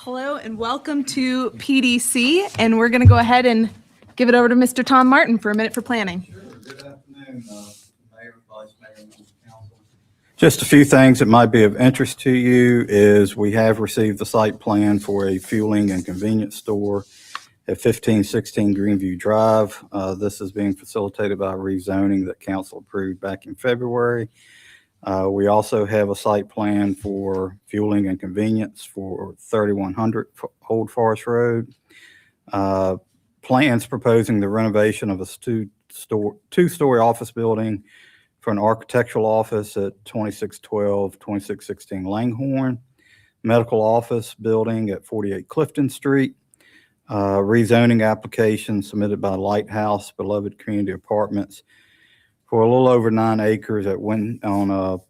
Hello and welcome to PDC, and we're going to go ahead and give it over to Mr. Tom Martin for a minute for planning. Sure. Good afternoon, Mayor, Vice Mayor, members of council. Just a few things that might be of interest to you is we have received the site plan for a fueling and convenience store at 1516 Greenview Drive. This is being facilitated by rezoning that council approved back in February. We also have a site plan for fueling and convenience for 3100 Old Forest Road. Plans proposing the renovation of a two-story office building for an architectural office at 2612, 2616 Langhorne. Medical office building at 48 Clifton Street. Rezoning application submitted by Lighthouse Beloved Community Apartments for a little over 9 acres on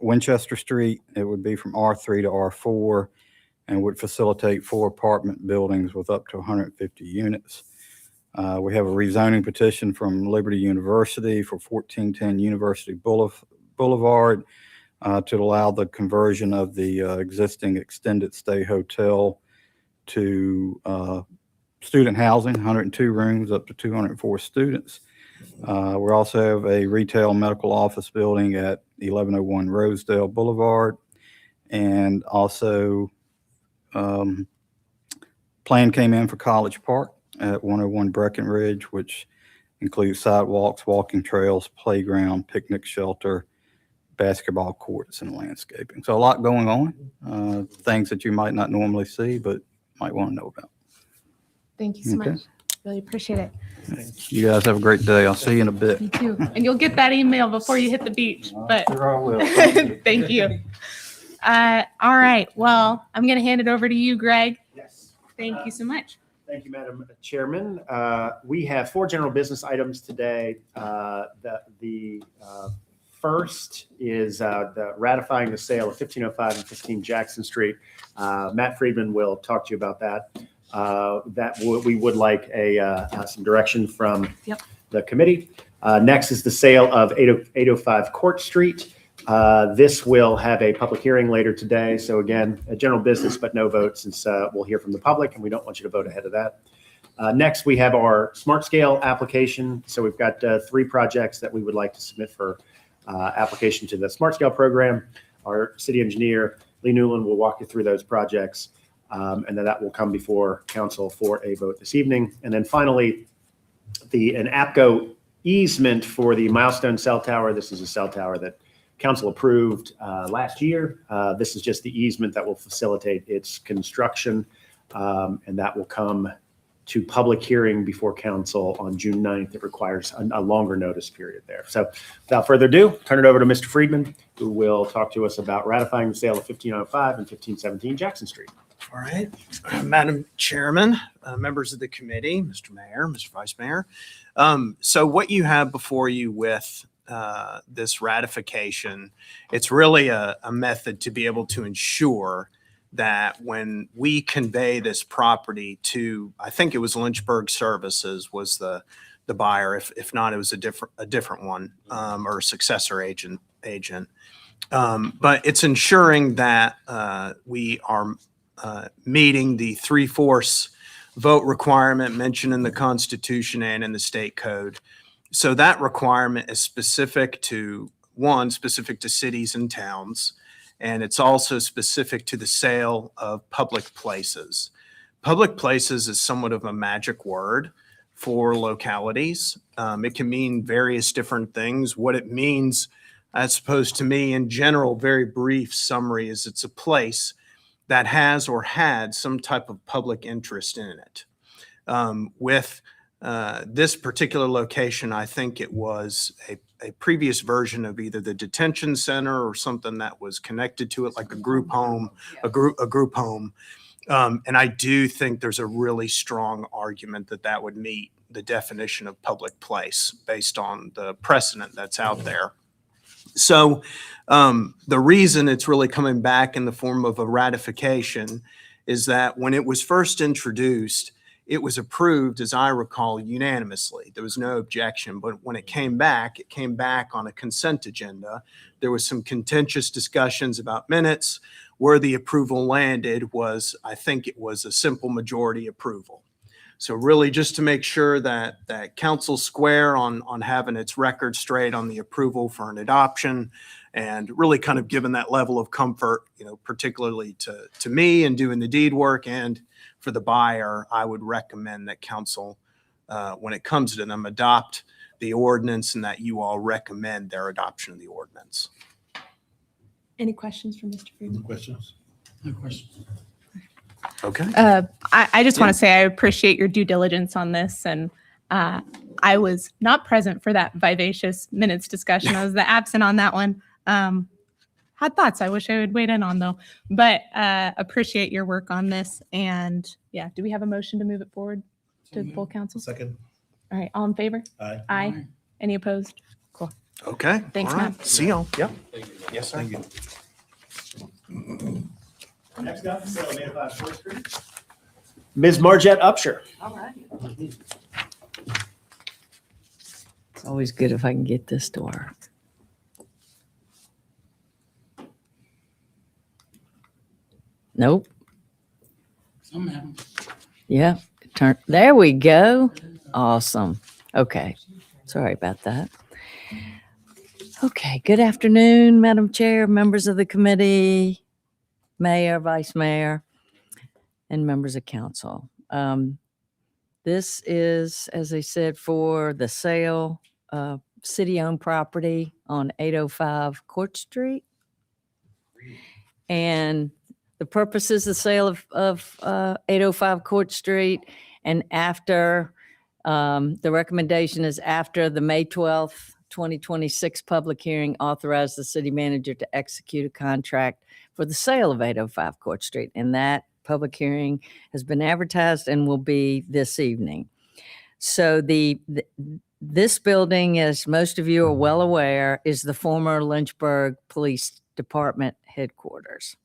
Winchester Street. It would be from R3 to R4 and would facilitate 4 apartment buildings with up to 150 units. We have a rezoning petition from Liberty University for 1410 University Boulevard to allow the conversion of the existing extended stay hotel to student housing, 102 rooms, up to 204 students. We also have a retail medical office building at 1101 Rosedale Boulevard, and also plan came in for College Park at 101 Breckenridge, which includes sidewalks, walking trails, playground, picnic shelter, basketball courts, and landscaping. So a lot going on, things that you might not normally see, but might want to know about. Thank you so much. Really appreciate it. You guys have a great day. I'll see you in a bit. You too. And you'll get that email before you hit the beach. But Sure I will. thank you. All right. Well, I'm going to hand it over to you, Greg. Yes. Thank you so much. Thank you, Madam Chairman. We have 4 general business items today. The first is the ratifying the sale of 1505 and 15 Jackson Street. Matt Friedman will talk to you about that. We would like some direction from the committee. Next is the sale of 805 Court Street. This will have a public hearing later today. So again, a general business, but no vote, since we'll hear from the public and we don't want you to vote ahead of that. Next, we have our Smart Scale application. So we've got 3 projects that we would like to submit for application to the Smart Scale program. Our city engineer, Lee Newland, will walk you through those projects. And then that will come before council for a vote this evening. And then finally, an APCO easement for the Milestone Cell Tower. This is a cell tower that council approved last year. This is just the easement that will facilitate its construction, and that will come to public hearing before council on June 9th. It requires a longer notice period there. So without further ado, turn it over to Mr. Friedman, who will talk to us about ratifying the sale of 1505 and 1517 Jackson Street. All right, Madam Chairman, members of the committee, Mr. Mayor, Mr. Vice Mayor. So what you have before you with this ratification, it's really a method to be able to ensure that when we convey this property to, I think it was Lynchburg Services was the buyer. If not, it was a different one or a successor agent. But it's ensuring that we are meeting the 3/4 vote requirement mentioned in the Constitution and in the state code. So that requirement is specific to cities and towns, and it's also specific to the sale of public places. Public places is somewhat of a magic word for localities. It can mean various different things. What it means, as opposed to me in general, very brief summary, is it's a place that has or had some type of public interest in it. With this particular location, I think it was a previous version of either the detention center or something that was connected to it, like a group home, a group home. And I do think there's a really strong argument that would meet the definition of public place based on the precedent that's out there. So the reason it's really coming back in the form of a ratification is that when it was first introduced, it was approved, as I recall, unanimously. There was no objection. But when it came back on a consent agenda. There was some contentious discussions about minutes, where the approval landed was, I think it was a simple majority approval. So really just to make sure that council's square on having its record straight on the approval for an adoption, and really kind of given that level of comfort, particularly to me in doing the deed work and for the buyer, I would recommend that council, when it comes to them, adopt the ordinance and that you all recommend their adoption of the ordinance. Any questions from Mr. Freeman? No questions? No questions. Okay. I just want to say I appreciate your due diligence on this, and I was not present for that vivacious minutes discussion. I was the absent on that one. Had thoughts I wish I would weigh in on though, but appreciate your work on this. And yeah, do we have a motion to move it forward to the full council? Second. All right, all in favor? Aye. Aye. Any opposed? Cool. Okay. Thanks, all right. Matt. See y'all. Yep. Yes, sir. Thank you. Next up, sale of 805 4th Street. Ms. Margette Upshur. All right. It's always good if I can get this to work. Nope. Yeah, there we go. Awesome. Okay. Sorry about that. Okay. Good afternoon, Madam Chair, members of the committee, Mayor, Vice Mayor, and members of council. This is, as I said, for the sale of city-owned property on 805 Court Street. And the purpose is the sale of 805 Court Street. And after, the recommendation is after the May 12th, 2026 public hearing, authorize the city manager to execute a contract for the sale of 805 Court Street. And that public hearing has been advertised and will be this evening. So this building, as most of you are well aware, is the former Lynchburg Police Department headquarters.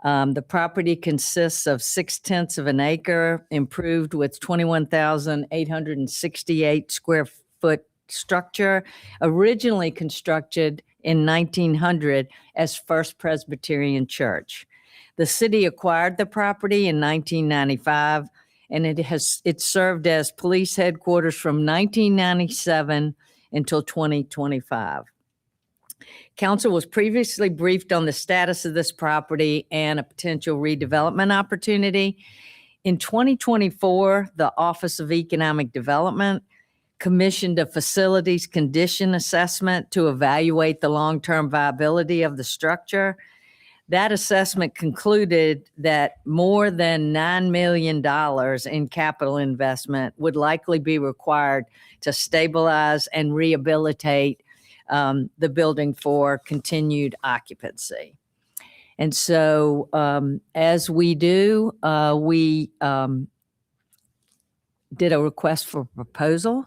The property consists of 0.6 of an acre, improved with 21,868 square foot structure, originally constructed in 1900 as First Presbyterian Church. The city acquired the property in 1995, and it served as police headquarters from 1997 until 2025. Council was previously briefed on the status of this property and a potential redevelopment opportunity. In 2024, the Office of Economic Development commissioned a facilities condition assessment to evaluate the long-term viability of the structure. That assessment concluded that more than $9 million in capital investment would likely be required to stabilize and rehabilitate the building for continued occupancy. And so as we do, we did a request for proposal,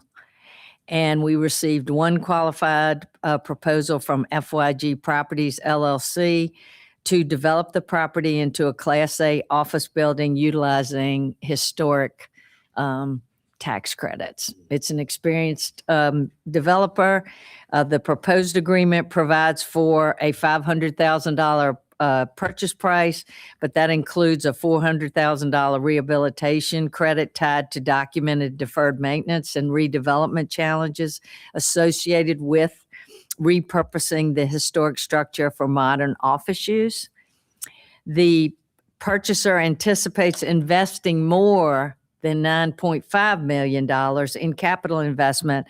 and we received one qualified proposal from FYG Properties LLC to develop the property into a Class A office building utilizing historic tax credits. It's an experienced developer. The proposed agreement provides for a $500,000 purchase price, but that includes a $400,000 rehabilitation credit tied to documented deferred maintenance and redevelopment challenges associated with repurposing the historic structure for modern office use. The purchaser anticipates investing more than $9.5 million in capital investment,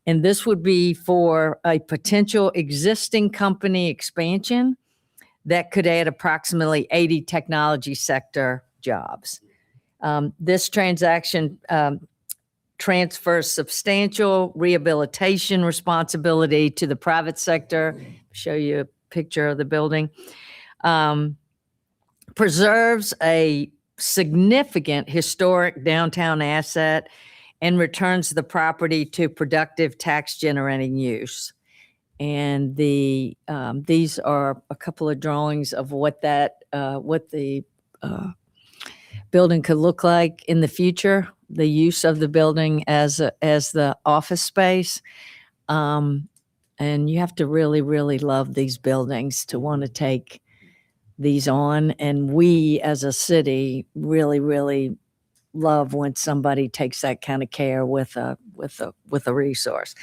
and this would be for a potential existing company expansion that could add approximately 80 technology sector jobs. This transaction transfers substantial rehabilitation responsibility to the private sector. Show you a picture of the building. Preserves a significant historic downtown asset and returns the property to productive tax generating use. And these are a couple of drawings of what the building could look like in the future, the use of the building as the office space. And you have to really, really love these buildings to want to take these on. And we as a city really, really love when somebody takes that kind of care with a resource.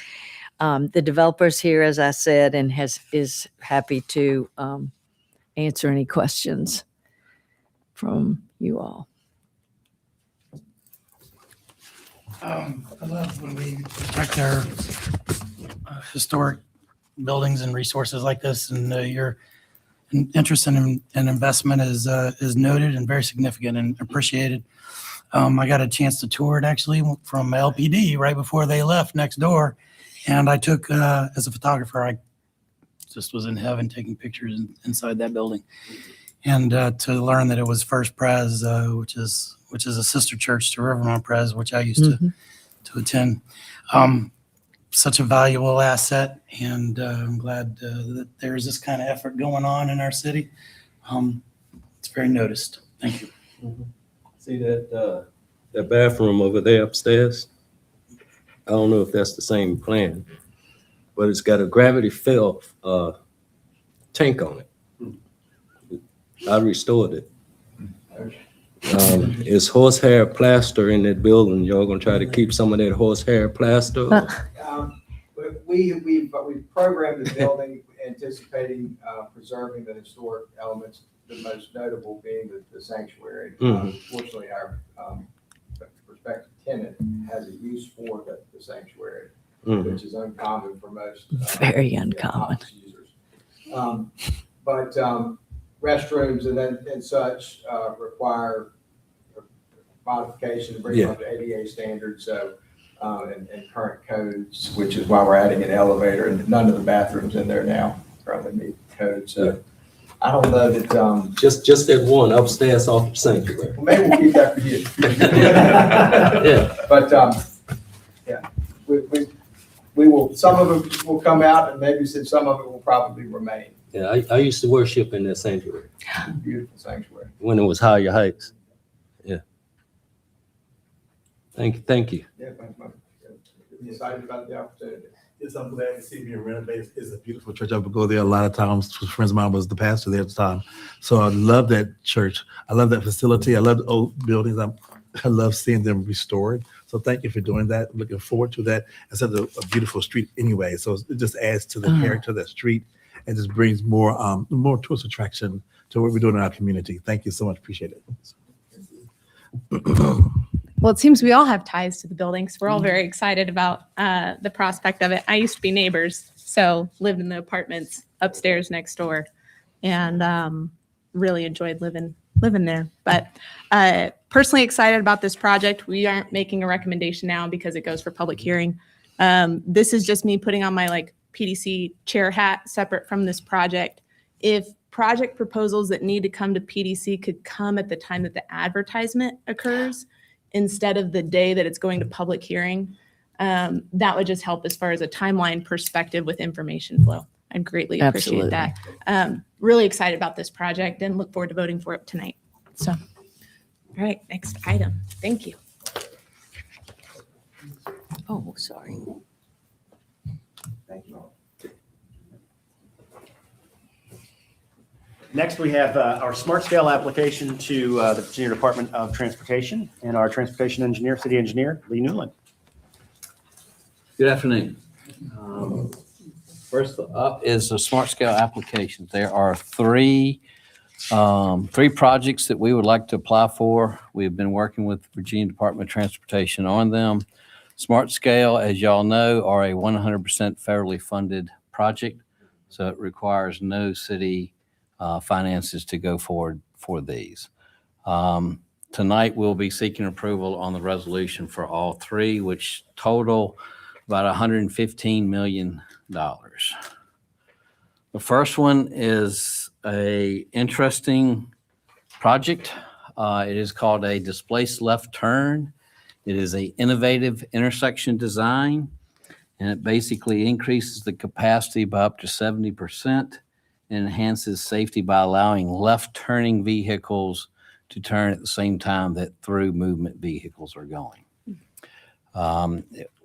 The developer's here, as I said, and is happy to answer any questions from you all. I love when we protect our historic buildings and resources like this, and your interest in investment is noted and very significant and appreciated. I got a chance to tour it actually from LPD right before they left next door, and I took as a photographer, I just was in heaven taking pictures inside that building, and to learn that it was First Pres, which is a sister church to Rivermont Pres, which I used to attend. Such a valuable asset, and I'm glad that there's this kind of effort going on in our city. It's very noticed. Thank you. See that bathroom over there upstairs? I don't know if that's the same plan, but it's got a gravity fill tank on it. I restored it. Is horsehair plaster in that building? Y'all gonna try to keep some of that horsehair plaster? We programmed the building anticipating preserving the historic elements, the most notable being the sanctuary. Fortunately, our prospective tenant has a use for the sanctuary, which is uncommon for most. Very uncommon. Users. But restrooms and such require modification to bring them up to ADA standards. So. And current codes, which is why we're adding an elevator, and none of the bathrooms in there now currently meet code. So I don't know that. Just that one upstairs off the sanctuary. Well, maybe we'll keep that for you. Yeah. But yeah, we will. Some of it will come out, and maybe some of it will probably remain. Yeah, I used to worship in that sanctuary Beautiful sanctuary. when it was higher heights. Yeah. Thank you. Yeah, thanks, Mike. Excited about the opportunity. Yes, I'm glad to see it being renovated. It's a beautiful church. I would go there a lot of times. Friends of mine was the pastor there at the time. So I love that church. I love that facility. I love the old buildings. I love seeing them restored. So thank you for doing that. Looking forward to that. It's such a beautiful street anyway. So it just adds to the character of that street and just brings more tourist attraction to what we're doing in our community. Thank you so much. Appreciate it. Well, it seems we all have ties to the building, so we're all very excited about the prospect of it. I used to be neighbors, so lived in the apartments upstairs next door, and really enjoyed living there. But personally excited about this project. We aren't making a recommendation now because it goes for public hearing. This is just me putting on my PDC chair hat, separate from this project. If project proposals that need to come to PDC could come at the time that the advertisement occurs, instead of the day that it's going to public hearing, that would just help as far as a timeline perspective with information flow. I greatly appreciate that. Really excited about this project and look forward to voting for it tonight. So, all right, next item. Thank you. Oh, sorry. Thank you all. Next, we have our smart scale application to the Virginia Department of Transportation and our transportation engineer, city engineer, Lee Newland. Good afternoon. First up is the smart scale application. There are three projects that we would like to apply for. We've been working with Virginia Department of Transportation on them. Smart scale, as y'all know, are a 100% federally funded project, so it requires no city finances to go forward for these. Tonight, we'll be seeking approval on the resolution for all three, which total about $115 million. The first one is a interesting project. It is called a displaced left turn. It is an innovative intersection design, and it basically increases the capacity by up to 70% and enhances safety by allowing left turning vehicles to turn at the same time that through movement vehicles are going.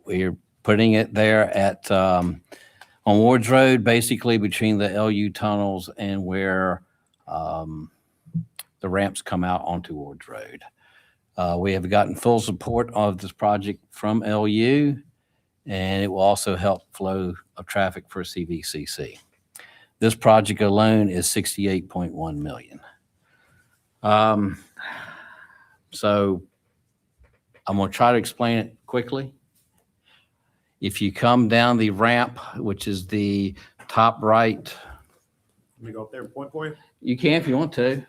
We're putting it there at on Wards Road, basically between the LU tunnels and where the ramps come out onto Ward's Road. We have gotten full support of this project from LU, and it will also help flow of traffic for CVCC. This project alone is $68.1 million. So I'm going to try to explain it quickly. If you come down the ramp, which is the top right, Let me go up there and point for you. you can if you want to.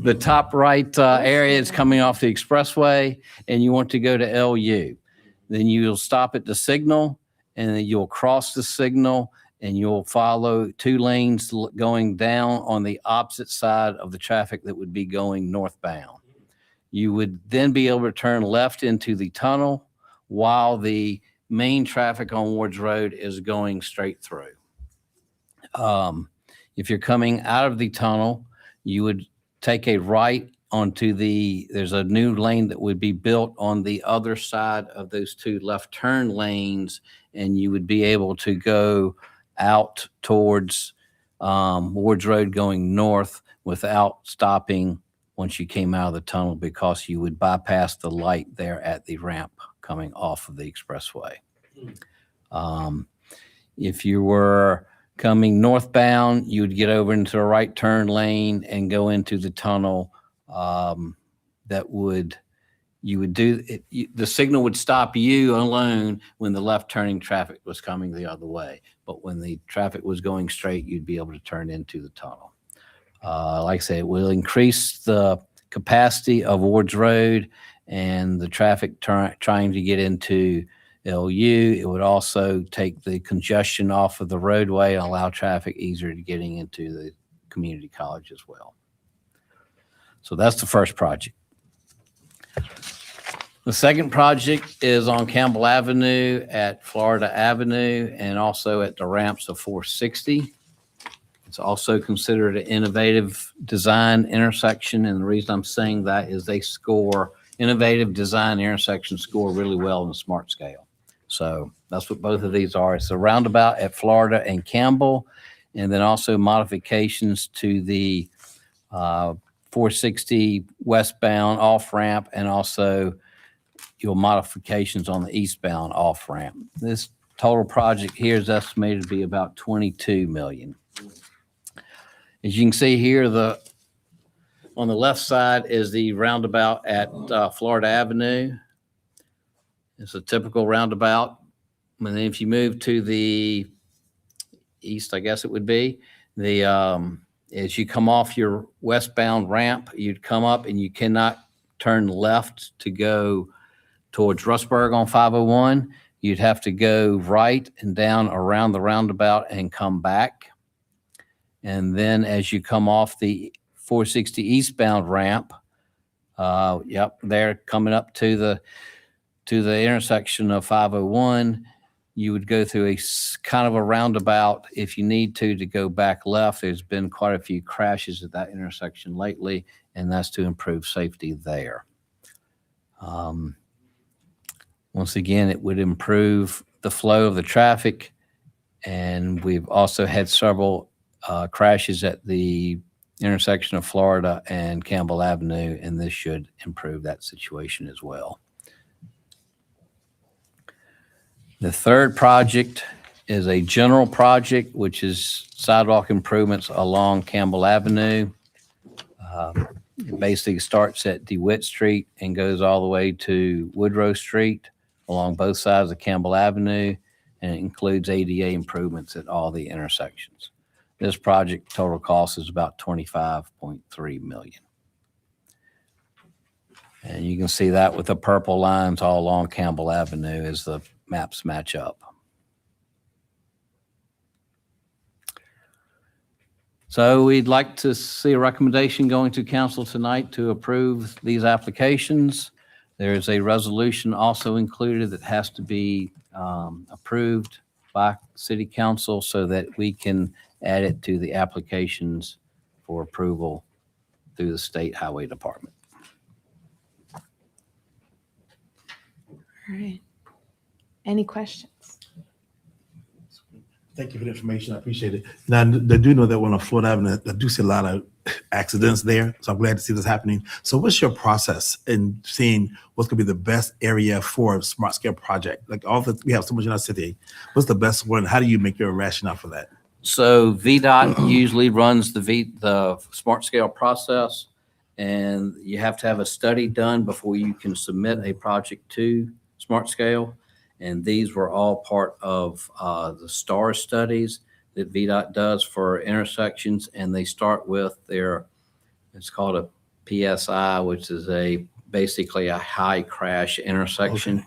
The top right area is coming off the expressway, and you want to go to LU. Then you'll stop at the signal, and then you'll cross the signal, and you'll follow 2 lanes going down on the opposite side of the traffic that would be going northbound. You would then be able to turn left into the tunnel while the main traffic on Ward's Road is going straight through. If you're coming out of the tunnel, you would take a right onto there's a new lane that would be built on the other side of those 2 left turn lanes, and you would be able to go out towards Ward's Road going north without stopping once you came out of the tunnel, because you would bypass the light there at the ramp coming off of the expressway. If you were coming northbound, you would get over into a right turn lane and go into the tunnel. The signal would stop you alone when the left turning traffic was coming the other way. But when the traffic was going straight, you'd be able to turn into the tunnel. Like I say, it will increase the capacity of Ward's Road and the traffic trying to get into LU. It would also take the congestion off of the roadway and allow traffic easier to getting into the community college as well. So that's the first project. The second project is on Campbell Avenue at Florida Avenue and also at the ramps of 460. It's also considered an innovative design intersection. And the reason I'm saying that is innovative design intersections score really well in the SMART scale. So that's what both of these are. It's a roundabout at Florida and Campbell, and then also modifications to the 460 westbound off ramp, and also your modifications on the eastbound off ramp. This total project here is estimated to be about $22 million. As you can see here, on the left side is the roundabout at Florida Avenue. It's a typical roundabout. And then if you move to the east, I guess it would be, as you come off your westbound ramp, you'd come up and you cannot turn left to go towards Rustburg on 501. You'd have to go right and down around the roundabout and come back. And then as you come off the 460 eastbound ramp, they're coming up to the intersection of 501, you would go through a kind of a roundabout if you need to go back left. There's been quite a few crashes at that intersection lately, and that's to improve safety there. Once again, it would improve the flow of the traffic, and we've also had several crashes at the intersection of Florida and Campbell Avenue, and this should improve that situation as well. The third project is a general project, which is sidewalk improvements along Campbell Avenue. It basically starts at DeWitt Street and goes all the way to Woodrow Street along both sides of Campbell Avenue, and it includes ADA improvements at all the intersections. This project total cost is about $25.3 million. And you can see that with the purple lines all along Campbell Avenue as the maps match up. So we'd like to see a recommendation going to council tonight to approve these applications. There is a resolution also included that has to be approved by city council so that we can add it to the applications for approval through the State Highway Department. All right. Any questions? Thank you for the information. I appreciate it. Now, I do know that when on Florida Avenue, I do see a lot of accidents there. So I'm glad to see this happening. So what's your process in seeing what's going to be the best area for a smart scale project? Like we have so much in our city. What's the best one? How do you make your rationale for that? So VDOT usually runs the smart scale process, and you have to have a study done before you can submit a project to smart scale. And these were all part of the STAR studies that VDOT does for intersections. And they start with it's called a PSI, which is basically a high crash intersection,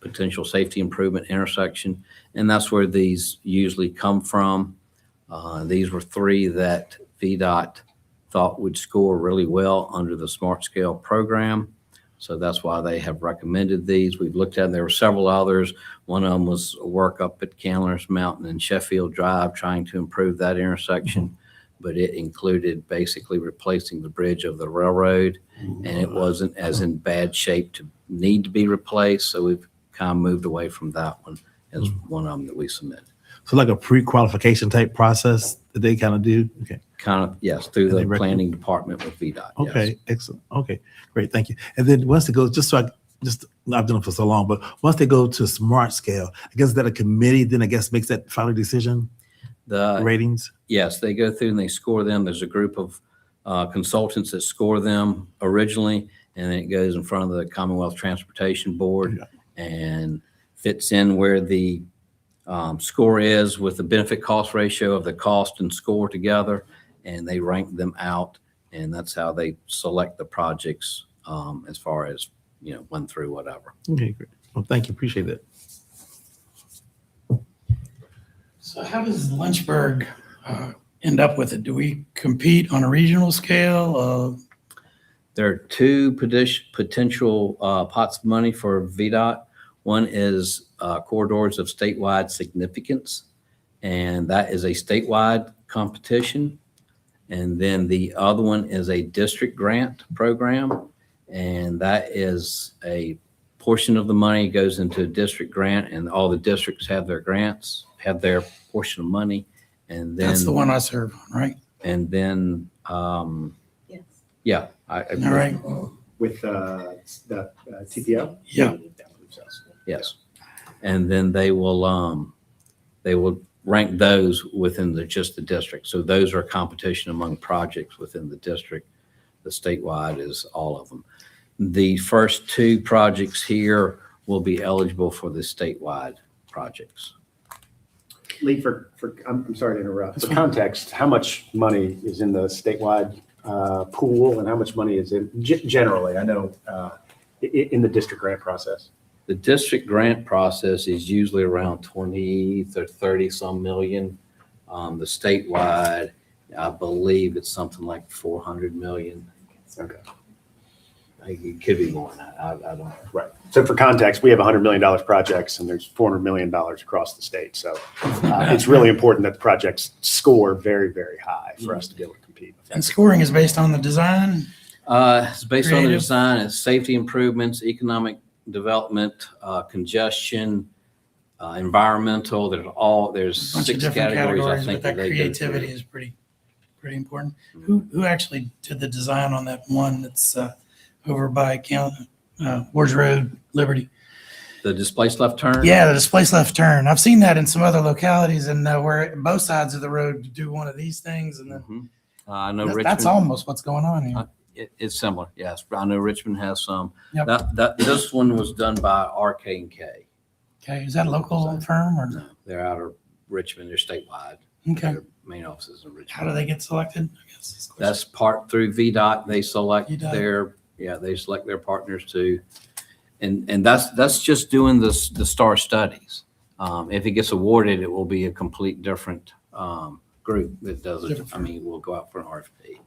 potential safety improvement intersection. And that's where these usually come from. These were 3 that VDOT thought would score really well under the smart scale program. So that's why they have recommended these. We've looked at them. There were several others. One of them was work up at Candler's Mountain and Sheffield Drive, trying to improve that intersection. But it included basically replacing the bridge of the railroad, and it wasn't as in bad shape to need to be replaced. So we've kind of moved away from that one as one of them that we submitted. So like a pre-qualification type process that they kind of do? Okay. Kind of, yes, through And the they planning department with VDOT. Okay, Yes. excellent. Okay, great, thank you. And then once they go, I've done it for so long, but once they go to smart scale, I guess that a committee then I guess makes that final decision, ratings? Yes, they go through and they score them. There's a group of consultants that score them originally, and then it goes in front of the Commonwealth Transportation Board and fits in where the score is with the benefit cost ratio of the cost and score together, and they rank them out, and that's how they select the projects as far as, one through whatever. Okay, great. Well, thank you, appreciate that. So how does Lynchburg end up with it? Do we compete on a regional scale? There are 2 potential pots of money for VDOT. One is corridors of statewide significance, and that is a statewide competition. And then the other one is a district grant program, and that is a portion of the money goes into a district grant, and all the districts have their grants, have their portion of money. And then That's the one I serve on, right? And then, Yes. yeah, I agree. All right. With the TPO? Yeah. Yes. And then they will rank those within just the district. So those are competition among projects within the district. The statewide is all of them. The first 2 projects here will be eligible for the statewide projects. Lee, I'm sorry to interrupt. For context, how much money is in the statewide pool, and how much money is in generally? I know in the district grant process. The district grant process is usually around 20 to 30 some million. The statewide, I believe it's something like 400 million. Okay. It could be more than that. I don't know. Right. So for context, we have $100 million projects, and there's $400 million across the state. So it's really important that the projects score very, very high for us to be able to compete. And scoring is based on the design? It's based on the Creative. design, it's safety improvements, economic development, congestion, environmental. There's Bunch of 6 different categories, I categories, think. but that they go creativity through. is pretty important. Who actually did the design on that one that's over by Ward's Road, Liberty? The displaced left turn? Yeah, the displaced left turn. I've seen that in some other localities, and where both sides of the road do one of these things, and then Mhm. I know that's Richmond. almost what's going on here. It's similar, yes. I know Richmond has some. Yep. This one was done by RK&K. Okay, is that a local firm or? No, they're out of Richmond. They're statewide. Okay, Their main office is in Richmond. how do they get selected? I guess is the question. That's part through VDOT. They select VDOT. they select their partners too. And that's just doing the STAR studies. If it gets awarded, it will be a complete different group that does it. Different I mean, we'll go out for an RFP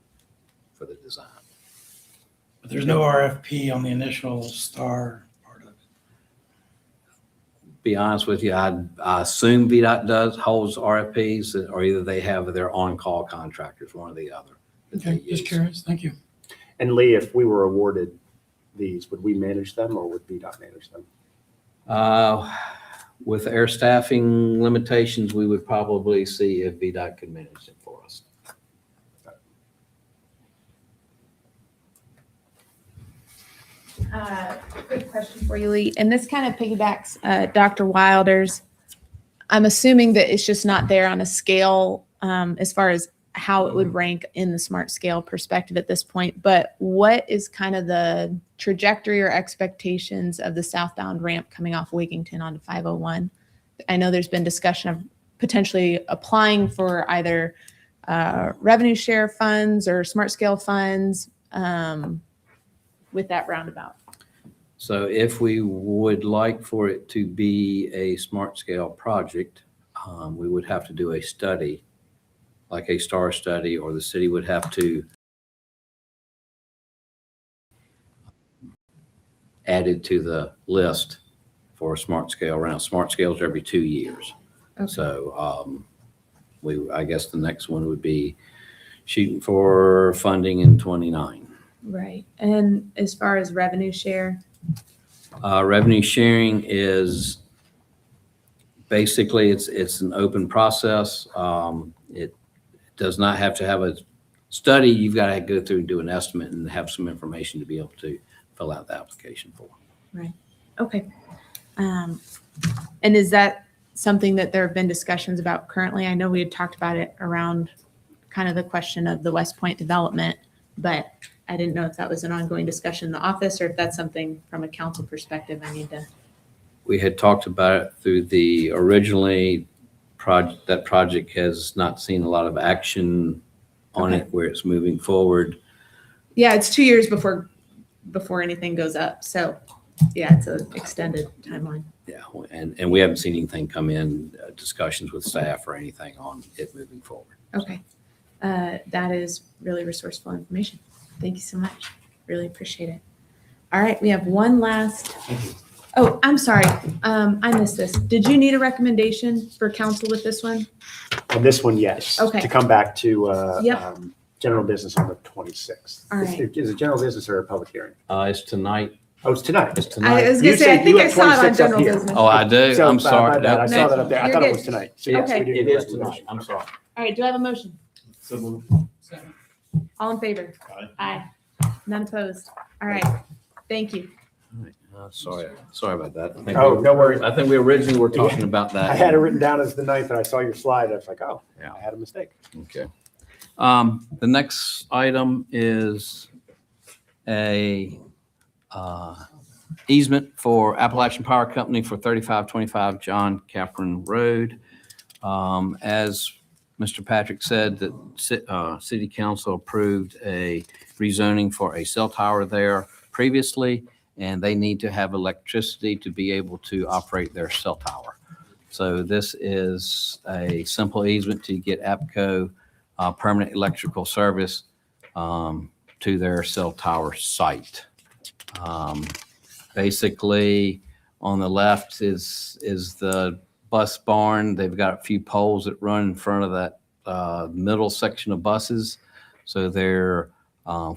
for the design. But there's no RFP on the initial STAR part of it. Be honest with you, I assume VDOT holds RFPs, or either they have their on-call contractors, one or the other. that they Okay, just use. curious. Thank you. And Lee, if we were awarded these, would we manage them, or would VDOT manage them? with air staffing limitations, we would probably see if VDOT could manage it for us. Quick question for you, Lee. And this kind of piggybacks Dr. Wilder's. I'm assuming that it's just not there on a scale as far as how it would rank in the smart scale perspective at this point. But what is kind of the trajectory or expectations of the southbound ramp coming off Wigington onto 501? I know there's been discussion of potentially applying for either revenue share funds or smart scale funds with that roundabout. So if we would like for it to be a smart scale project, we would have to do a study, like a STAR study, or the city would have to add it to the list for a smart scale round. Smart scales are every 2 years. Okay. So I guess the next one would be shooting for funding in 29. Right. And as far as revenue share? Revenue sharing is basically it's an open process. It does not have to have a study. You've got to go through and do an estimate and have some information to be able to fill out the application for. Right. Okay. And is that something that there have been discussions about currently? I know we had talked about it around kind of the question of the West Point development, but I didn't know if that was an ongoing discussion in the office or if that's something from a council perspective I need to. We had talked about it through the originally project. That project has not seen a lot of action on Okay. it where it's moving forward. Yeah, it's 2 years before anything goes up. So yeah, it's an extended timeline. Yeah, and we haven't seen anything come in, discussions with staff or anything on it moving forward. Okay. That is really resourceful information. Thank you so much. Really appreciate it. All right, we have one last. Oh, I'm sorry. I missed this. Did you need a recommendation for council with this one? On this one, yes. Okay. To come back to Yep. general business on the 26th. All right. Is it general business or a public hearing? It's tonight. Oh, it's tonight. It's I tonight. was You gonna say, I said think you I had saw it on 26 up general here. business. Oh, I do. So, I'm sorry. my bad. I saw that up there. I You're thought it good. was tonight. So, Okay. yes, we did It do is that. tonight. I'm sorry. All right, do I have a motion? So moved. All in favor? Aye. None opposed. All right. Thank you. Sorry about that. I think Oh, no worries. I think we originally were talking about that. I had it written down as the 9th, and I saw your slide. I was like, oh, Yeah. I had a mistake. Okay. The next item is a easement for Appalachian Power Company for 3525 John Capron Road. As Mr. Patrick said, that City Council approved a rezoning for a cell tower there previously, and they need to have electricity to be able to operate their cell tower. So this is a simple easement to get APCO permanent electrical service to their cell tower site. Basically, on the left is the bus barn. They've got a few poles that run in front of that middle section of buses. So they're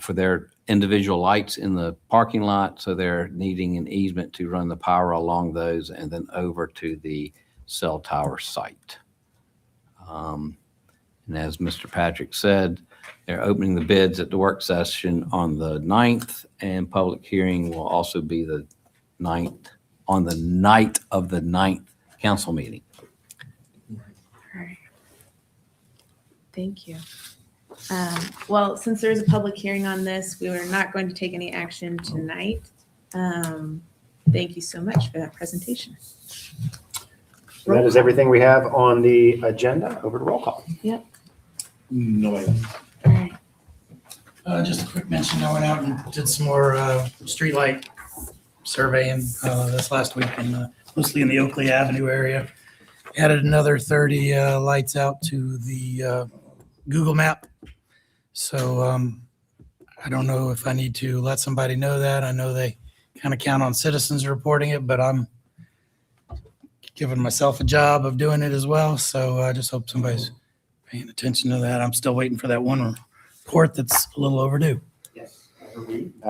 for their individual lights in the parking lot. So they're needing an easement to run the power along those and then over to the cell tower site. And as Mr. Patrick said, they're opening the bids at the work session on the 9th, and public hearing will also be the 9th, on the night of the 9th council meeting. All right. Thank you. Well, since there's a public hearing on this, we are not going to take any action tonight. Thank you so much for that presentation. That is everything we have on the agenda. Over to roll call. Yep. No way. All right. Just a quick mention, I went out and did some more streetlight surveying this last week, and mostly in the Oakley Avenue area. Added another 30 lights out to the Google map. So I don't know if I need to let somebody know that. I know they kind of count on citizens reporting it, but I'm giving myself a job of doing it as well. So I just hope somebody's paying attention to that. I'm still waiting for that one report that's a little overdue. Yes.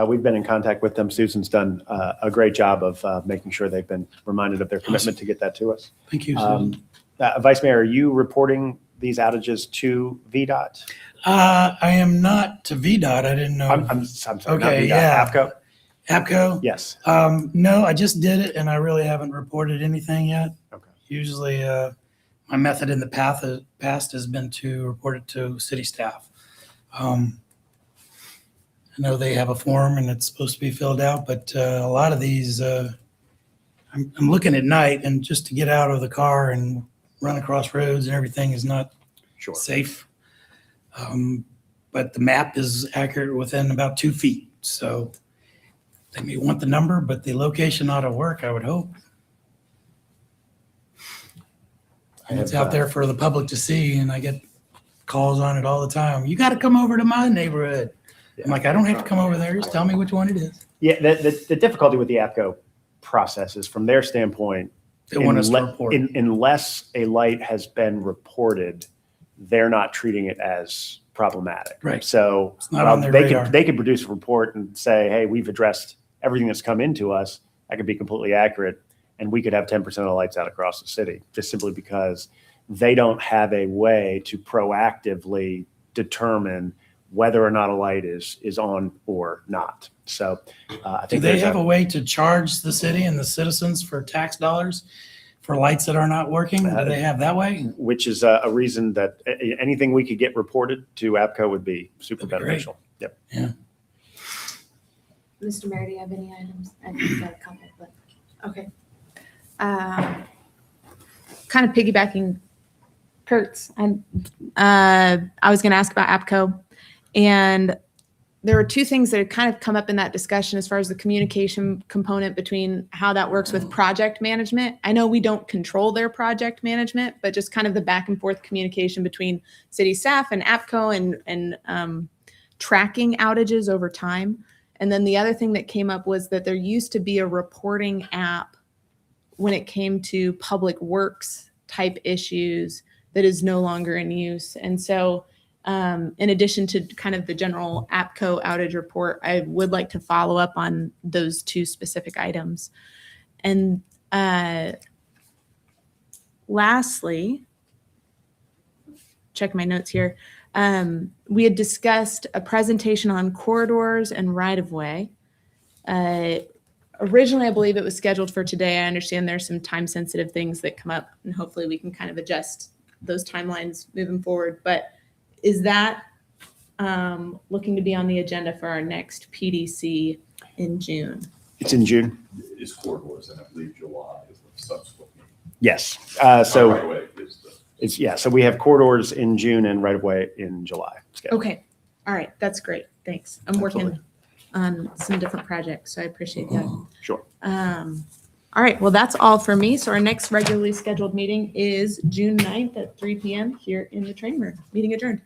We've been in contact with them. Susan's done a great job of making sure they've been reminded of their commitment to get that to us. Thank you, Susan. Vice Mayor, are you reporting these outages to VDOT? I am not to VDOT. I didn't know. I'm sorry, not Okay, VDOT, yeah. APCO? APCO? Yes. No, I just did it and I really haven't reported anything yet. Okay. Usually, my method in the past has been to report it to city staff. I know they have a form and it's supposed to be filled out, but a lot of these, I'm looking at night and just to get out of the car and run across roads and everything is not Sure. safe. But the map is accurate within about 2 feet. So they may want the number, but the location ought to work, I would hope. And it's out there for the public to see, and I get calls on it all the time. You got to come over to my neighborhood. I'm like, I don't have to come over there. Just tell me which one it is. Yeah, the difficulty with the APCO process is from their standpoint, They want us to report. unless a light has been reported, they're not treating it as problematic. Right. So It's not on their radar. they could produce a report and say, hey, we've addressed everything that's come into us. That could be completely accurate. And we could have 10% of the lights out across the city just simply because they don't have a way to proactively determine whether or not a light is on or not. So I Do think they there's have a way to charge the city and the citizens for tax dollars for lights that are not working? Do they have that way? which is a reason that anything we could get reported to APCO would be super That'd be great. beneficial. Yep. Mr. Mayor, do you have any items? I think got a couple, but, okay. Kind of piggybacking Kurt's, I was going to ask about APCO, and there were two things that had kind of come up in that discussion as far as the communication component between how that works with project management. I know we don't control their project management, but just kind of the back and forth communication between city staff and APCO and tracking outages over time. And then the other thing that came up was that there used to be a reporting app when it came to public works type issues that is no longer in use. And so in addition to kind of the general APCO outage report, I would like to follow up on those two specific items. And lastly, check my notes here. We had discussed a presentation on corridors and right-of-way. Originally, I believe it was scheduled for today. I understand there's some time-sensitive things that come up, and hopefully we can kind of adjust those timelines moving forward. But is that looking to be on the agenda for our next PDC in June? It's in June. Is corridors, and I believe July is the subsequent meeting. Yes. Right So away is the. so we have corridors in June and right of way in July. scheduled. Okay. All right. That's great. Thanks. I'm working on some different projects, so I appreciate that. Sure. All right. Well, that's all for me. So our next regularly scheduled meeting is June 9th at 3 p.m. here in the training room. Meeting adjourned.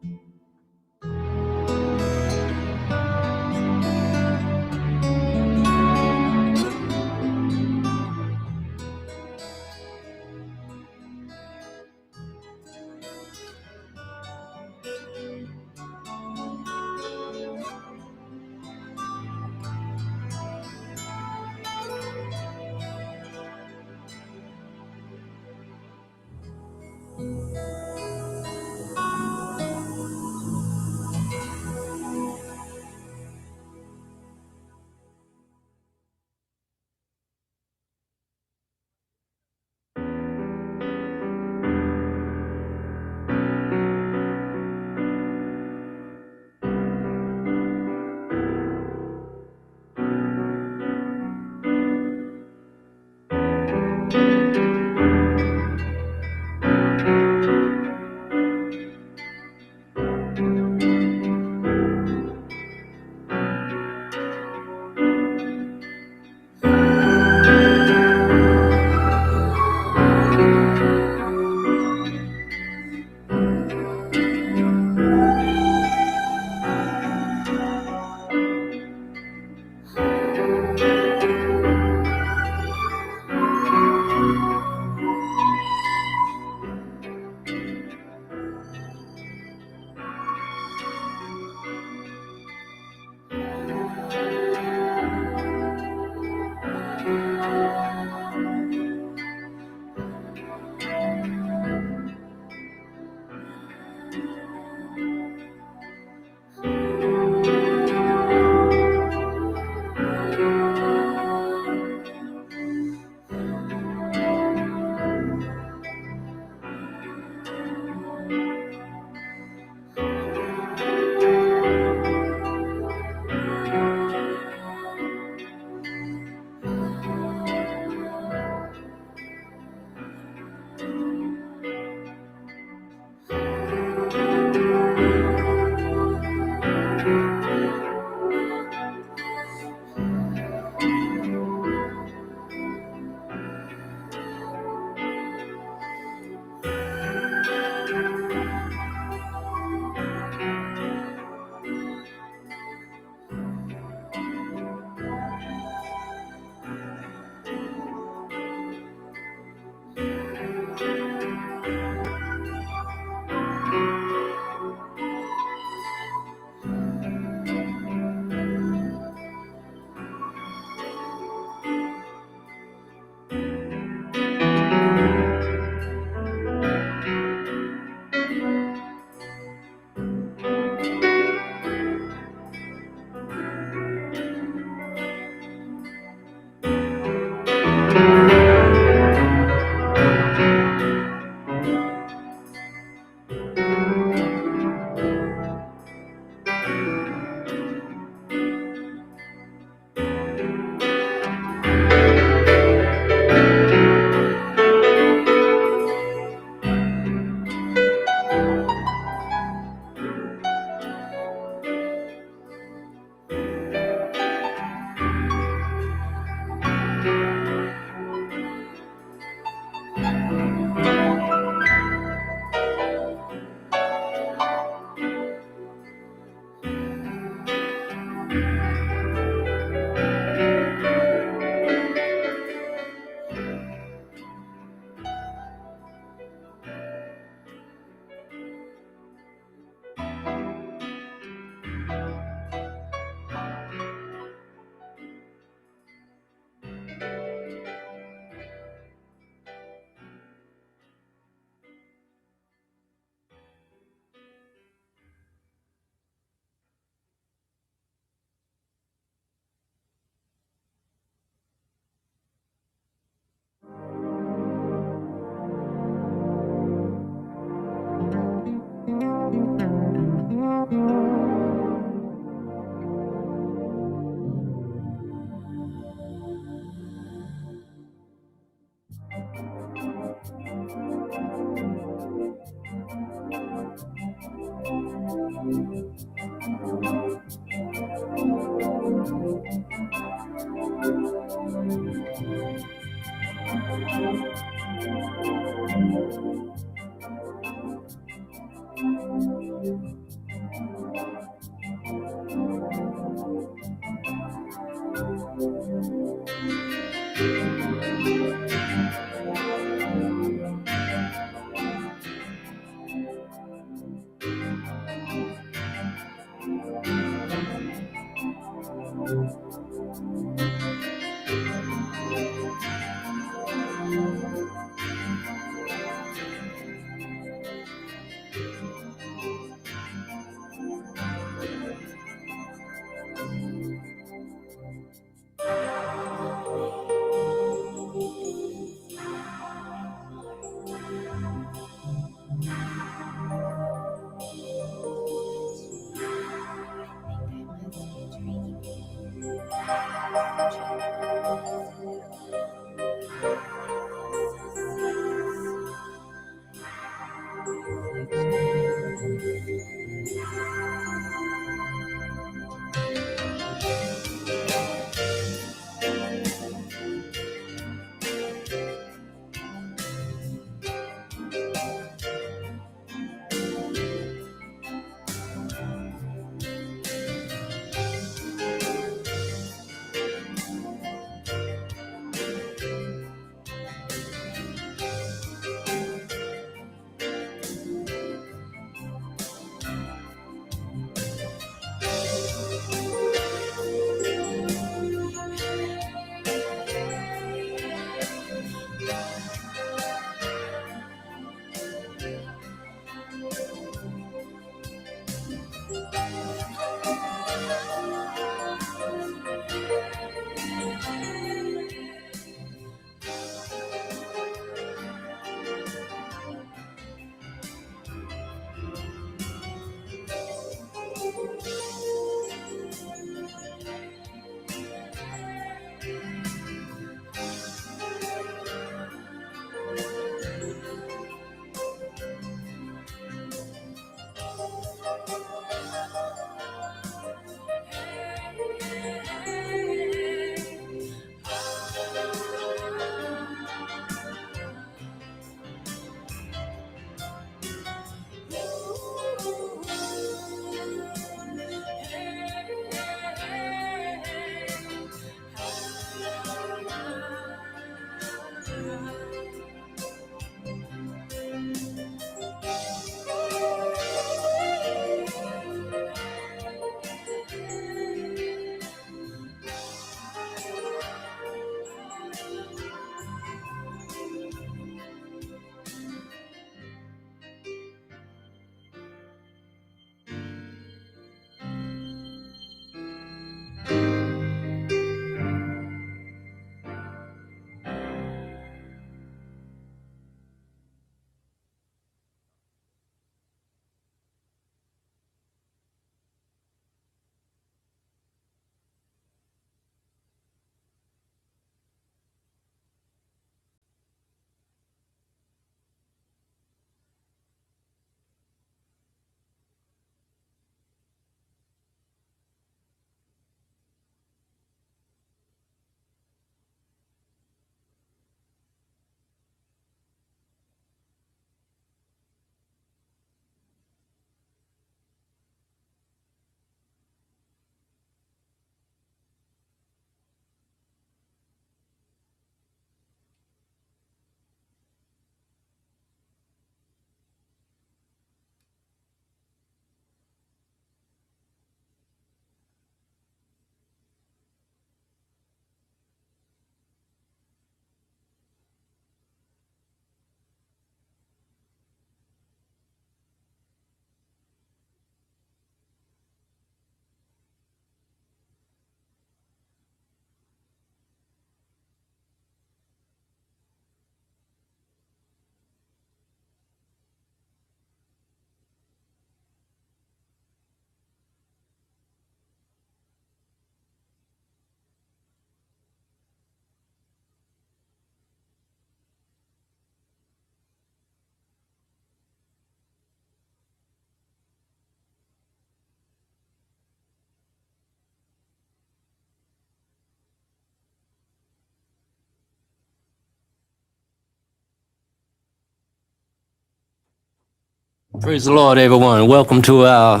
Praise the Lord, everyone. Welcome to our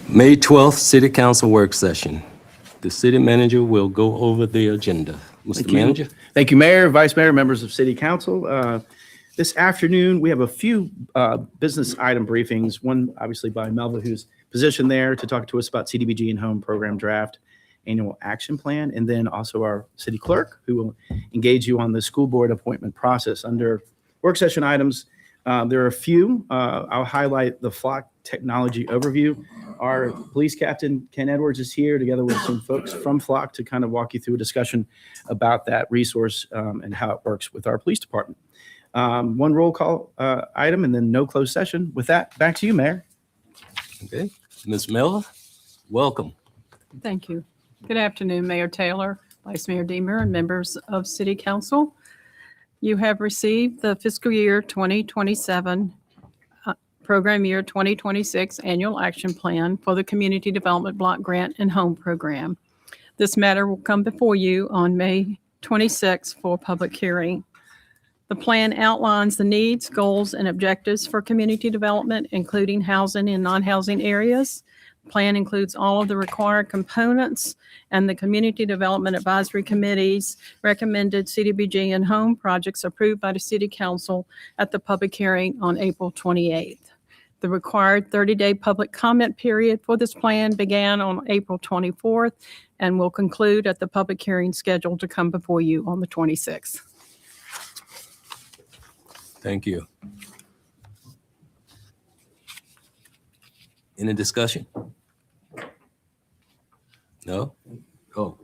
May 12th City Council work session. The city manager will go over the agenda. Mr. Manager? Thank you, Mayor, Vice Mayor, members of City Council. This afternoon, we have a few business item briefings, one obviously by Melva, who's positioned there to talk to us about CDBG and home program draft, annual action plan, and then also our city clerk, who will engage you on the school board appointment process. Under work session items, there are a few. I'll highlight the Flock technology overview. Our police captain, Ken Edwards, is here together with some folks from Flock to kind of walk you through a discussion about that resource and how it works with our police department. One roll call item and then no closed session. With that, back to you, Mayor. Okay. Ms. Miller, welcome. Thank you. Good afternoon, Mayor Taylor, Vice Mayor Deemer, and members of City Council. You have received the fiscal year 2027, program year 2026 annual action plan for the Community Development Block Grant and Home Program. This matter will come before you on May 26th for public hearing. The plan outlines the needs, goals, and objectives for community development, including housing and non-housing areas. The plan includes all of the required components, and the Community Development Advisory Committee's recommended CDBG and home projects approved by the City Council at the public hearing on April 28th. The required 30-day public comment period for this plan began on April 24th and will conclude at the public hearing scheduled to come before you on the 26th. Thank you. Any discussion? No? Oh.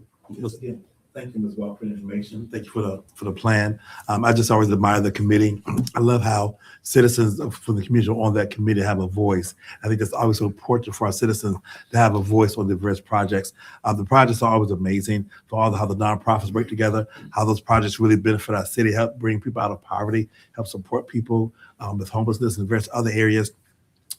Thank you, Ms. Walker, for the information. Thank you for the plan. I just always admire the committee. I love how citizens from the community on that committee have a voice. I think that's always so important for our citizens to have a voice on the various projects. The projects are always amazing for how the nonprofits work together, how those projects really benefit our city, help bring people out of poverty, help support people with homelessness and various other areas.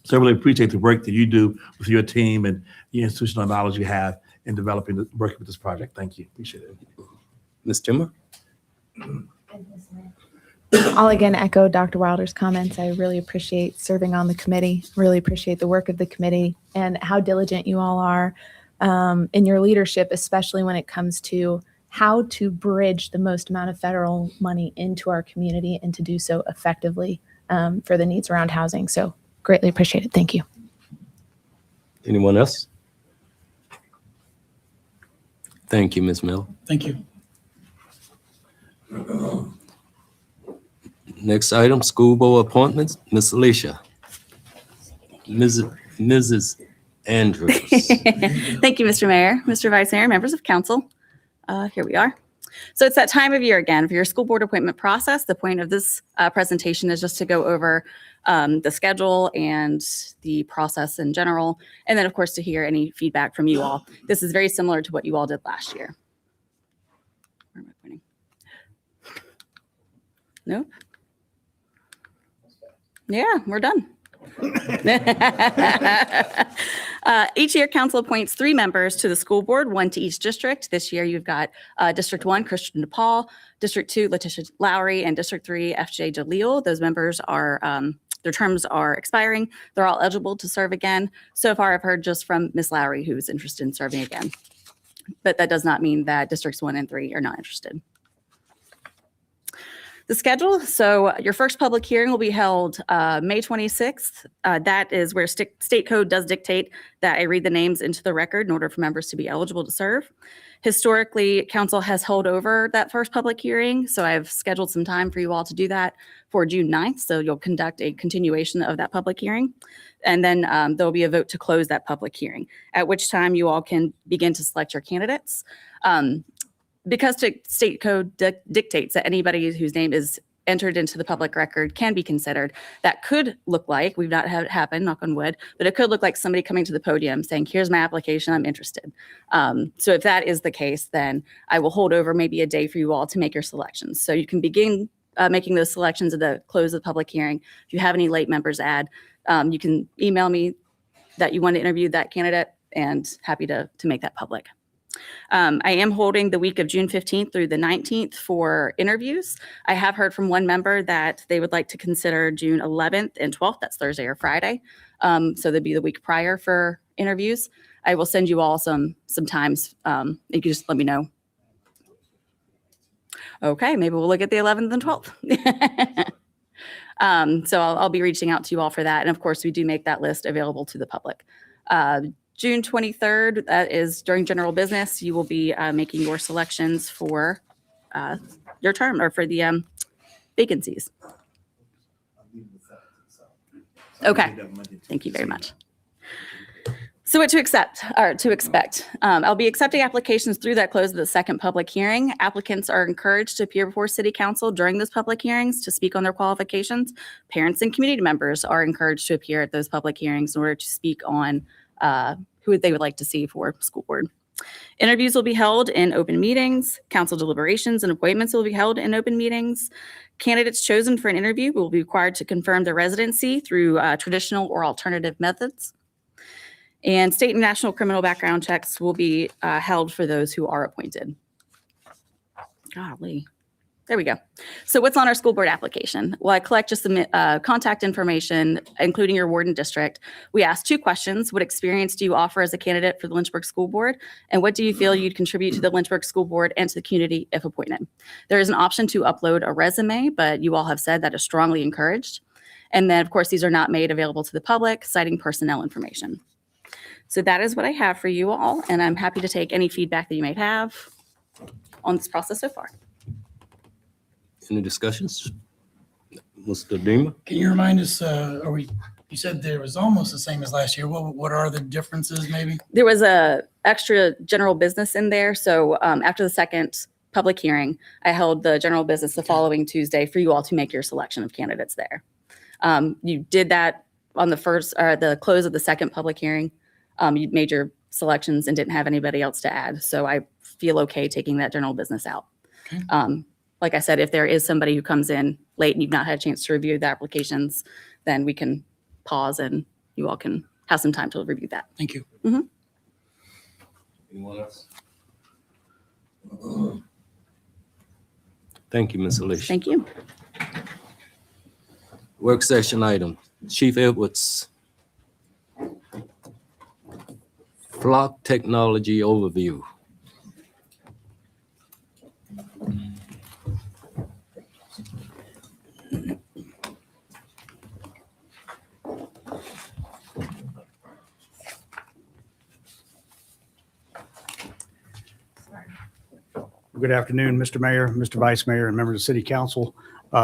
So I really appreciate the work that you do with your team and the institutional knowledge you have in developing, working with this project. Thank you. Appreciate it. Ms. Timmer? I'll again echo Dr. Wilder's comments. I really appreciate serving on the committee, really appreciate the work of the committee and how diligent you all are in your leadership, especially when it comes to how to bridge the most amount of federal money into our community and to do so effectively for the needs around housing. So greatly appreciate it. Thank you. Anyone else? Thank you, Ms. Miller. Thank you. Next item, school board appointments. Ms. Alicia. Mrs. Andrews. Thank you, Mr. Mayor, Mr. Vice Mayor, members of council. Here we are. So it's that time of year again for your school board appointment process. The point of this presentation is just to go over the schedule and the process in general, and then of course to hear any feedback from you all. This is very similar to what you all did last year. Where am I pointing? Nope. Yeah, we're done. Each year, council appoints 3 members to the school board, 1 to each district. This year, you've got District 1, Christian DePaul, District 2, Letitia Lowry, and District 3, FJ DeLille. Those members are, their terms are expiring. They're all eligible to serve again. So far, I've heard just from Ms. Lowry, who's interested in serving again. But that does not mean that Districts 1 and 3 are not interested. The schedule. So your first public hearing will be held May 26th. That is where state code does dictate that I read the names into the record in order for members to be eligible to serve. Historically, council has held over that first public hearing. So I've scheduled some time for you all to do that for June 9th. So you'll conduct a continuation of that public hearing. And then there'll be a vote to close that public hearing, at which time you all can begin to select your candidates. Because state code dictates that anybody whose name is entered into the public record can be considered, that could look like, we've not had it happen, knock on wood, but it could look like somebody coming to the podium saying, here's my application, I'm interested. So if that is the case, then I will hold over maybe a day for you all to make your selections. So you can begin making those selections at the close of the public hearing. If you have any late members add, you can email me that you want to interview that candidate, and happy to make that public. I am holding the week of June 15th through the 19th for interviews. I have heard from one member that they would like to consider June 11th and 12th. That's Thursday or Friday. So that'd be the week prior for interviews. I will send you all some times. You can just let me know. Okay, maybe we'll look at the 11th and 12th. So I'll be reaching out to you all for that. And of course, we do make that list available to the public. June 23rd, that is during general business. You will be making your selections for your term or for the vacancies. Okay, thank you very much. So what to expect? I'll be accepting applications through that close of the second public hearing. Applicants are encouraged to appear before City Council during those public hearings to speak on their qualifications. Parents and community members are encouraged to appear at those public hearings in order to speak on who they would like to see for school board. Interviews will be held in open meetings. Council deliberations and appointments will be held in open meetings. Candidates chosen for an interview will be required to confirm their residency through traditional or alternative methods. And state and national criminal background checks will be held for those who are appointed. Golly. There we go. So what's on our school board application? Well, I collect just some contact information, including your ward and district. We ask 2 questions. What experience do you offer as a candidate for the Lynchburg School Board? And what do you feel you'd contribute to the Lynchburg School Board and to the community if appointed? There is an option to upload a resume, but you all have said that is strongly encouraged. And then, of course, these are not made available to the public, citing personnel information. So that is what I have for you all, and I'm happy to take any feedback that you might have on this process so far. Any discussions? Mr. Deemer? Can you remind us, you said there was almost the same as last year. What are the differences maybe? There was a extra general business in there. So after the second public hearing, I held the general business the following Tuesday for you all to make your selection of candidates there. You did that on the the close of the second public hearing. You made your selections and didn't have anybody else to add. So I feel okay taking that general business out. Okay. Like I said, if there is somebody who comes in late and you've not had a chance to review the applications, then we can pause and you all can have some time to review that. Thank you. Mm-hmm. Anyone else? Thank you, Ms. Alicia. Thank you. Work session item, Chief Edwards. Flock technology overview. Good afternoon, Mr. Mayor, Mr. Vice Mayor, and members of City Council.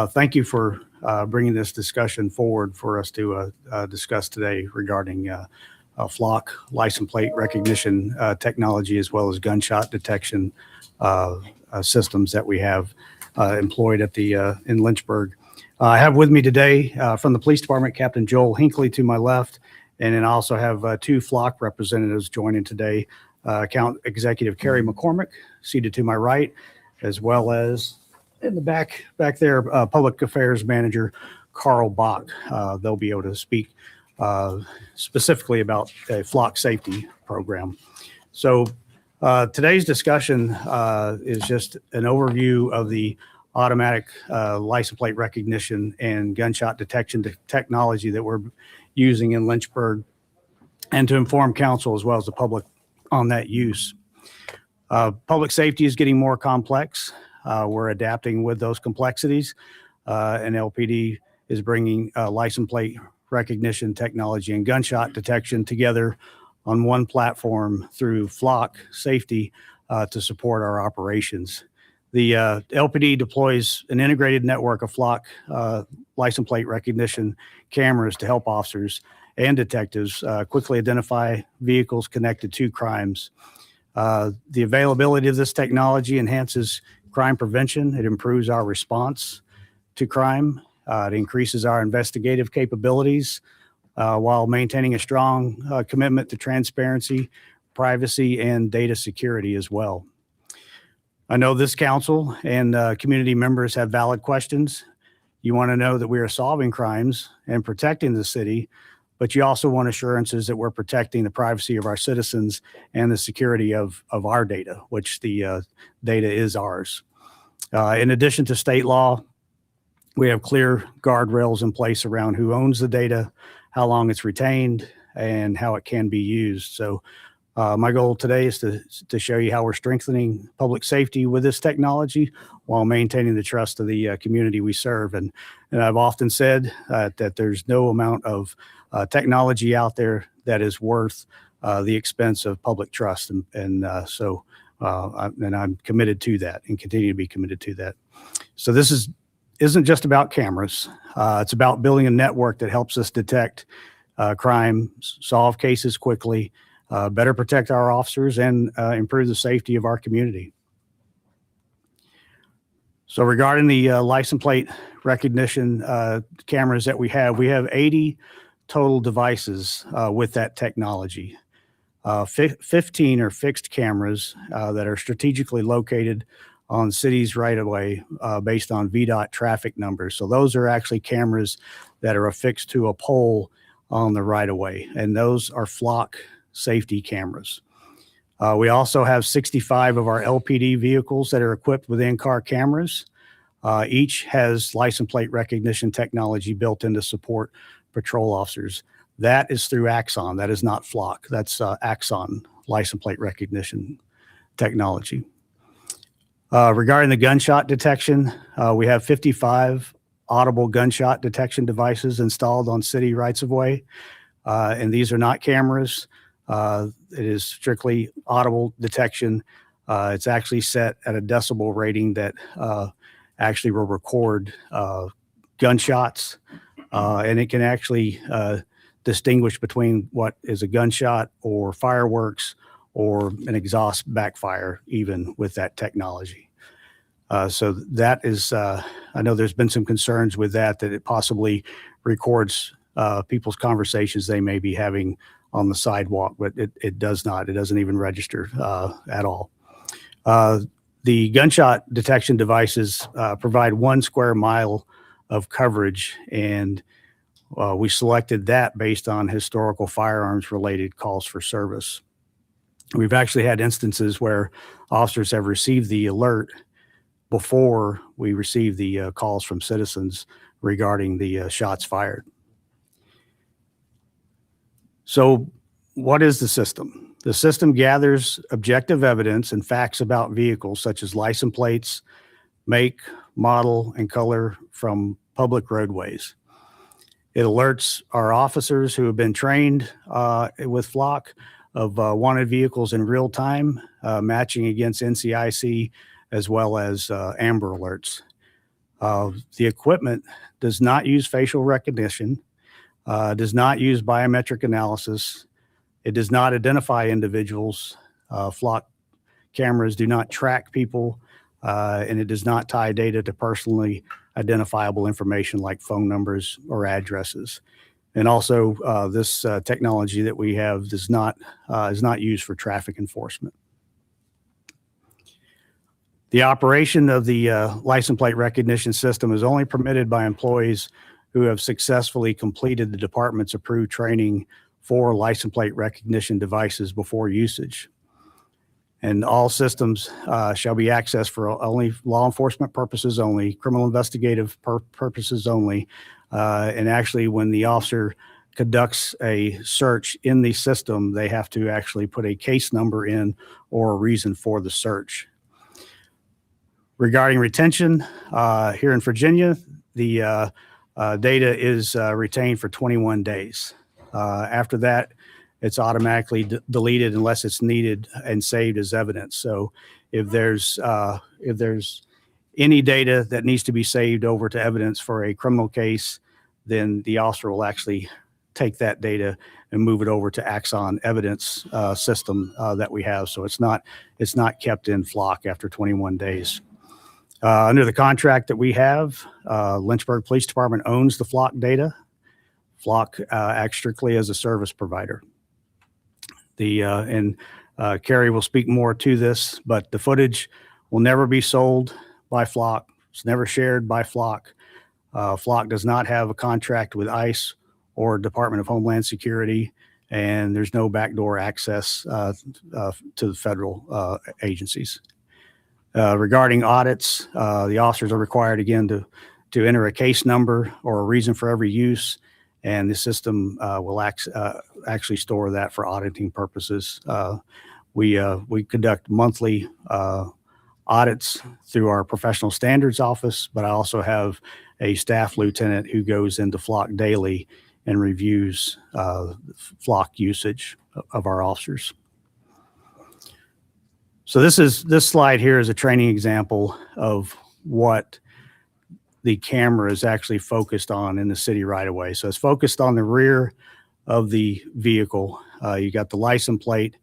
Thank you for bringing this discussion forward for us to discuss today regarding flock license plate recognition technology, as well as gunshot detection systems that we have employed at in Lynchburg. I have with me today from the police department, Captain Joel Hinckley to my left, and then I also have 2 flock representatives joining today. Account Executive Carrie McCormick, seated to my right, as well as in the back there, Public Affairs Manager Carl Bach. They'll be able to speak specifically about a flock safety program. So today's discussion is just an overview of the automatic license plate recognition and gunshot detection technology that we're using in Lynchburg, and to inform council as well as the public on that use. Public safety is getting more complex. We're adapting with those complexities, and LPD is bringing license plate recognition technology and gunshot detection together on one platform through flock safety to support our operations. The LPD deploys an integrated network of flock license plate recognition cameras to help officers and detectives quickly identify vehicles connected to crimes. The availability of this technology enhances crime prevention. It improves our response to crime. It increases our investigative capabilities while maintaining a strong commitment to transparency, privacy, and data security as well. I know this council and community members have valid questions. You want to know that we are solving crimes and protecting the city but you also want assurances that we're protecting the privacy of our citizens and the security of our data, which the data is ours. In addition to state law, we have clear guardrails in place around who owns the data, how long it's retained, and how it can be used. So my goal today is to show you how we're strengthening public safety with this technology while maintaining the trust of the community we serve. And I've often said that there's no amount of technology out there that is worth the expense of public trust. And I'm committed to that and continue to be committed to that. So this isn't just about cameras. It's about building a network that helps us detect crime, solve cases quickly, better protect our officers, and improve the safety of our community. So regarding the license plate recognition cameras that we have 80 total devices with that technology. 15 are fixed cameras that are strategically located on cities right away based on VDOT traffic numbers. So those are actually cameras that are affixed to a pole on the right of way, and those are flock safety cameras. We also have 65 of our LPD vehicles that are equipped with in-car cameras. Each has license plate recognition technology built in to support patrol officers. That is through Axon. That is not Flock. That's Axon license plate recognition technology. Regarding the gunshot detection, we have 55 audible gunshot detection devices installed on city rights-of-way, and these are not cameras. It is strictly audible detection. It's actually set at a decibel rating that actually will record gunshots, and it can actually distinguish between what is a gunshot or fireworks or an exhaust backfire even with that technology. So that is, I know there's been some concerns with that it possibly records people's conversations they may be having on the sidewalk, but it does not. It doesn't even register at all. The gunshot detection devices provide 1 square mile of coverage, and we selected that based on historical firearms related calls for service. We've actually had instances where officers have received the alert before we receive the calls from citizens regarding the shots fired. So what is the system? The system gathers objective evidence and facts about vehicles such as license plates, make, model, and color from public roadways. It alerts our officers who have been trained with Flock of wanted vehicles in real time, matching against NCIC as well as Amber Alerts. The equipment does not use facial recognition, does not use biometric analysis. It does not identify individuals. Flock cameras do not track people, and it does not tie data to personally identifiable information like phone numbers or addresses. And also, this technology that we have is not used for traffic enforcement. The operation of the license plate recognition system is only permitted by employees who have successfully completed the department's approved training for license plate recognition devices before usage. And all systems shall be accessed for only law enforcement purposes only, criminal investigative purposes only. And actually, when the officer conducts a search in the system, they have to actually put a case number in or a reason for the search. Regarding retention, here in Virginia, the data is retained for 21 days. After that, it's automatically deleted unless it's needed and saved as evidence. So if there's any data that needs to be saved over to evidence for a criminal case, then the officer will actually take that data and move it over to Axon evidence system that we have. So it's not kept in Flock after 21 days. Under the contract that we have, Lynchburg Police Department owns the Flock data. Flock acts strictly as a service provider. Carrie will speak more to this, but the footage will never be sold by Flock. It's never shared by Flock. Flock does not have a contract with ICE or Department of Homeland Security, and there's no backdoor access to the federal agencies. Regarding audits, the officers are required again to enter a case number or a reason for every use, and the system will actually store that for auditing purposes. We conduct monthly audits through our professional standards office, but I also have a staff lieutenant who goes into flock daily and reviews flock usage of our officers. So this slide here is a training example of what the camera is actually focused on in the city right away. So it's focused on the rear of the vehicle. You got the license plate.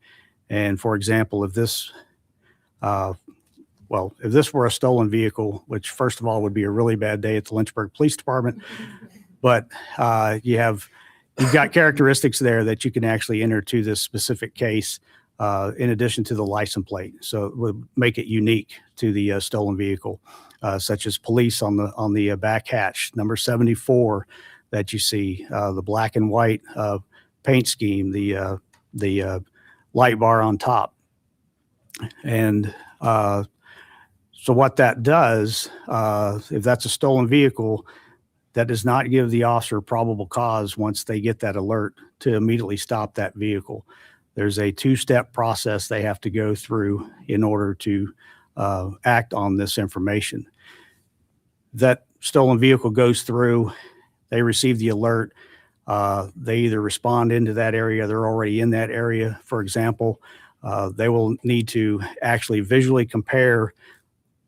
And for example, if this were a stolen vehicle, which first of all would be a really bad day at the Lynchburg Police Department, but you've got characteristics there that you can actually enter to this specific case in addition to the license plate. So it would make it unique to the stolen vehicle, such as police on the back hatch, number 74 that you see, the black and white paint scheme, the light bar on top. And so what that does, if that's a stolen vehicle, that does not give the officer probable cause once they get that alert to immediately stop that vehicle. There's a two-step process they have to go through in order to act on this information. That stolen vehicle goes through, they receive the alert, they either respond into that area, they're already in that area, for example. They will need to actually visually compare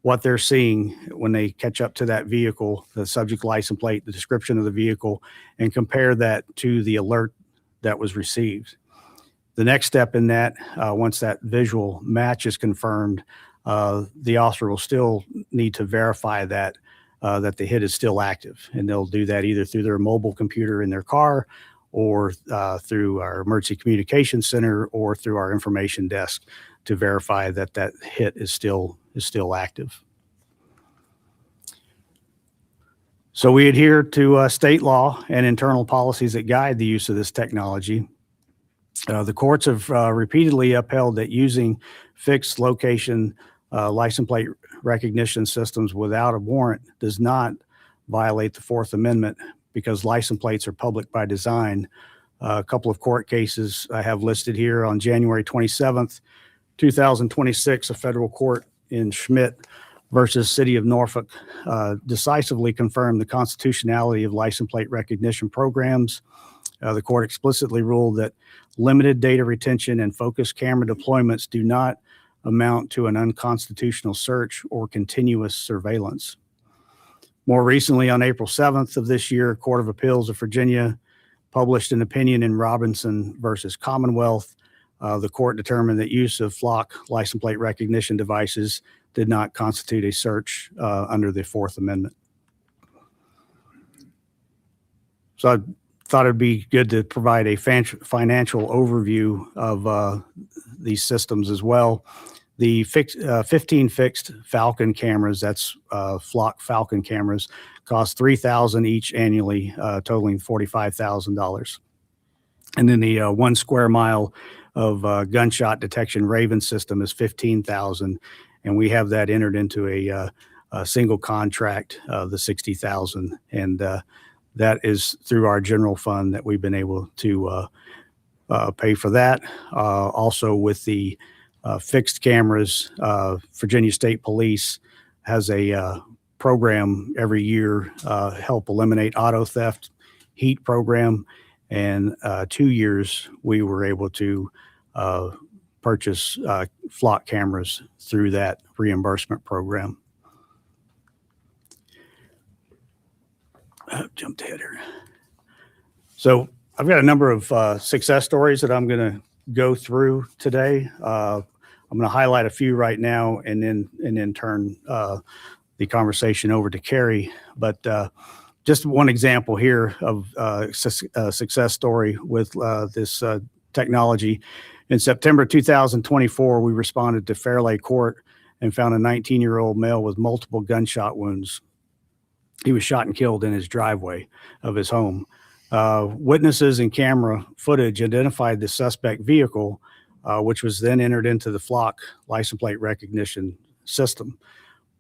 what they're seeing when they catch up to that vehicle, the subject license plate, the description of the vehicle, and compare that to the alert that was received. The next step in that, once that visual match is confirmed, the officer will still need to verify that the hit is still active. And they'll do that either through their mobile computer in their car or through our emergency communication center or through our information desk to verify that that hit is still active. So we adhere to state law and internal policies that guide the use of this technology. The courts have repeatedly upheld that using fixed location license plate recognition systems without a warrant does not violate the Fourth Amendment because license plates are public by design. A couple of court cases I have listed here. On January 27th, 2026, a federal court in Schmidt versus City of Norfolk decisively confirmed the constitutionality of license plate recognition programs. The court explicitly ruled that limited data retention and focused camera deployments do not amount to an unconstitutional search or continuous surveillance. More recently, on April 7th of this year, Court of Appeals of Virginia published an opinion in Robinson versus Commonwealth. The court determined that use of flock license plate recognition devices did not constitute a search under the Fourth Amendment. So I thought it'd be good to provide a financial overview of these systems as well. The 15 fixed Falcon cameras, that's flock Falcon cameras, cost $3,000 each annually, totaling $45,000. And then the 1 square mile of gunshot detection Raven system is $15,000, and we have that entered into a single contract, the $60,000, and that is through our general fund that we've been able to pay for that. Also with the fixed cameras, Virginia State Police has a program every year, help eliminate auto theft heat program. And 2 years, we were able to purchase flock cameras through that reimbursement program. Jumped ahead here. So I've got a number of success stories that I'm going to go through today. I'm going to highlight a few right now and then turn the conversation over to Carrie. But just one example here of a success story with this technology. In September 2024, we responded to Fairlay Court and found a 19-year-old male with multiple gunshot wounds. He was shot and killed in his driveway of his home. Witnesses and camera footage identified the suspect vehicle, which was then entered into the Flock license plate recognition system.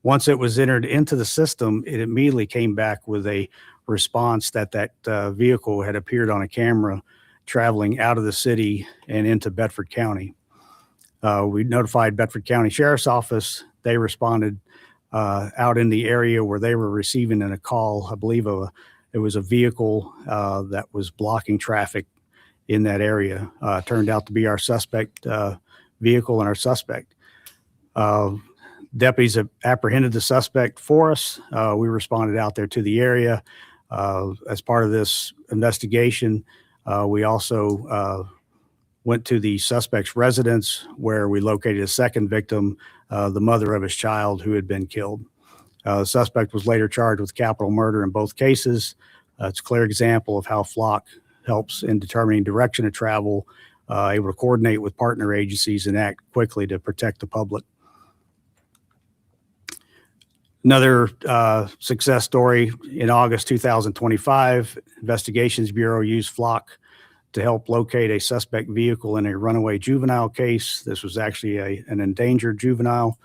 Once it was entered into the system, it immediately came back with a response that vehicle had appeared on a camera traveling out of the city and into Bedford County. We notified Bedford County Sheriff's Office. They responded out in the area where they were receiving a call. I believe it was a vehicle that was blocking traffic in that area. Turned out to be our suspect vehicle and our suspect. Deputies have apprehended the suspect for us. We responded out there to the area. As part of this investigation, we also went to the suspect's residence where we located a second victim, the mother of his child who had been killed. The suspect was later charged with capital murder in both cases. It's a clear example of how Flock helps in determining direction of travel, able to coordinate with partner agencies and act quickly to protect the public. Another success story in August 2025, Investigations Bureau used Flock to help locate a suspect vehicle in a runaway juvenile case. This was actually an endangered juvenile.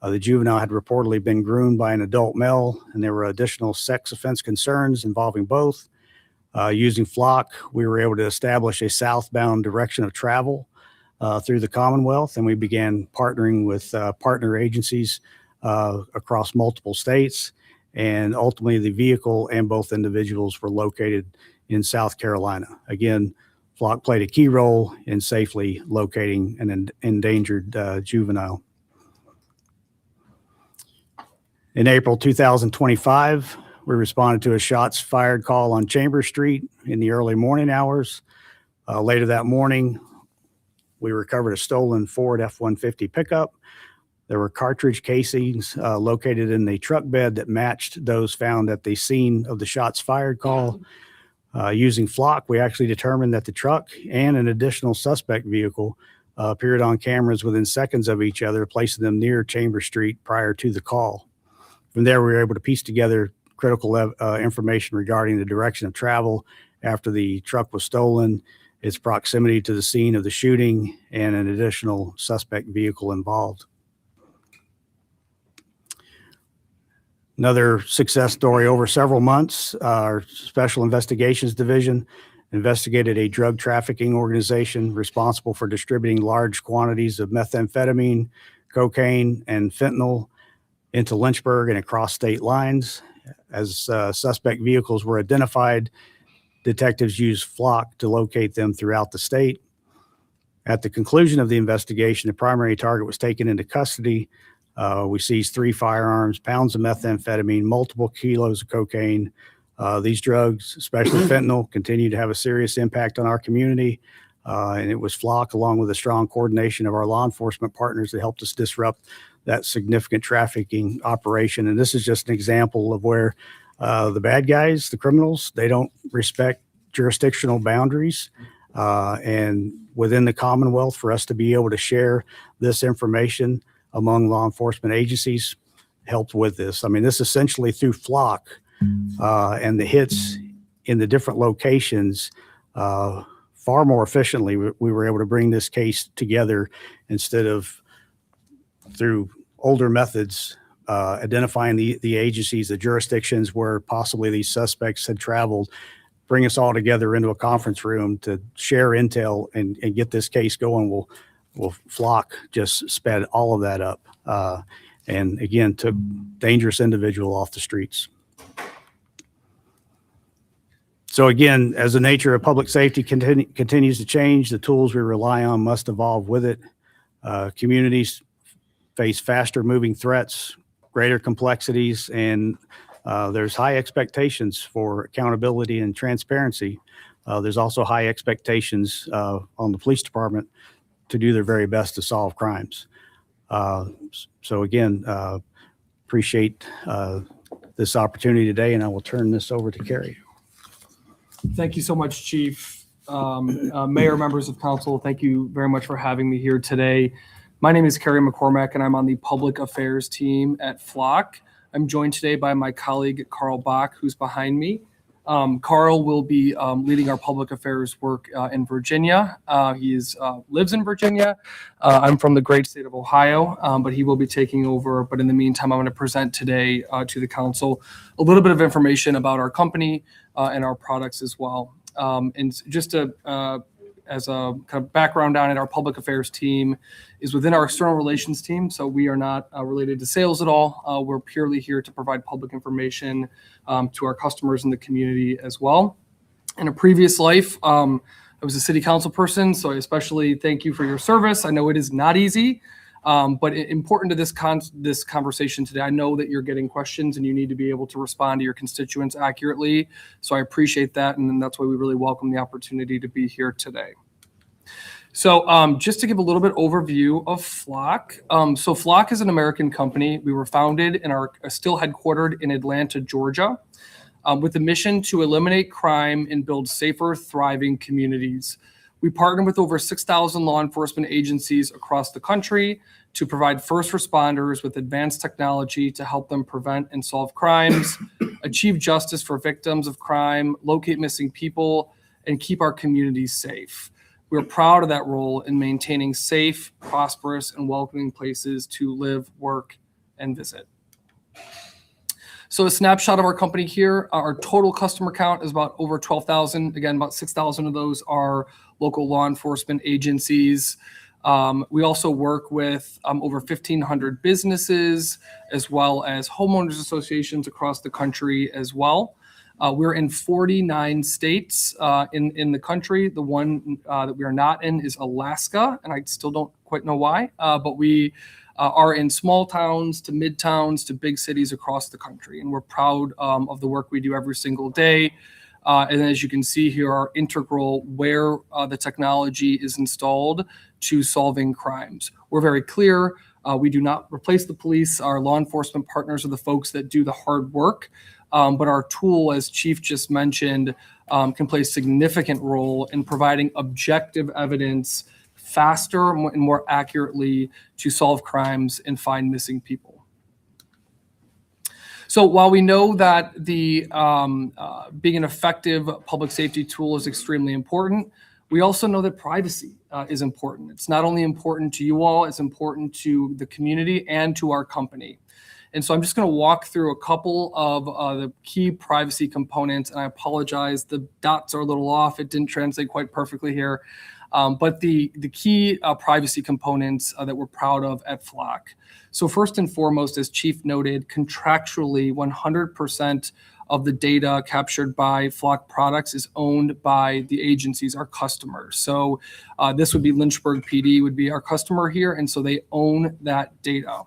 The juvenile had reportedly been groomed by an adult male, and there were additional sex offense concerns involving both. Using Flock, we were able to establish a southbound direction of travel through the Commonwealth, and we began partnering with partner agencies across multiple states, and ultimately the vehicle and both individuals were located in South Carolina. Again, Flock played a key role in safely locating an endangered juvenile. In April 2025, we responded to a shots fired call on Chambers Street in the early morning hours. Later that morning, we recovered a stolen Ford F-150 pickup. There were cartridge casings located in the truck bed that matched those found at the scene of the shots fired call. Using Flock, we actually determined that the truck and an additional suspect vehicle appeared on cameras within seconds of each other, placing them near Chambers Street prior to the call. From there, we were able to piece together critical information regarding the direction of travel after the truck was stolen, its proximity to the scene of the shooting, and an additional suspect vehicle involved. Another success story over several months, our Special Investigations Division investigated a drug trafficking organization responsible for distributing large quantities of methamphetamine, cocaine, and fentanyl into Lynchburg and across state lines. As suspect vehicles were identified, detectives used Flock to locate them throughout the state. At the conclusion of the investigation, the primary target was taken into custody. We seized 3 firearms, pounds of methamphetamine, multiple kilos of cocaine. These drugs, especially fentanyl, continue to have a serious impact on our community. And it was Flock, along with a strong coordination of our law enforcement partners, that helped us disrupt that significant trafficking operation. And this is just an example of where the bad guys, the criminals, they don't respect jurisdictional boundaries. And within the Commonwealth, for us to be able to share this information among law enforcement agencies helped with this. I mean, this essentially through Flock and the hits in the different locations far more efficiently, we were able to bring this case together instead of through older methods, identifying the agencies, the jurisdictions where possibly these suspects had traveled, bring us all together into a conference room to share intel and get this case going. Well, Flock just sped all of that up, and again, took dangerous individual off the streets. So again, as the nature of public safety continues to change, the tools we rely on must evolve with it. Communities face faster moving threats, greater complexities, and there's high expectations for accountability and transparency. There's also high expectations on the police department to do their very best to solve crimes. So again, appreciate this opportunity today, and I will turn this over to Kerry. Thank you so much, Chief. Mayor, members of council, thank you very much for having me here today. My name is Kerry McCormack, and I'm on the public affairs team at Flock. I'm joined today by my colleague, Carl Bach, who's behind me. Carl will be leading our public affairs work in Virginia. He lives in Virginia. I'm from the great state of Ohio, but he will be taking over. But in the meantime, I'm going to present today to the council a little bit of information about our company and our products as well. And just as a kind of background on it, our public affairs team is within our external relations team. So we are not related to sales at all. We're purely here to provide public information to our customers in the community as well. In a previous life, I was a city council person, so I especially thank you for your service. I know it is not easy, but important to this conversation today. I know that you're getting questions and you need to be able to respond to your constituents accurately. So I appreciate that, and that's why we really welcome the opportunity to be here today. So just to give a little bit overview of Flock. So Flock is an American company. We were founded and are still headquartered in Atlanta, Georgia, with the mission to eliminate crime and build safer, thriving communities. We partner with over 6,000 law enforcement agencies across the country to provide first responders with advanced technology to help them prevent and solve crimes, achieve justice for victims of crime, locate missing people, and keep our communities safe. We're proud of that role in maintaining safe, prosperous, and welcoming places to live, work, and visit. So a snapshot of our company here, our total customer count is about over 12,000. Again, about 6,000 of those are local law enforcement agencies. We also work with over 1,500 businesses, as well as homeowners associations across the country as well. We're in 49 states in the country. The one that we are not in is Alaska, and I still don't quite know why, but we are in small towns to mid towns to big cities across the country. And we're proud of the work we do every single day. And as you can see here, are integral where the technology is installed to solving crimes. We're very clear. We do not replace the police. Our law enforcement partners are the folks that do the hard work. But our tool, as Chief just mentioned, can play a significant role in providing objective evidence faster and more accurately to solve crimes and find missing people. So while we know that the being an effective public safety tool is extremely important, we also know that privacy is important. It's not only important to you all, it's important to the community and to our company. And so I'm just going to walk through a couple of the key privacy components, and I apologize, the dots are a little off. It didn't translate quite perfectly here. But the key privacy components that we're proud of at Flock. So first and foremost, as Chief noted, contractually 100% of the data captured by Flock products is owned by the agencies, our customers. So this would be Lynchburg PD would be our customer here, and so they own that data.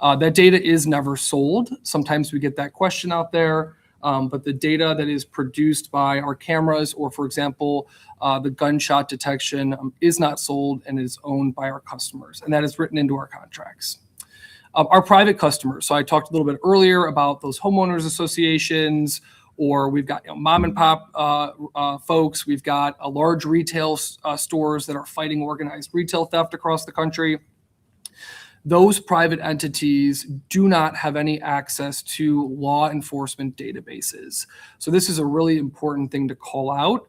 That data is never sold. Sometimes we get that question out there, but the data that is produced by our cameras or, for example, the gunshot detection is not sold and is owned by our customers, and that is written into our contracts. Our private customers, so I talked a little bit earlier about those homeowners associations, or we've got mom and pop folks, we've got large retail stores that are fighting organized retail theft across the country. Those private entities do not have any access to law enforcement databases. So this is a really important thing to call out.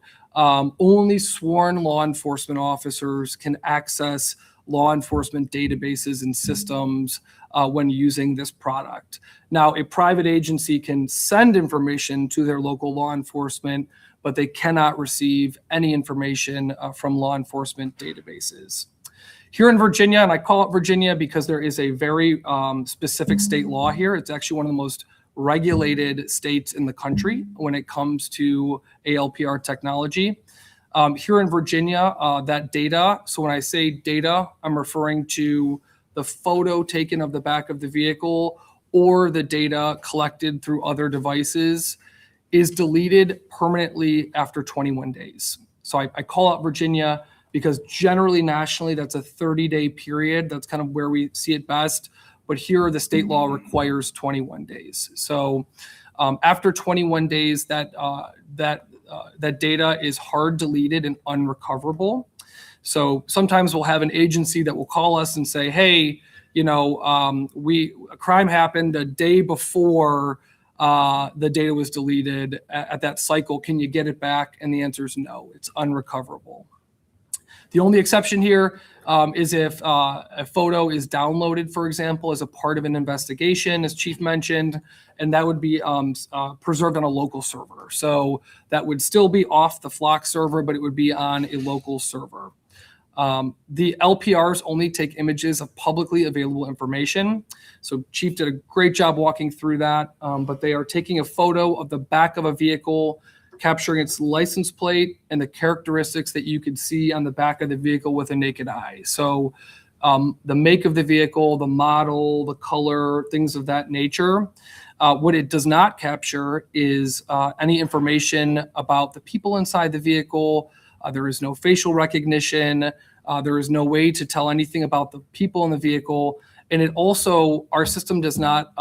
Only sworn law enforcement officers can access law enforcement databases and systems when using this product. Now, a private agency can send information to their local law enforcement, but they cannot receive any information from law enforcement databases. Here in Virginia, and I call it Virginia because there is a very specific state law here. It's actually one of the most regulated states in the country when it comes to ALPR technology. Here in Virginia, that data, so when I say data, I'm referring to the photo taken of the back of the vehicle or the data collected through other devices, is deleted permanently after 21 days. So I call out Virginia because generally nationally, that's a 30-day period. That's kind of where we see it best. But here, the state law requires 21 days. So after 21 days, that data is hard deleted and unrecoverable. So sometimes we'll have an agency that will call us and say, hey, a crime happened a day before the data was deleted at that cycle. Can you get it back? And the answer is no, it's unrecoverable. The only exception here is if a photo is downloaded, for example, as a part of an investigation, as Chief mentioned, and that would be preserved on a local server. So that would still be off the Flock server, but it would be on a local server. The LPRs only take images of publicly available information. So Chief did a great job walking through that, but they are taking a photo of the back of a vehicle, capturing its license plate and the characteristics that you could see on the back of the vehicle with a naked eye. So the make of the vehicle, the model, the color, things of that nature. What it does not capture is any information about the people inside the vehicle. There is no facial recognition. There is no way to tell anything about the people in the vehicle. And it also, our system does not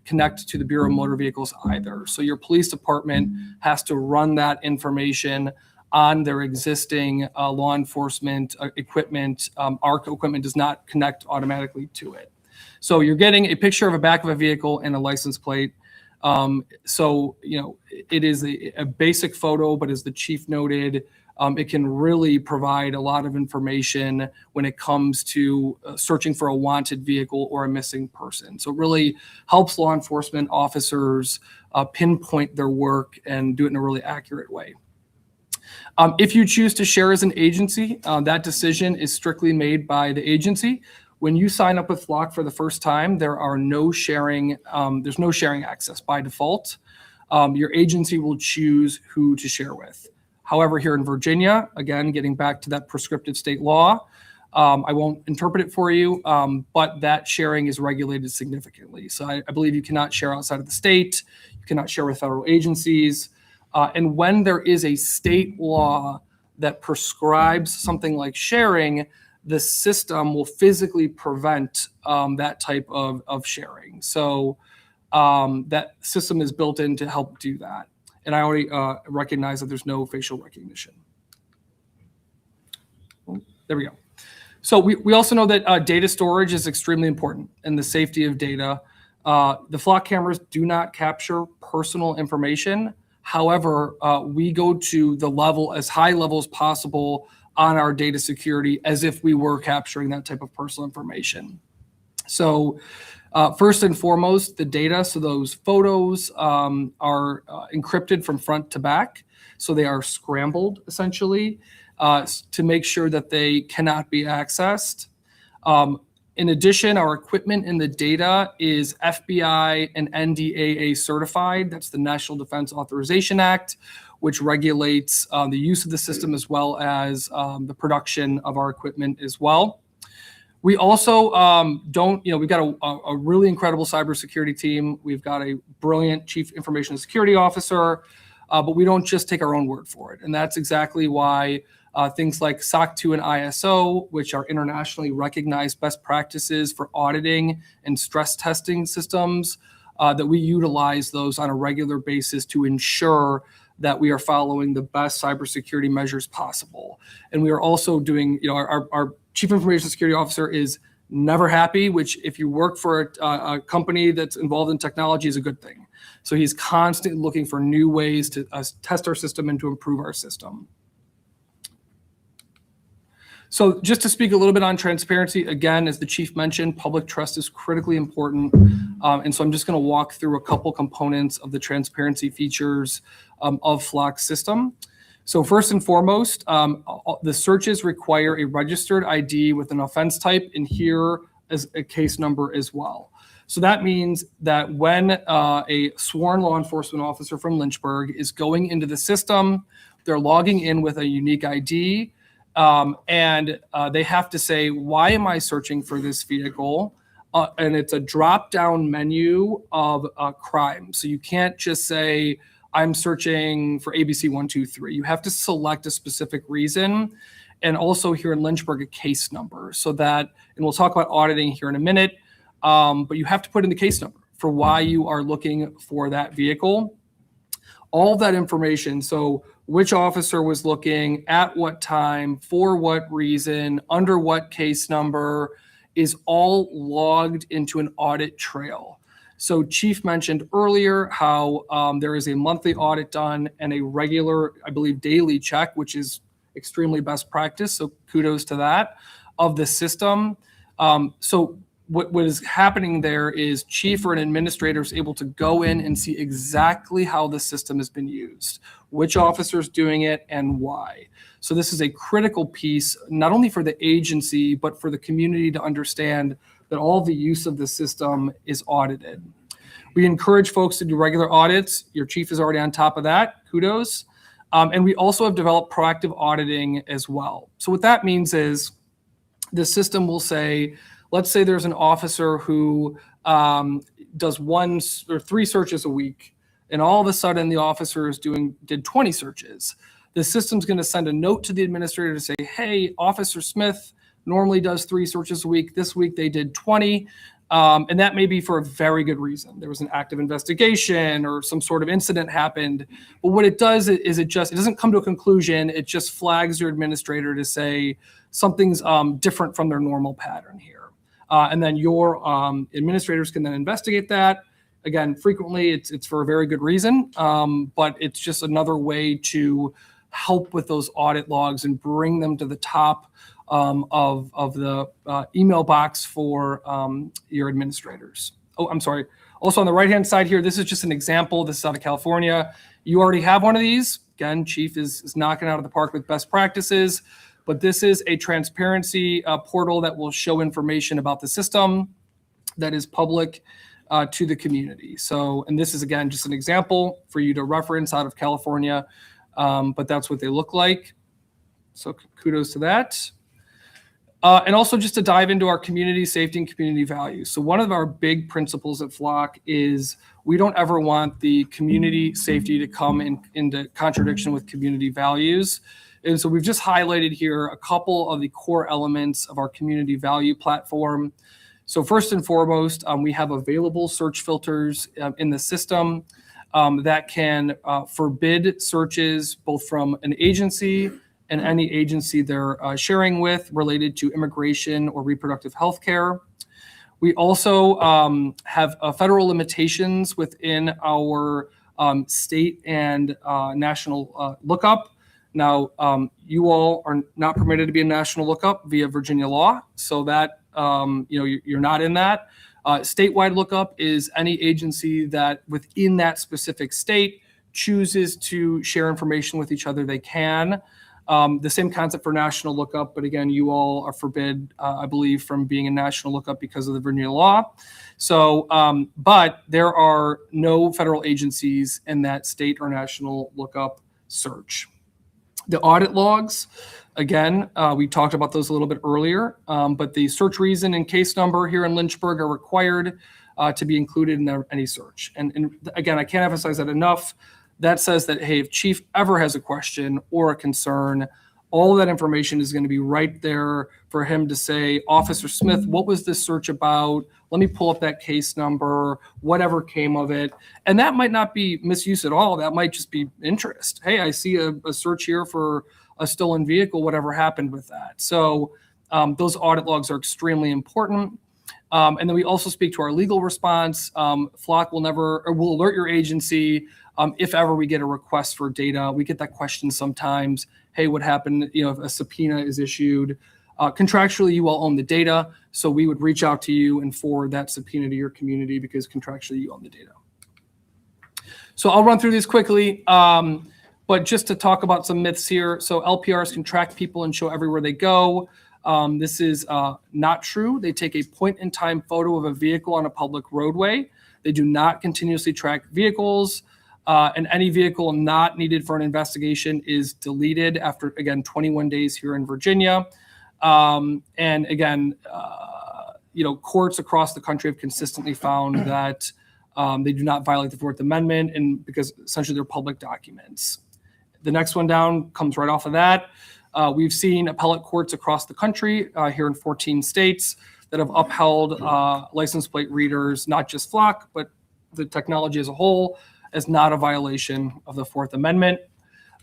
connect to the Bureau of Motor Vehicles either. So your police department has to run that information on their existing law enforcement equipment. Our equipment does not connect automatically to it. So you're getting a picture of a back of a vehicle and a license plate. So, you know, it is a basic photo, but as the chief noted, it can really provide a lot of information when it comes to searching for a wanted vehicle or a missing person. So it really helps law enforcement officers pinpoint their work and do it in a really accurate way. If you choose to share as an agency, that decision is strictly made by the agency. When you sign up with Flock for the first time, there are no sharing, there's no sharing access by default. Your agency will choose who to share with. However, here in Virginia, again, getting back to that prescriptive state law, I won't interpret it for you, but that sharing is regulated significantly. So I believe you cannot share outside of the state, you cannot share with federal agencies. And when there is a state law that prescribes something like sharing, the system will physically prevent that type of sharing. So that system is built in to help do that. And I already recognize that there's no facial recognition. There we go. So we also know that data storage is extremely important and the safety of data. The Flock cameras do not capture personal information. However, we go to the level, as high level as possible on our data security as if we were capturing that type of personal information. So first and foremost, the data, so those photos are encrypted from front to back. So they are scrambled essentially to make sure that they cannot be accessed. In addition, our equipment in the data is FBI and NDAA certified. That's the National Defense Authorization Act, which regulates the use of the system as well as the production of our equipment as well. We also we've got a really incredible cybersecurity team. We've got a brilliant chief information security officer, but we don't just take our own word for it. And that's exactly why things like SOC 2 and ISO, which are internationally recognized best practices for auditing and stress testing systems, that we utilize those on a regular basis to ensure that we are following the best cybersecurity measures possible. And we are also doing, our Chief Information Security Officer is never happy, which if you work for a company that's involved in technology is a good thing. So he's constantly looking for new ways to test our system and to improve our system. So just to speak a little bit on transparency, again, as the chief mentioned, public trust is critically important. And so I'm just going to walk through a couple components of the transparency features of Flock's system. So first and foremost, the searches require a registered ID with an offense type, and here is a case number as well. So that means that when a sworn law enforcement officer from Lynchburg is going into the system, they're logging in with a unique ID, and they have to say, why am I searching for this vehicle? And it's a drop-down menu of crime. So you can't just say, I'm searching for ABC 123. You have to select a specific reason, and also here in Lynchburg, a case number, so that, and we'll talk about auditing here in a minute, but you have to put in the case number for why you are looking for that vehicle. All of that information, so which officer was looking, at what time, for what reason, under what case number, is all logged into an audit trail. So Chief mentioned earlier how there is a monthly audit done and a regular, I believe, daily check, which is extremely best practice. So kudos to that, of the system. So what is happening there is chief or an administrator is able to go in and see exactly how the system has been used, which officer is doing it and why. So this is a critical piece, not only for the agency, but for the community to understand that all the use of the system is audited. We encourage folks to do regular audits. Your chief is already on top of that. Kudos. And we also have developed proactive auditing as well. So what that means is the system will say, let's say there's an officer who does 1 or 3 searches a week, and all of a sudden the officer did 20 searches. The system's going to send a note to the administrator to say, hey, Officer Smith normally does 3 searches a week. This week they did 20. And that may be for a very good reason. There was an active investigation or some sort of incident happened. But what it does is it doesn't come to a conclusion. It just flags your administrator to say something's different from their normal pattern here. And then your administrators can then investigate that. Again, frequently it's for a very good reason, but it's just another way to help with those audit logs and bring them to the top of the email box for your administrators. Oh, I'm sorry. Also on the right-hand side here, this is just an example. This is out of California. You already have one of these. Again, Chief is knocking out of the park with best practices, but this is a transparency portal that will show information about the system that is public to the community. So, and this is again, just an example for you to reference out of California, but that's what they look like. So kudos to that. And also just to dive into our community safety and community values. So one of our big principles at Flock is we don't ever want the community safety to come into contradiction with community values. And so we've just highlighted here a couple of the core elements of our community value platform. So first and foremost, we have available search filters in the system that can forbid searches both from an agency and any agency they're sharing with related to immigration or reproductive health care. We also have federal limitations within our state and national lookup. Now, you all are not permitted to be a national lookup via Virginia law, so that you're not in that. Statewide lookup is any agency that within that specific state chooses to share information with each other, they can. The same concept for national lookup, but again, you all are forbid, I believe, from being a national lookup because of the Virginia law. So, but there are no federal agencies in that state or national lookup search. The audit logs, again, we talked about those a little bit earlier, but the search reason and case number here in Lynchburg are required to be included in any search. And again, I can't emphasize that enough. That says that, hey, if Chief ever has a question or a concern, all of that information is going to be right there for him to say, Officer Smith, what was this search about? Let me pull up that case number, whatever came of it. And that might not be misuse at all. That might just be interest. Hey, I see a search here for a stolen vehicle, whatever happened with that. So those audit logs are extremely important. And then we also speak to our legal response. Flock will alert your agency if ever we get a request for data. We get that question sometimes. Hey, what happened? If a subpoena is issued, contractually you all own the data, so we would reach out to you and forward that subpoena to your community because contractually you own the data. So I'll run through these quickly, but just to talk about some myths here. So LPRs can track people and show everywhere they go. This is not true. They take a point-in-time photo of a vehicle on a public roadway. They do not continuously track vehicles. And any vehicle not needed for an investigation is deleted after, again, 21 days here in Virginia. And again, courts across the country have consistently found that they do not violate the Fourth Amendment, and because essentially they're public documents. The next one down comes right off of that. We've seen appellate courts across the country here in 14 states that have upheld license plate readers, not just Flock, but the technology as a whole, as not a violation of the Fourth Amendment.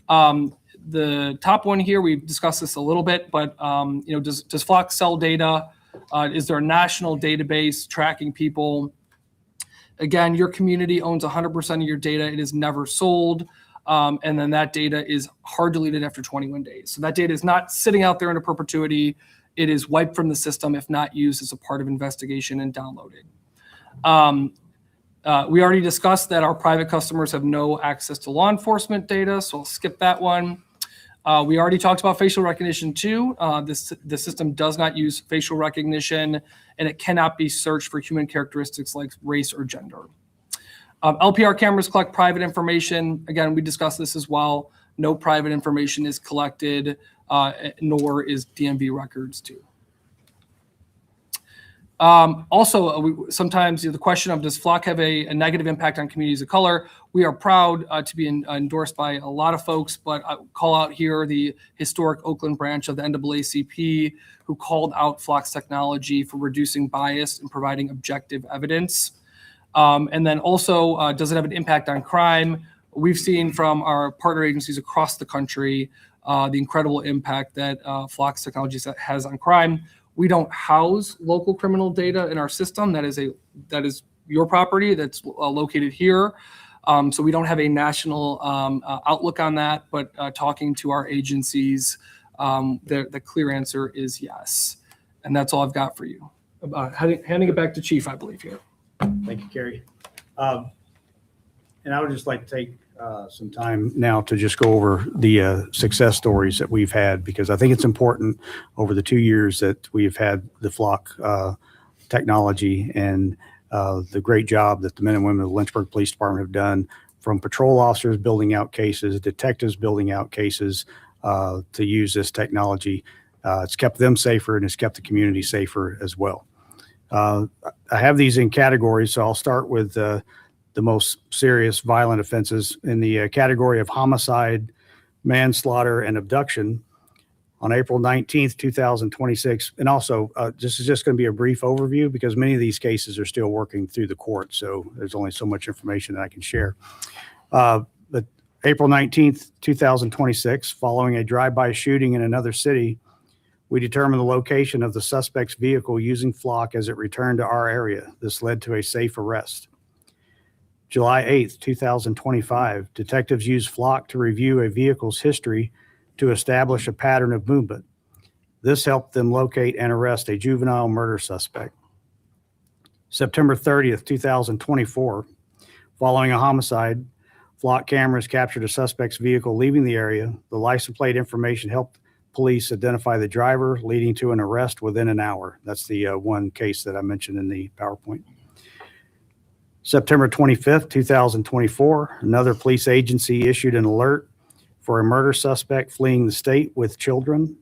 The top one here, we've discussed this a little bit, but does Flock sell data? Is there a national database tracking people? Again, your community owns 100% of your data. It is never sold. And then that data is hard deleted after 21 days. So that data is not sitting out there into perpetuity. It is wiped from the system if not used as a part of investigation and downloaded. We already discussed that our private customers have no access to law enforcement data, so I'll skip that one. We already talked about facial recognition too. The system does not use facial recognition, and it cannot be searched for human characteristics like race or gender. LPR cameras collect private information. Again, we discussed this as well. No private information is collected, nor is DMV records too. Sometimes the question of does FLOC have a negative impact on communities of color? We are proud to be endorsed by a lot of folks, but I call out here the historic Oakland branch of the NAACP who called out FLOC's technology for reducing bias and providing objective evidence. And then also, does it have an impact on crime? We've seen from our partner agencies across the country the incredible impact that FLOC's technology has on crime. We don't house local criminal data in our system. That is your property that's located here. So we don't have a national outlook on that, but talking to our agencies, the clear answer is yes. And that's all I've got for you. Handing it back to Chief, I believe here. Thank you, Kerry. And I would just like to take some time now to just go over the success stories that we've had, because I think it's important over the 2 years that we've had the FLOC technology and the great job that the men and women of the Lynchburg Police Department have done, from patrol officers building out cases, detectives building out cases to use this technology. It's kept them safer and it's kept the community safer as well. I have these in categories, so I'll start with the most serious violent offenses in the category of homicide, manslaughter, and abduction. On April 19th, 2026, and also this is just going to be a brief overview because many of these cases are still working through the court, so there's only so much information that I can share. But April 19th, 2026, following a drive-by shooting in another city, we determined the location of the suspect's vehicle using FLOC as it returned to our area. This led to a safe arrest. July 8th, 2025, detectives used FLOC to review a vehicle's history to establish a pattern of movement. This helped them locate and arrest a juvenile murder suspect. September 30th, 2024, following a homicide, FLOC cameras captured a suspect's vehicle leaving the area. The license plate information helped police identify the driver, leading to an arrest within an hour. That's the one case that I mentioned in the PowerPoint. September 25th, 2024, another police agency issued an alert for a murder suspect fleeing the state with children.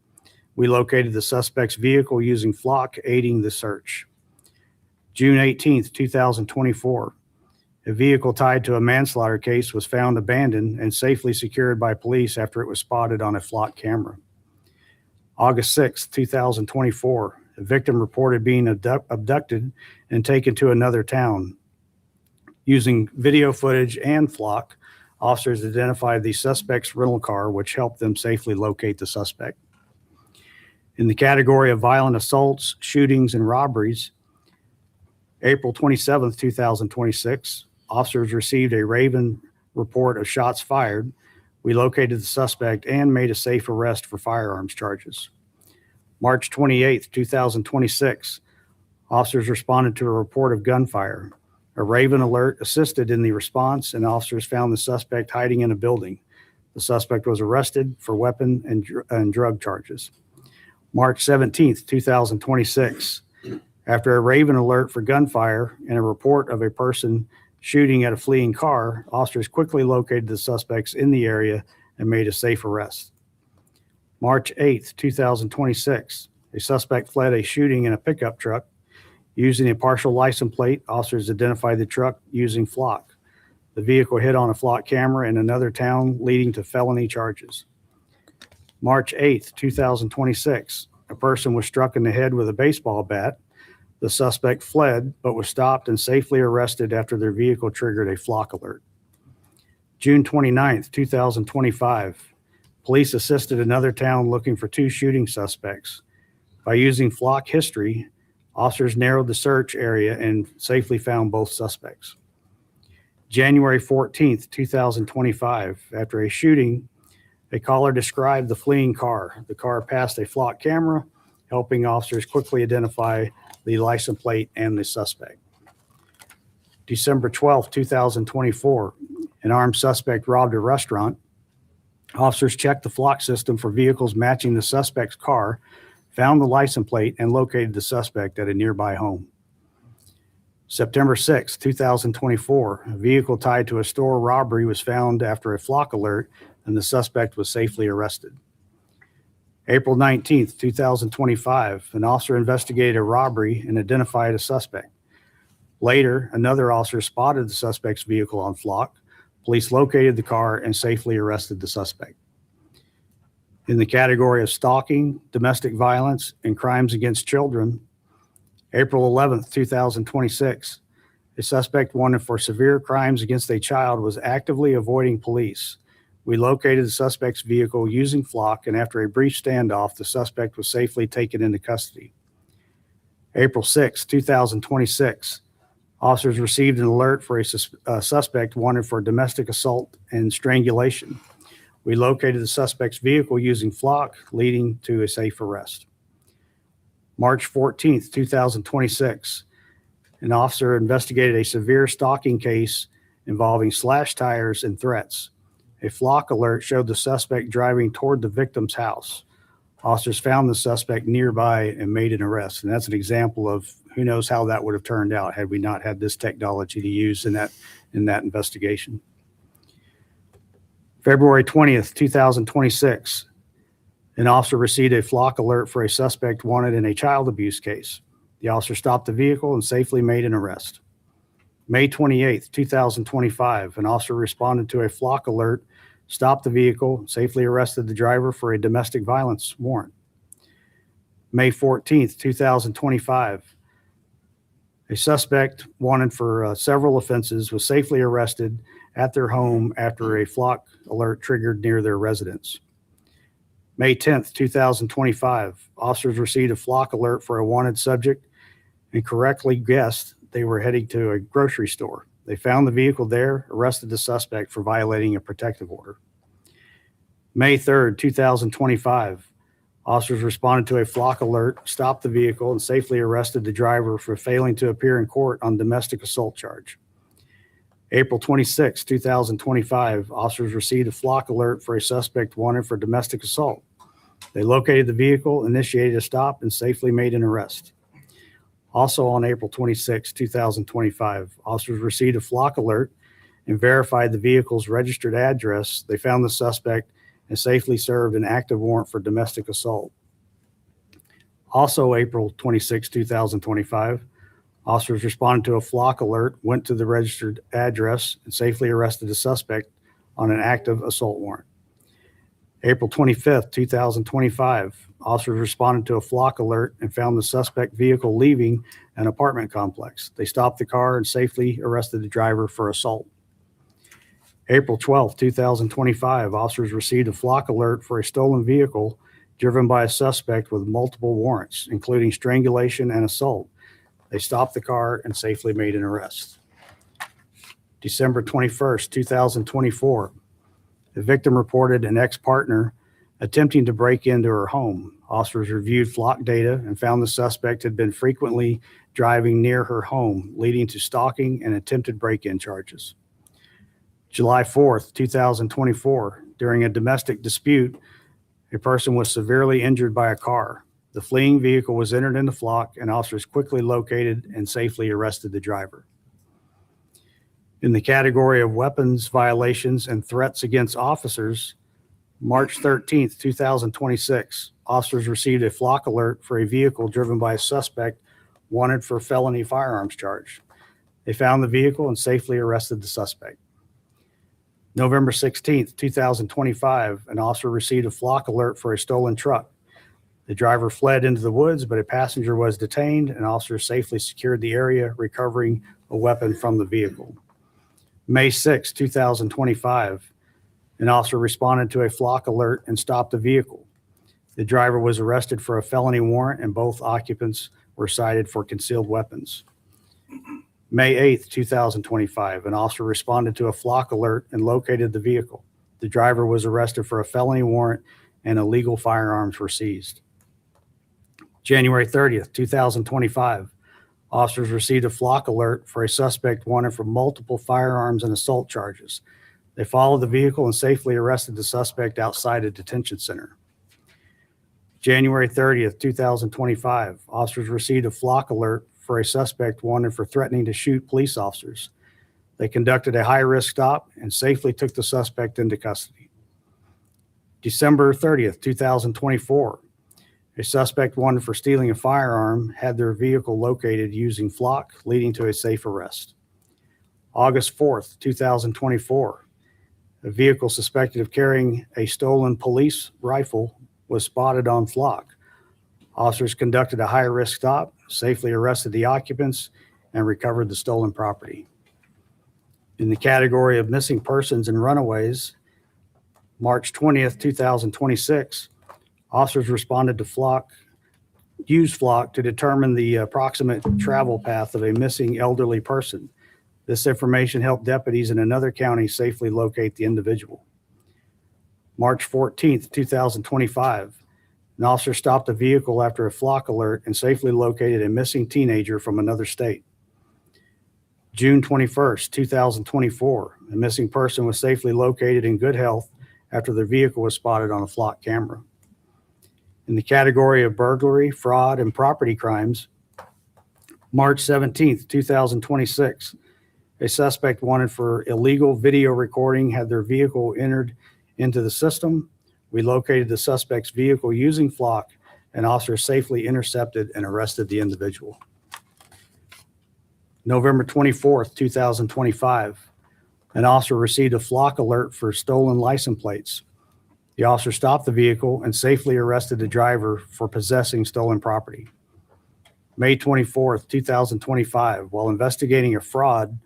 We located the suspect's vehicle using FLOC, aiding the search. June 18th, 2024, a vehicle tied to a manslaughter case was found abandoned and safely secured by police after it was spotted on a FLOC camera. August 6th, 2024, a victim reported being abducted and taken to another town. Using video footage and FLOC, officers identified the suspect's rental car, which helped them safely locate the suspect. In the category of violent assaults, shootings, and robberies, April 27th, 2026, officers received a Raven report of shots fired. We located the suspect and made a safe arrest for firearms charges. March 28th, 2026, officers responded to a report of gunfire. A Raven alert assisted in the response, and officers found the suspect hiding in a building. The suspect was arrested for weapon and drug charges. March 17th, 2026, after a Raven alert for gunfire and a report of a person shooting at a fleeing car, officers quickly located the suspects in the area and made a safe arrest. March 8th, 2026, a suspect fled a shooting in a pickup truck. Using a partial license plate, officers identified the truck using FLOC. The vehicle hit on a FLOC camera in another town, leading to felony charges. March 8th, 2026, a person was struck in the head with a baseball bat. The suspect fled, but was stopped and safely arrested after their vehicle triggered a FLOC alert. June 29th, 2025, police assisted another town looking for two shooting suspects. By using FLOC history, officers narrowed the search area and safely found both suspects. January 14th, 2025, after a shooting, a caller described the fleeing car. The car passed a flock camera, helping officers quickly identify the license plate and the suspect. December 12th, 2024, an armed suspect robbed a restaurant. Officers checked the flock system for vehicles matching the suspect's car, found the license plate, and located the suspect at a nearby home. September 6, 2024, a vehicle tied to a store robbery was found after a flock alert, and the suspect was safely arrested. April 19, 2025, an officer investigated a robbery and identified a suspect. Later, another officer spotted the suspect's vehicle on flock. Police located the car and safely arrested the suspect. In the category of stalking, domestic violence, and crimes against children, April 11, 2026, a suspect wanted for severe crimes against a child was actively avoiding police. We located the suspect's vehicle using flock, and after a brief standoff, the suspect was safely taken into custody. April 6, 2026, officers received an alert for a suspect wanted for domestic assault and strangulation. We located the suspect's vehicle using flock, leading to a safe arrest. March 14, 2026, an officer investigated a severe stalking case involving slashed tires and threats. A flock alert showed the suspect driving toward the victim's house. Officers found the suspect nearby and made an arrest. And that's an example of who knows how that would have turned out had we not had this technology to use in that investigation. February 20th, 2026, an officer received a flock alert for a suspect wanted in a child abuse case. The officer stopped the vehicle and safely made an arrest. May 28th, 2025, an officer responded to a flock alert, stopped the vehicle, safely arrested the driver for a domestic violence warrant. May 14th, 2025, a suspect wanted for several offenses was safely arrested at their home after a flock alert triggered near their residence. May 10th, 2025, officers received a flock alert for a wanted subject and correctly guessed they were heading to a grocery store. They found the vehicle there, arrested the suspect for violating a protective order. May 3rd, 2025, officers responded to a flock alert, stopped the vehicle, and safely arrested the driver for failing to appear in court on domestic assault charge. April 26, 2025, officers received a flock alert for a suspect wanted for domestic assault. They located the vehicle, initiated a stop, and safely made an arrest. Also on April 26, 2025, officers received a flock alert and verified the vehicle's registered address. They found the suspect and safely served an active warrant for domestic assault. Also April 26, 2025, officers responded to a flock alert, went to the registered address, and safely arrested the suspect on an active assault warrant. April 25th, 2025, officers responded to a flock alert and found the suspect vehicle leaving an apartment complex. They stopped the car and safely arrested the driver for assault. April 12th, 2025, officers received a flock alert for a stolen vehicle driven by a suspect with multiple warrants, including strangulation and assault. They stopped the car and safely made an arrest. December 21st, 2024, the victim reported an ex-partner attempting to break into her home. Officers reviewed flock data and found the suspect had been frequently driving near her home, leading to stalking and attempted break-in charges. July 4th, 2024, during a domestic dispute, a person was severely injured by a car. The fleeing vehicle was entered into flock, and officers quickly located and safely arrested the driver. In the category of weapons violations and threats against officers, March 13th, 2026, officers received a flock alert for a vehicle driven by a suspect wanted for felony firearms charge. They found the vehicle and safely arrested the suspect. November 16th, 2025, an officer received a flock alert for a stolen truck. The driver fled into the woods, but a passenger was detained, and officers safely secured the area, recovering a weapon from the vehicle. May 6, 2025, an officer responded to a flock alert and stopped the vehicle. The driver was arrested for a felony warrant, and both occupants were cited for concealed weapons. May 8th, 2025, an officer responded to a flock alert and located the vehicle. The driver was arrested for a felony warrant and illegal firearms were seized. January 30th, 2025, officers received a flock alert for a suspect wanted for multiple firearms and assault charges. They followed the vehicle and safely arrested the suspect outside a detention center. January 30th, 2025, officers received a flock alert for a suspect wanted for threatening to shoot police officers. They conducted a high-risk stop and safely took the suspect into custody. December 30th, 2024, a suspect wanted for stealing a firearm had their vehicle located using flock, leading to a safe arrest. August 4th, 2024, a vehicle suspected of carrying a stolen police rifle was spotted on flock. Officers conducted a high-risk stop, safely arrested the occupants, and recovered the stolen property. In the category of missing persons and runaways, March 20th, 2026, officers responded to used flock to determine the approximate travel path of a missing elderly person. This information helped deputies in another county safely locate the individual. March 14th, 2025, an officer stopped a vehicle after a flock alert and safely located a missing teenager from another state. June 21st, 2024, a missing person was safely located in good health after their vehicle was spotted on a flock camera. In the category of burglary, fraud, and property crimes, March 17th, 2026, a suspect wanted for illegal video recording had their vehicle entered into the system. We located the suspect's vehicle using flock, and officers safely intercepted and arrested the individual. November 24th, 2025, an officer received a flock alert for stolen license plates. The officer stopped the vehicle and safely arrested the driver for possessing stolen property. May 24th, 2025, while investigating a fraud,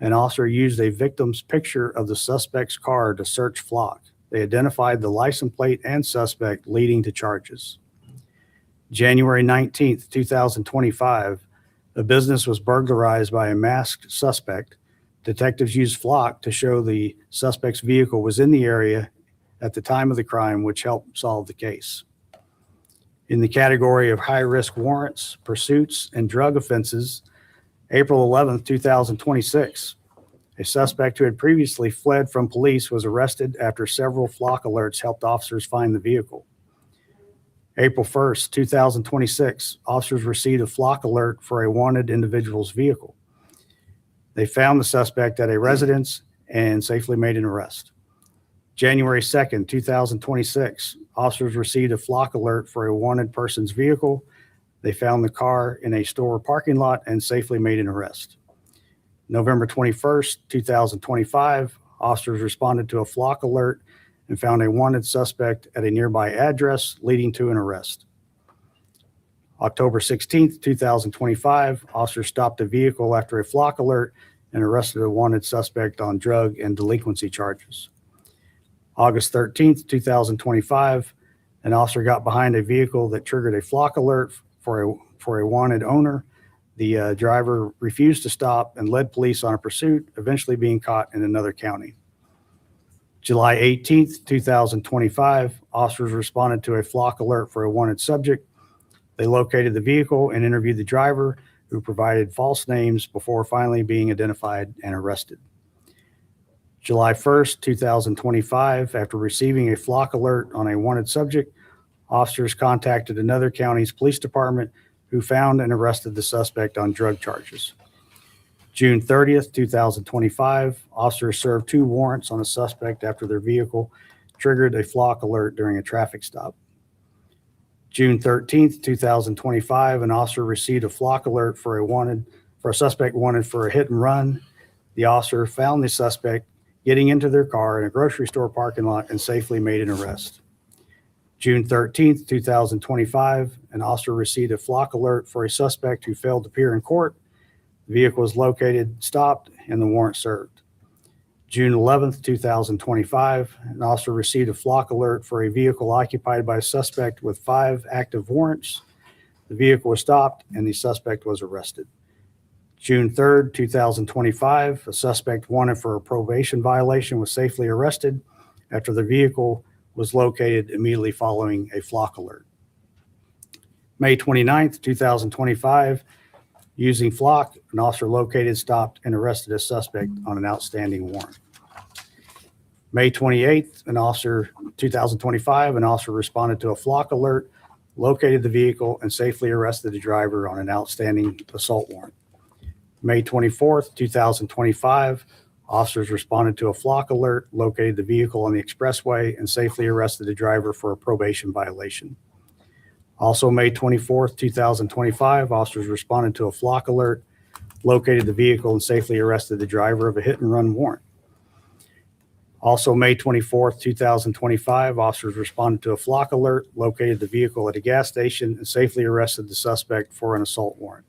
an officer used a victim's picture of the suspect's car to search flock. They identified the license plate and suspect, leading to charges. January 19th, 2025, a business was burglarized by a masked suspect. Detectives used flock to show the suspect's vehicle was in the area at the time of the crime, which helped solve the case. In the category of high-risk warrants, pursuits, and drug offenses, April 11th, 2026, a suspect who had previously fled from police was arrested after several flock alerts helped officers find the vehicle. April 1st, 2026, officers received a flock alert for a wanted individual's vehicle. They found the suspect at a residence and safely made an arrest. January 2nd, 2026, officers received a flock alert for a wanted person's vehicle. They found the car in a store parking lot and safely made an arrest. November 21st, 2025, officers responded to a flock alert and found a wanted suspect at a nearby address, leading to an arrest. October 16th, 2025, officers stopped a vehicle after a flock alert and arrested a wanted suspect on drug and delinquency charges. August 13th, 2025, an officer got behind a vehicle that triggered a flock alert for a wanted owner. The driver refused to stop and led police on a pursuit, eventually being caught in another county. July 18th, 2025, officers responded to a flock alert for a wanted subject. They located the vehicle and interviewed the driver, who provided false names before finally being identified and arrested. July 1st, 2025, after receiving a flock alert on a wanted subject, officers contacted another county's police department, who found and arrested the suspect on drug charges. June 30th, 2025, officers served 2 warrants on a suspect after their vehicle triggered a flock alert during a traffic stop. June 13th, 2025, an officer received a flock alert for a suspect wanted for a hit and run. The officer found the suspect getting into their car in a grocery store parking lot and safely made an arrest. June 13th, 2025, an officer received a flock alert for a suspect who failed to appear in court. The vehicle was located, stopped, and the warrant served. June 11th, 2025, an officer received a flock alert for a vehicle occupied by a suspect with 5 active warrants. The vehicle was stopped and the suspect was arrested. June 3rd, 2025, a suspect wanted for a probation violation was safely arrested after the vehicle was located immediately following a flock alert. May 29th, 2025, using flock, an officer located, stopped, and arrested a suspect on an outstanding warrant. May 28th, 2025, an officer responded to a flock alert, located the vehicle, and safely arrested the driver on an outstanding assault warrant. May 24th, 2025, officers responded to a flock alert, located the vehicle on the expressway, and safely arrested the driver for a probation violation. Also, May 24th, 2025, officers responded to a flock alert, located the vehicle, and safely arrested the driver of a hit and run warrant. Also, May 24th, 2025, officers responded to a flock alert, located the vehicle at a gas station, and safely arrested the suspect for an assault warrant.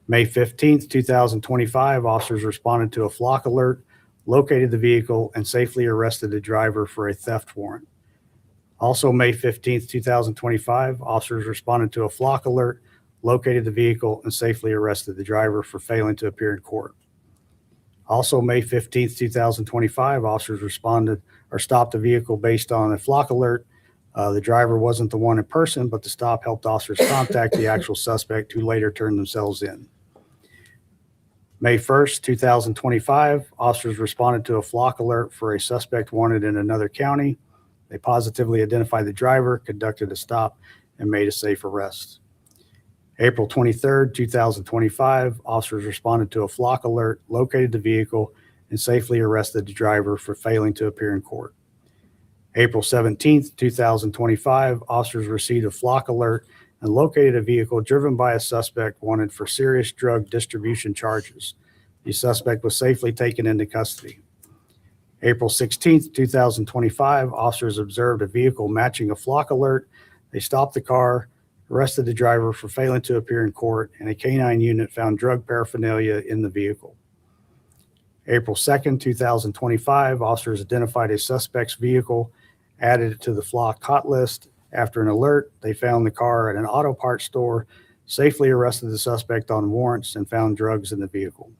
May 15th, 2025, officers responded to a flock alert, located the vehicle, and safely arrested the driver for a theft warrant. Also, May 15th, 2025, officers responded to a flock alert, located the vehicle, and safely arrested the driver for failing to appear in court. Also, May 15th, 2025, officers responded or stopped the vehicle based on a flock alert. The driver wasn't the one in person, but the stop helped officers contact the actual suspect, who later turned themselves in. May 1st, 2025, officers responded to a flock alert for a suspect wanted in another county. They positively identified the driver, conducted a stop, and made a safe arrest. April 23rd, 2025, officers responded to a flock alert, located the vehicle, and safely arrested the driver for failing to appear in court. April 17th, 2025, officers received a flock alert and located a vehicle driven by a suspect wanted for serious drug distribution charges. The suspect was safely taken into custody. April 16th, 2025, officers observed a vehicle matching a flock alert. They stopped the car, arrested the driver for failing to appear in court, and a canine unit found drug paraphernalia in the vehicle. April 2nd, 2025, officers identified a suspect's vehicle, added it to the flock hot list. After an alert, they found the car at an auto parts store, safely arrested the suspect on warrants, and found drugs in the vehicle.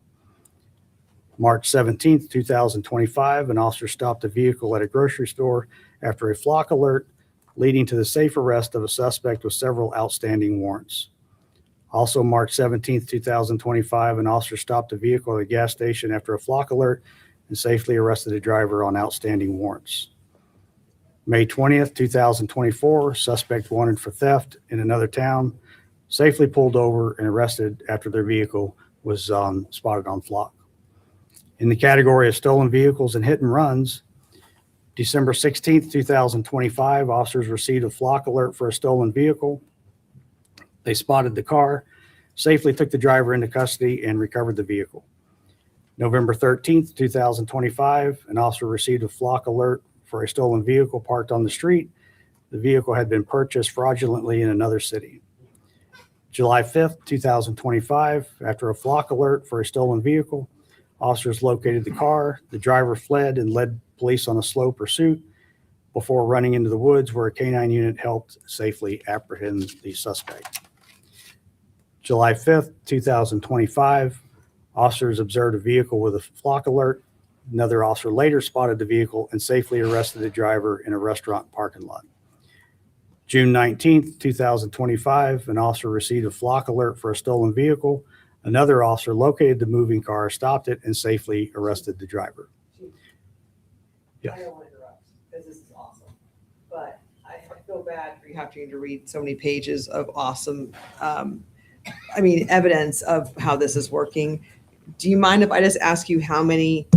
March 17th, 2025, an officer stopped a vehicle at a grocery store after a flock alert, leading to the safe arrest of a suspect with several outstanding warrants. Also, March 17th, 2025, an officer stopped a vehicle at a gas station after a flock alert and safely arrested a driver on outstanding warrants. May 20th, 2024, suspect wanted for theft in another town, safely pulled over and arrested after their vehicle was spotted on flock. In the category of stolen vehicles and hit and runs, December 16th, 2025, officers received a flock alert for a stolen vehicle. They spotted the car, safely took the driver into custody, and recovered the vehicle. November 13th, 2025, an officer received a flock alert for a stolen vehicle parked on the street. The vehicle had been purchased fraudulently in another city. July 5th, 2025, after a flock alert for a stolen vehicle, officers located the car. The driver fled and led police on a slow pursuit before running into the woods, where a canine unit helped safely apprehend the suspect. July 5th, 2025, officers observed a vehicle with a flock alert. Another officer later spotted the vehicle and safely arrested the driver in a restaurant parking lot. June 19th, 2025, an officer received a flock alert for a stolen vehicle. Another officer located the moving car, stopped it, and safely arrested the driver. Yeah. I don't want to interrupt because this is awesome, but I feel bad for you having to read so many pages of awesome, evidence of how this is working. Do you mind if I just ask you how many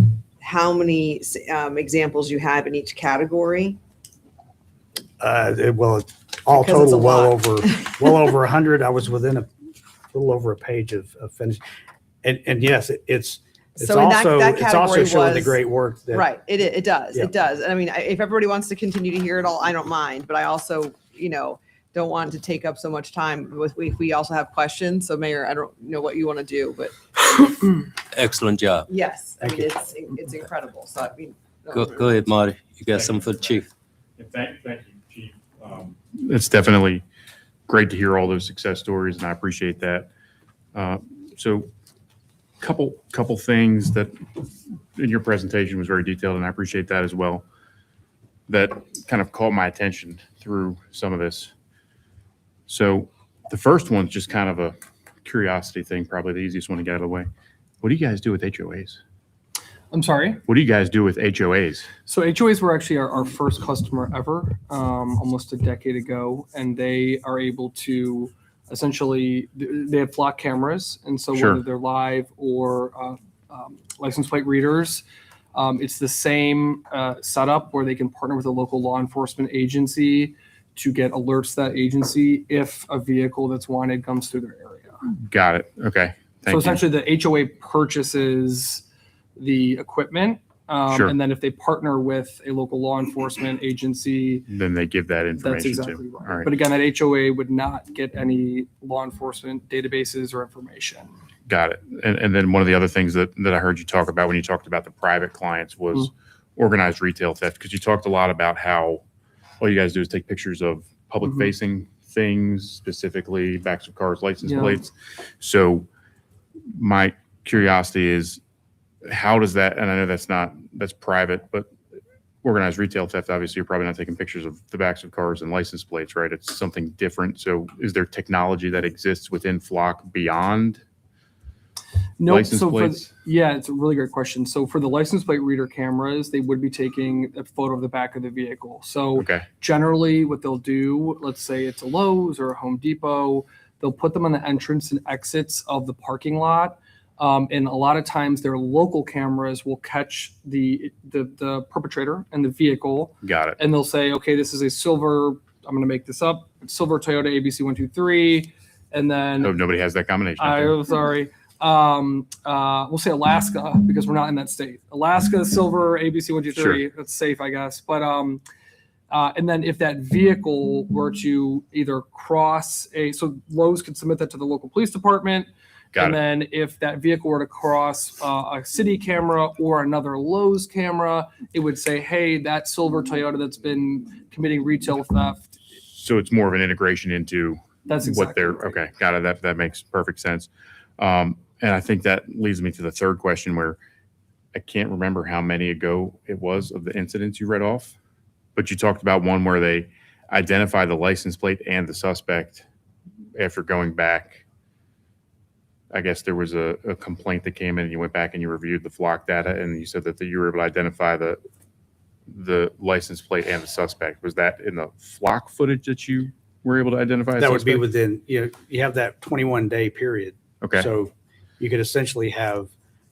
examples you have in each category? Well, all Because it's a total, well lot. over 100. I was within a little over a page of finish. And yes, it's So in that it's also category showing the was- great work that Right, it does, Yeah. it does. And I mean, if everybody wants to continue to hear it all, I don't mind, but I also, don't want to take up so much time if we also have questions. So Mayor, I don't know what you want to do, but Excellent job. yes, I mean, it's incredible. So I mean. Go ahead, Marty. You got something for the chief? Thank you, Chief. It's definitely great to hear all those success stories, and I appreciate that. So couple things that in your presentation was very detailed, and I appreciate that as well, that kind of caught my attention through some of this. So the first one's just kind of a curiosity thing, probably the easiest one to get out of the way. What do you guys do with HOAs? I'm sorry. What do you guys do with HOAs? So HOAs were actually our first customer ever, almost a decade ago, and they are able to essentially, they have flock cameras, and so Sure. whether they're live or license plate readers, it's the same setup where they can partner with a local law enforcement agency to get alerts to that agency if a vehicle that's wanted comes through their area. Got it. Okay. Thank So you. essentially the HOA purchases the equipment. Sure. And then if they partner with a local law enforcement agency, Then they give that information that's exactly to. right. All right. But again, that HOA would not get any law enforcement databases or information. Got it. And then one of the other things that I heard you talk about when you talked about the private clients was organized retail theft, because you talked a lot about how all you guys do is take pictures of public facing things, specifically backs of cars, license Yeah. plates. So my curiosity is, how does that, and I know that's private, but organized retail theft, obviously you're probably not taking pictures of the backs of cars and license plates, right? It's something different. So is there technology that exists within Flock beyond No, license so plates? yeah, it's a really great question. So for the license plate reader cameras, they would be taking a photo of the back of the vehicle. So Okay. generally what they'll do, let's say it's a Lowe's or a Home Depot, they'll put them on the entrance and exits of the parking lot. And a lot of times their local cameras will catch the perpetrator and the vehicle. Got it. And they'll say, okay, this is a silver, I'm going to make this up, silver Toyota ABC 123. And then Hope nobody has that combination. out there. I'm sorry. We'll say Alaska because we're not in that state. Alaska silver ABC 123. That's safe, I guess. But and then if that vehicle were to either cross so Lowe's could submit that to the local police department. Got and it. then if that vehicle were to cross a city camera or another Lowe's camera, it would say, hey, that silver Toyota that's been committing retail theft. So it's more of an integration into That's what exactly they're, right. okay, got it. That makes perfect sense. And I think that leads me to the third question, where I can't remember how many ago it was of the incidents you read off, but you talked about one where they identify the license plate and the suspect after going back. I guess there was a complaint that came in and you went back and you reviewed the flock data and you said that you were able to identify the license plate and the suspect. Was that in the flock footage that you were able to identify? a That would be suspect? within, you have that 21-day period. Okay. So you could essentially have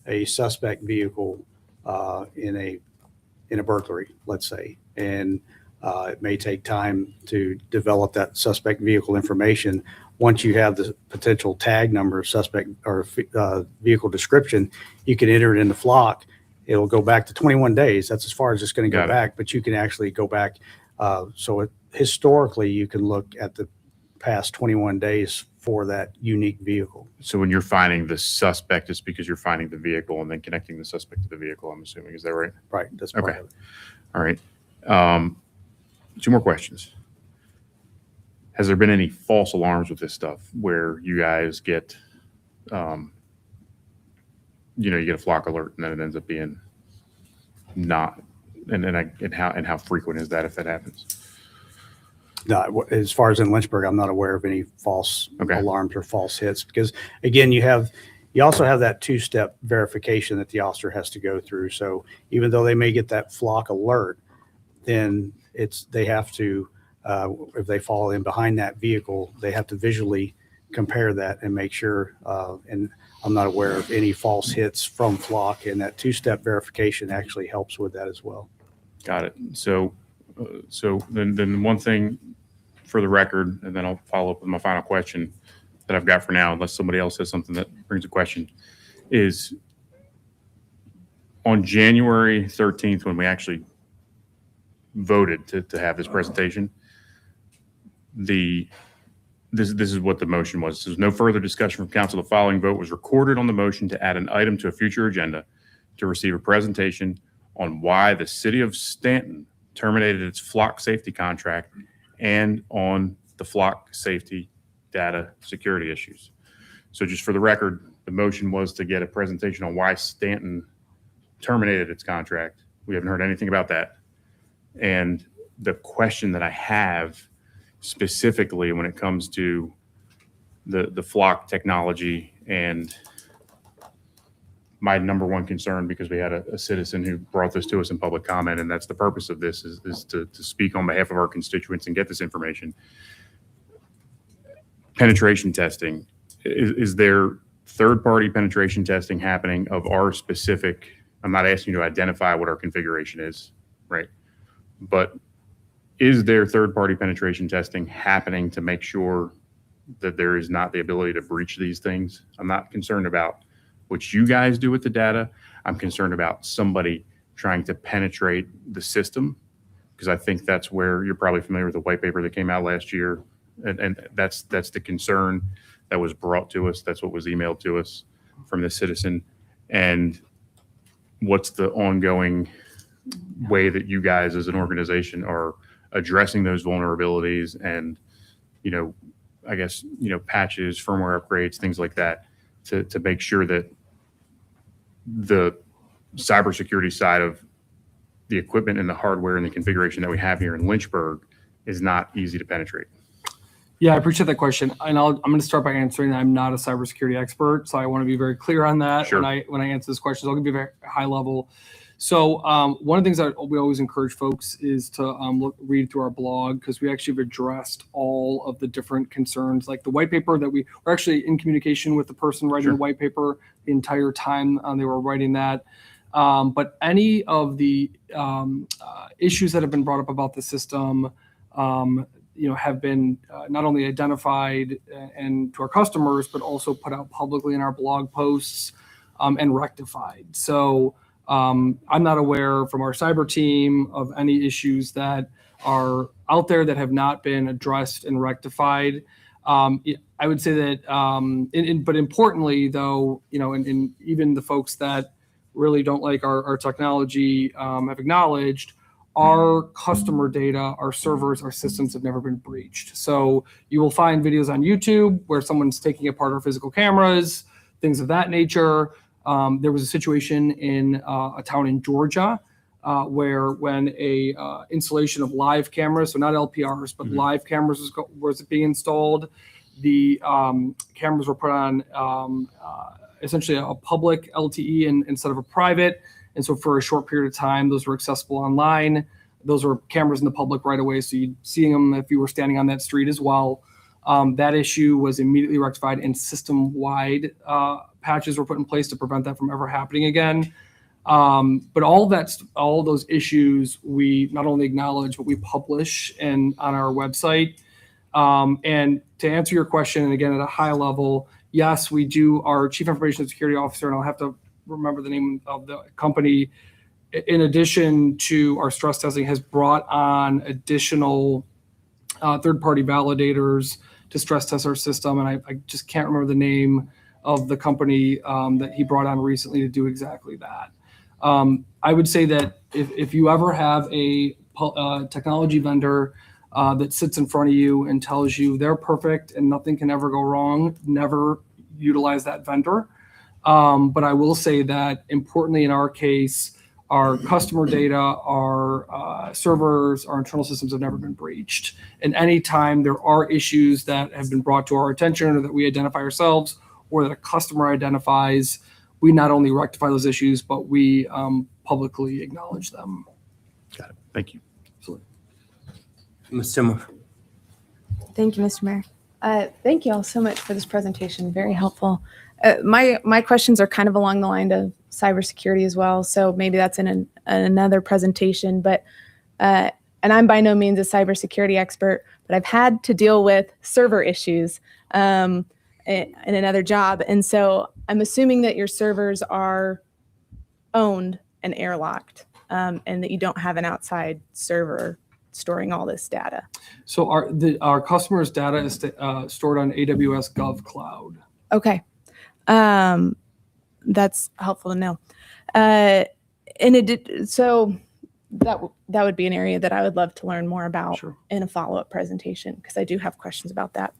a suspect vehicle in a burglary, let's say, and it may take time to develop that suspect vehicle information. Once you have the potential tag number, suspect or vehicle description, you can enter it in the flock. It'll go back to 21 days. That's as far as it's going to Got go it. back, but you can actually go back. Historically, you can look at the past 21 days for that unique vehicle. So when you're finding the suspect, it's because you're finding the vehicle and then connecting the suspect to the vehicle, I'm assuming. Is that right? Right. That's part Okay. of it. All right. Two more questions. Has there been any false alarms with this stuff where you guys get, you get a flock alert and then it ends up being not, and how frequent is that if that happens? No, as far as in Lynchburg, I'm not aware of any false Okay. alarms or false hits because, again, you also have that two-step verification that the officer has to go through. So even though they may get that flock alert, then they have to, if they fall in behind that vehicle, they have to visually compare that and make sure. And I'm not aware of any false hits from flock, and that two-step verification actually helps with that as well. Got it. So then one thing for the record, and then I'll follow up with my final question that I've got for now, unless somebody else has something that brings a question, is on January 13th, when we actually voted to have this presentation, this is what the motion was. There's no further discussion from council. The following vote was recorded on the motion to add an item to a future agenda to receive a presentation on why the city of Stanton terminated its flock safety contract and on the flock safety data security issues. So just for the record, The motion was to get a presentation on why Stanton terminated its contract. We haven't heard anything about that. And the question that I have specifically when it comes to the flock technology, and my number one concern, because we had a citizen who brought this to us in public comment, and that's the purpose of this, is to speak on behalf of our constituents and get this information. Penetration testing. Is there third-party penetration testing happening of our specific, I'm not asking you to identify what our configuration is, right? But is there third-party penetration testing happening to make sure that there is not the ability to breach these things? I'm not concerned about what you guys do with the data. I'm concerned about somebody trying to penetrate the system, because I think that's where you're probably familiar with the white paper that came out last year. And that's the concern that was brought to us. That's what was emailed to us from the citizen. And what's the ongoing way that you guys as an organization are addressing those vulnerabilities and, I guess, patches, firmware upgrades, things like that, to make sure that the cybersecurity side of the equipment and the hardware and the configuration that we have here in Lynchburg is not easy to penetrate? Yeah, I appreciate that question. And I'm going to start by answering that I'm not a cybersecurity expert, so I want to be very clear on that. Sure. When I answer this question, so I'll give you a very high level. So one of the things that we always encourage folks is to read through our blog, because we actually have addressed all of the different concerns, like the white paper that we're actually in communication with the person writing the white paper the entire time they were writing that. But any of the issues that have been brought up about the system, have been not only identified and to our customers, but also put out publicly in our blog posts and rectified. So I'm not aware from our cyber team of any issues that are out there that have not been addressed and rectified. I would say that, but importantly though, and even the folks that really don't like our technology have acknowledged our customer data, our servers, our systems have never been breached. So you will find videos on YouTube where someone's taking apart our physical cameras, things of that nature. There was a situation in a town in Georgia where when a installation of live cameras, so not LPRs, but live cameras was being installed, the cameras were put on essentially a public LTE instead of a private. And so for a short period of time, those were accessible online. Those were cameras in the public right away. So you'd see them if you were standing on that street as well. That issue was immediately rectified, and system-wide patches were put in place to prevent that from ever happening again. But all those issues we not only acknowledge, but we publish on our website. And to answer your question, and again, at a high level, yes, we do. Our Chief Information Security Officer, and I'll have to remember the name of the company, in addition to our stress testing, has brought on additional third-party validators to stress test our system. And I just can't remember the name of the company that he brought on recently to do exactly that. I would say that if you ever have a technology vendor that sits in front of you and tells you they're perfect and nothing can ever go wrong, never utilize that vendor. But I will say that importantly in our case, our customer data, our servers, our internal systems have never been breached. And anytime there are issues that have been brought to our attention or that we identify ourselves or that a customer identifies, we not only rectify those issues, but we publicly acknowledge them. Got it. Thank you. Absolutely. Ms. Timmer. Thank you, Mr. Mayor. Thank you all so much for this presentation. Very helpful. My questions are kind of along the line of cybersecurity as well. So maybe that's in another presentation. But and I'm by no means a cybersecurity expert, but I've had to deal with server issues in another job. And so I'm assuming that your servers are owned and airlocked, and that you don't have an outside server storing all this data. So our customers' data is stored on AWS GovCloud. Okay. That's helpful to know. So that would be an area that I would love to learn more about in a follow-up presentation, because I do have questions about that.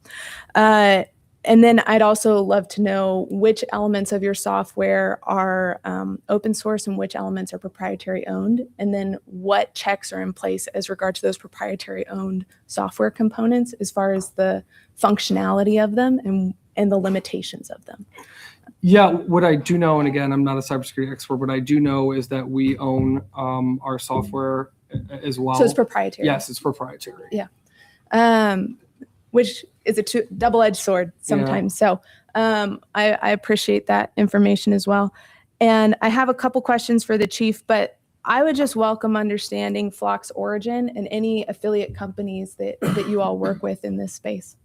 And then I'd also love to know which elements of your software are open source and which elements are proprietary owned, and then what checks are in place as regard to those proprietary owned software components as far as the functionality of them and the limitations of them. Yeah, what I do know, and again, I'm not a cybersecurity expert, what I do know is that we own our software as well. So it's proprietary. Yes, it's proprietary. Yeah. Which is a double-edged sword sometimes. So I appreciate that information as well. And I have a couple questions for the chief, but I would just welcome understanding Flock's origin and any affiliate companies that you all work with in this space.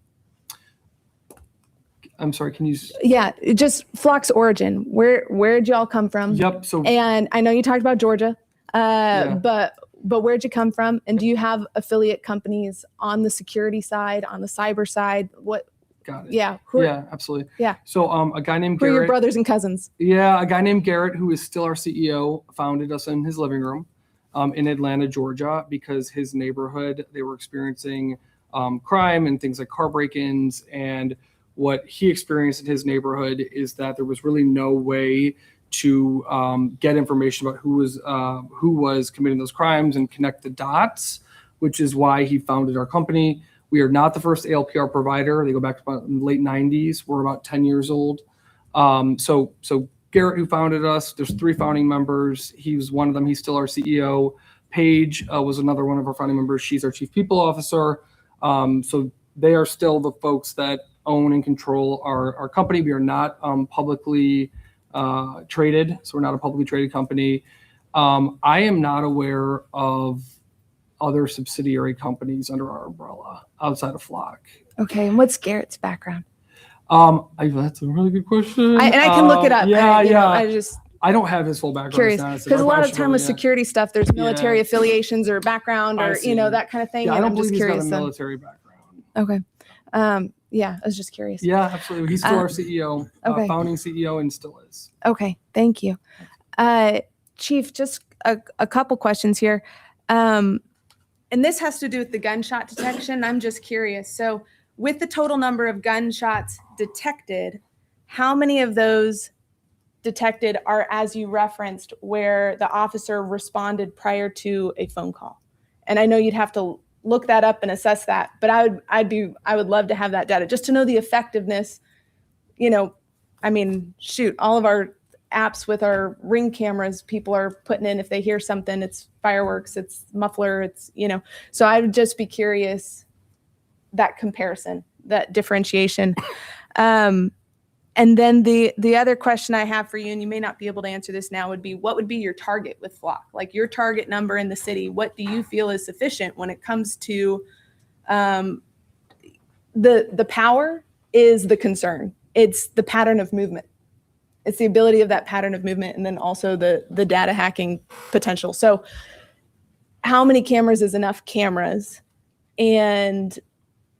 I'm sorry, can you? Yeah, just Flock's origin. Where'd y'all come from? Yep. So And I know you talked about Georgia, but where'd you come from? And do you have affiliate companies on the security side, on the cyber side? What? got it. Yeah. Yeah, absolutely. Yeah. So a guy named Who are Garrett. your brothers and cousins? Yeah, a guy named Garrett, who is still our CEO, founded us in his living room in Atlanta, Georgia, because his neighborhood, they were experiencing crime and things like car break-ins. And what he experienced in his neighborhood is that there was really no way to get information about who was committing those crimes and connect the dots, which is why he founded our company. We are not the first ALPR provider. They go back to about the late 90s. We're about 10 years old. So Garrett, who founded us, there's 3 founding members. He was one of them. He's still our CEO. Paige was another one of our founding members. She's our chief people officer. So they are still the folks that own and control our company. We are not publicly traded, so we're not a publicly traded company. I am not aware of other subsidiary companies under our umbrella outside of Flock. Okay, and what's Garrett's background? That's a really good question. I can look it up. I don't have his full background. Curious, because a lot of time with yeah. security stuff, there's military affiliations or background or that kind of thing. Yeah, I and don't I'm believe just he's got curious. a military background. Okay. Yeah, I was just curious. Yeah, absolutely. He's still our CEO, okay. Founding CEO, and still is. Okay, thank you. Chief, just a couple questions here. And this has to do with the gunshot detection. I'm just curious. So with the total number of gunshots detected, how many of those detected are, as you referenced, where the officer responded prior to a phone call? And I know you'd have to look that up and assess that, but I would love to have that data just to know the effectiveness. I mean, shoot, all of our apps with our Ring cameras, people are putting in, if they hear something, it's fireworks, it's muffler, it's, so I would just be curious, that comparison, that differentiation. And then the other question I have for you, and you may not be able to answer this now, would be, what would be your target with Flock? Like your target number in the city, what do you feel is sufficient when it comes to the power is the concern. It's the pattern of movement. It's the ability of that pattern of movement, and then also the data hacking potential. So how many cameras is enough cameras? And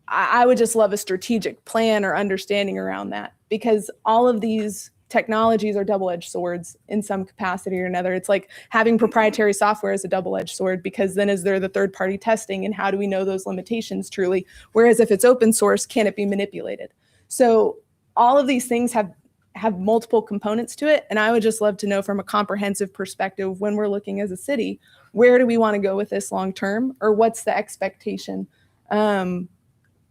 I would just love a strategic plan or understanding around that, because all of these technologies are double-edged swords in some capacity or another. It's like having proprietary software is a double-edged sword, because then is there the third-party testing, and how do we know those limitations truly? Whereas if it's open source, can it be manipulated? So all of these things have multiple components to it. And I would just love to know, from a comprehensive perspective, when we're looking as a city, where do we want to go with this long-term, or what's the expectation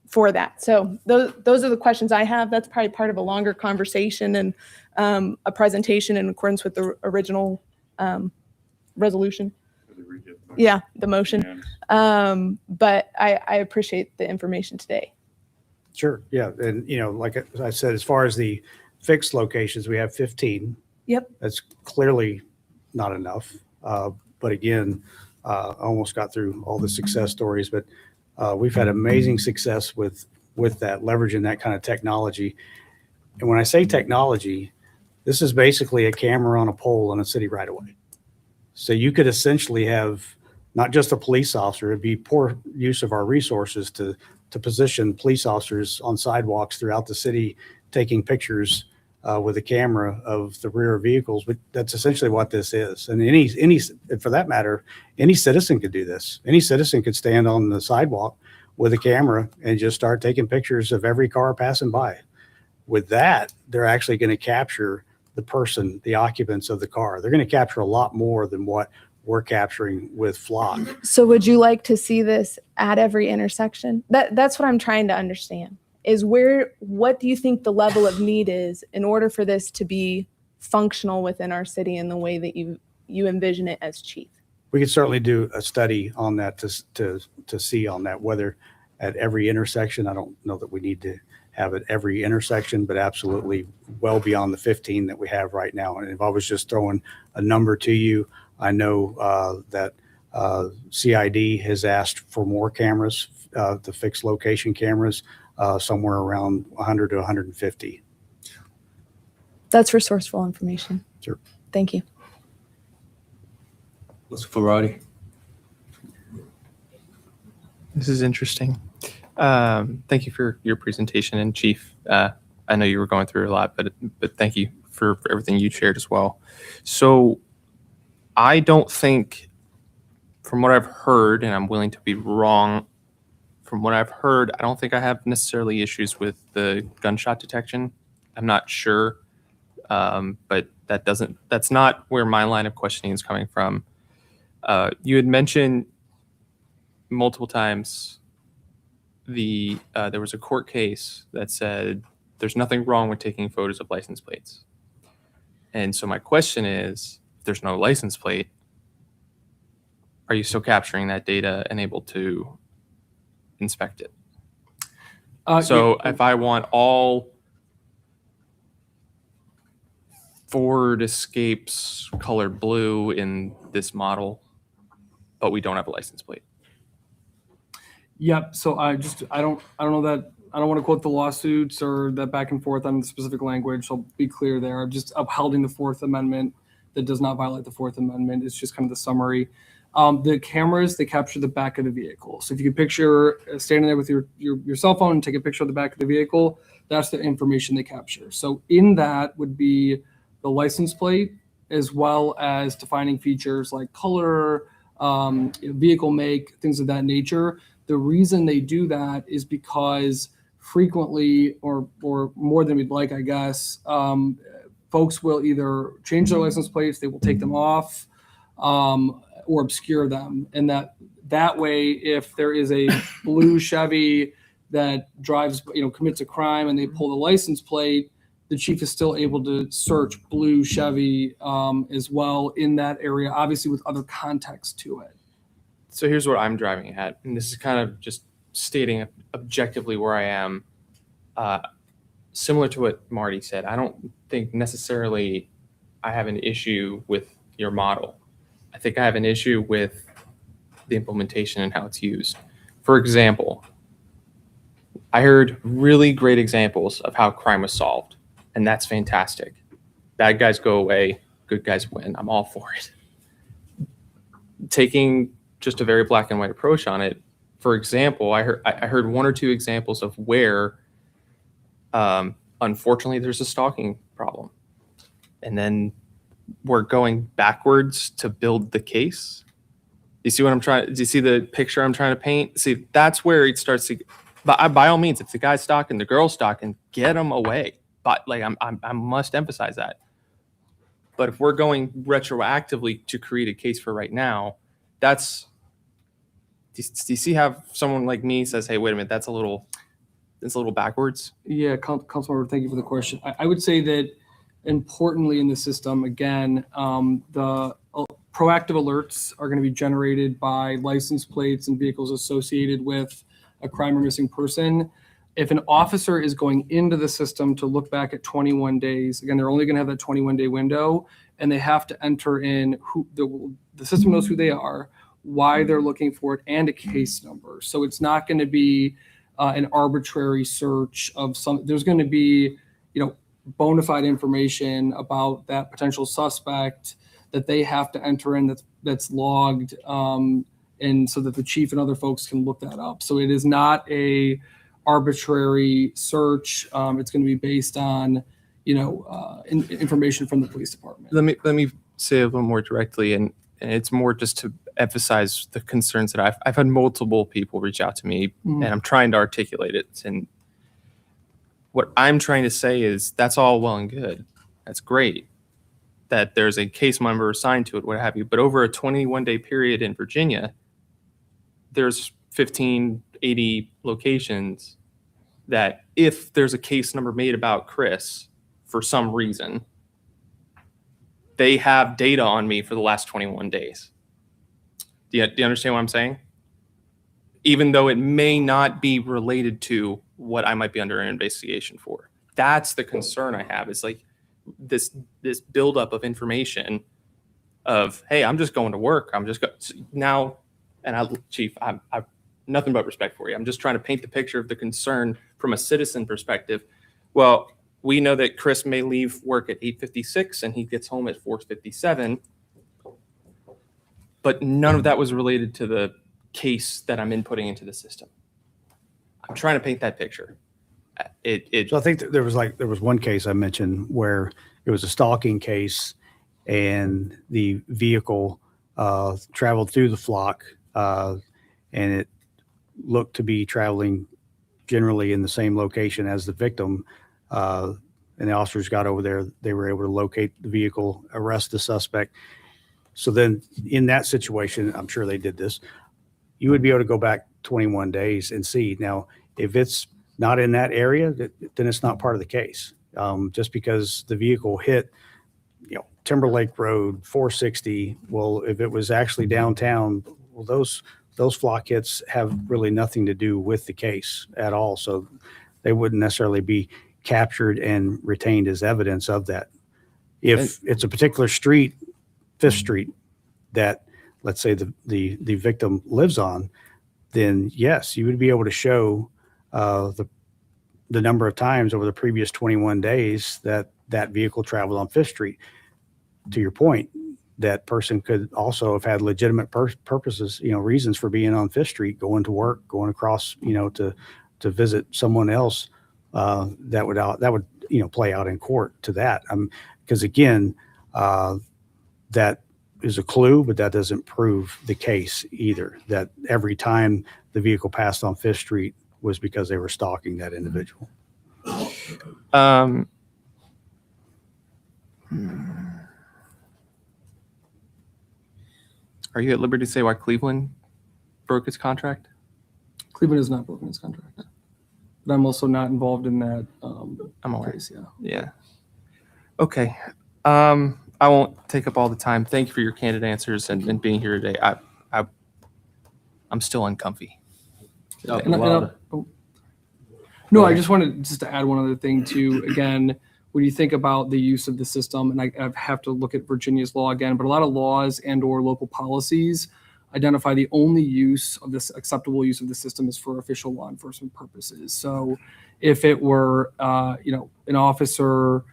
for that? So those are the questions I have. That's probably part of a longer conversation and a presentation in accordance with the original resolution. Yeah, the motion. But I appreciate the information today. Sure. Yeah. And, like I said, as far as the fixed locations, we have 15. Yep. That's clearly not enough. But again, I almost got through all the success stories, but we've had amazing success with that, leveraging that kind of technology. And when I say technology, this is basically a camera on a pole in a city right away. So you could essentially have not just a police officer, it'd be poor use of our resources to position police officers on sidewalks throughout the city, taking pictures with a camera of the rear vehicles. But that's essentially what this is. And any, for that matter, any citizen could do this. Any citizen could stand on the sidewalk with a camera and just start taking pictures of every car passing by. with that, they're actually going to capture the person, the occupants of the car. They're going to capture a lot more than what we're capturing with Flock. So would you like to see this at every intersection? That's what I'm trying to understand is what do you think the level of need is in order for this to be functional within our city in the way that you envision it as chief? We could certainly do a study on that to see on that, whether at every intersection. I don't know that we need to have it every intersection, but absolutely well beyond the 15 that we have right now. And if I was just throwing a number to you, I know that CID has asked for more cameras, the fixed location cameras, somewhere around 100 to 150. That's resourceful information. Sure. Thank you. Mr. Ferrari? This is interesting. Thank you for your presentation, and Chief, I know you were going through a lot, but thank you for everything you shared as well. So I don't think, from what I've heard, and I'm willing to be wrong, from what I've heard, I don't think I have necessarily issues with the gunshot detection. I'm not sure, but that's not where my line of questioning is coming from. You had mentioned multiple times there was a court case that said there's nothing wrong with taking photos of license plates. And so my question is, if there's no license plate, are you still capturing that data and able to inspect it? So if I want all Ford Escapes colored blue in this model, but we don't have a license plate. Yep. So I don't know that, I don't want to quote the lawsuits or that back and forth on the specific language. So I'll be clear there. I'm just upholding the Fourth Amendment that does not violate the Fourth Amendment. It's just kind of the summary. The cameras, they capture the back of the vehicle. So if you can picture standing there with your cell phone and take a picture of the back of the vehicle, that's the information they capture. So in that would be the license plate, as well as defining features like color, vehicle make, things of that nature. The reason they do that is because frequently, or more than we'd like, I guess, folks will either change their license plates, they will take them off, or obscure them. And that way, if there is a blue Chevy that drives, commits a crime and they pull the license plate, the chief is still able to search blue Chevy as well in that area, obviously with other context to it. So here's what I'm driving at, and this is kind of just stating objectively where I am. Similar to what Marty said, I don't think necessarily I have an issue with your model. I think I have an issue with the implementation and how it's used. For example, I heard really great examples of how crime was solved, and that's fantastic. Bad guys go away, good guys win. I'm all for it. Taking just a very black and white approach on it. For example, I heard one or two examples of where, unfortunately, there's a stalking problem, and then we're going backwards to build the case. You see what I'm trying? Do you see the picture I'm trying to paint? See, that's where it starts to. By all means, if the guy's stalking, the girl's stalking, get them away. But I must emphasize that. But if we're going retroactively to create a case for right now, that's. Do you see how someone like me says, "Hey, wait a minute, that's a little backwards"? Yeah, Councilmember, thank you for the question. I would say that importantly in the system, again, the proactive alerts are going to be generated by license plates and vehicles associated with a crime or missing person. If an officer is going into the system to look back at 21 days, again, they're only going to have that 21-day window, and they have to enter in who the system knows who they are, why they're looking for it, and a case number. So it's not going to be an arbitrary search of some. There's going to be, bona fide information about that potential suspect that they have to enter in that's logged, and so that the chief and other folks can look that up. So it is not a arbitrary search. It's going to be based on, information from the police department. Let me say a little more directly, and it's more just to emphasize the concerns that I've had multiple people reach out to me, and I'm trying to articulate it. And what I'm trying to say is that's all well and good. That's great that there's a case number assigned to it, what have you. But over a 21-day period in Virginia, there's 1580 locations that if there's a case number made about Chris for some reason, they have data on me for the last 21 days. Do you understand what I'm saying? Even though it may not be related to what I might be under an investigation for. That's the concern I have. It's like this buildup of information of, hey, I'm just going to work. I'm just now, and Chief, I've nothing but respect for you. I'm just trying to paint the picture of the concern from a citizen perspective. Well, we know that Chris may leave work at 8:56 and he gets home at 4:57, but none of that was related to the case that I'm inputting into the system. I'm trying to paint that picture. So I think there was one case I mentioned where it was a stalking case, and the vehicle traveled through the flock, and it looked to be traveling generally in the same location as the victim. And the officers got over there. They were able to locate the vehicle, arrest the suspect. So then in that situation, I'm sure they did this, you would be able to go back 21 days and see. Now, if it's not in that area, then it's not part of the case. Just because the vehicle hit, Timberlake Road, 460, well, if it was actually downtown, well, those flock hits have really nothing to do with the case at all. So they wouldn't necessarily be captured and retained as evidence of that. If it's a particular street, Fifth Street, that let's say the victim lives on, then yes, you would be able to show the number of times over the previous 21 days that vehicle traveled on Fifth Street. To your point, that person could also have had legitimate purposes, reasons for being on Fifth Street, going to work, going across, to visit someone else. That would play out in court to that. Because again, that is a clue, but that doesn't prove the case either. That every time the vehicle passed on Fifth Street was because they were stalking that individual. Are you at liberty to say why Cleveland broke its contract? Cleveland has not broken its contract, but I'm also not involved in that. I'm aware. Case, yeah. Yeah. Okay. I won't take up all the time. Thank you for your candid answers and being here today. I'm still uncomfy. No, I just wanted to add one other thing too. Again, when you think about the use of the system, and I have to look at Virginia's law again, but a lot of laws and or local policies identify the only use of this acceptable use of the system is for official law enforcement purposes. So if it were, an officer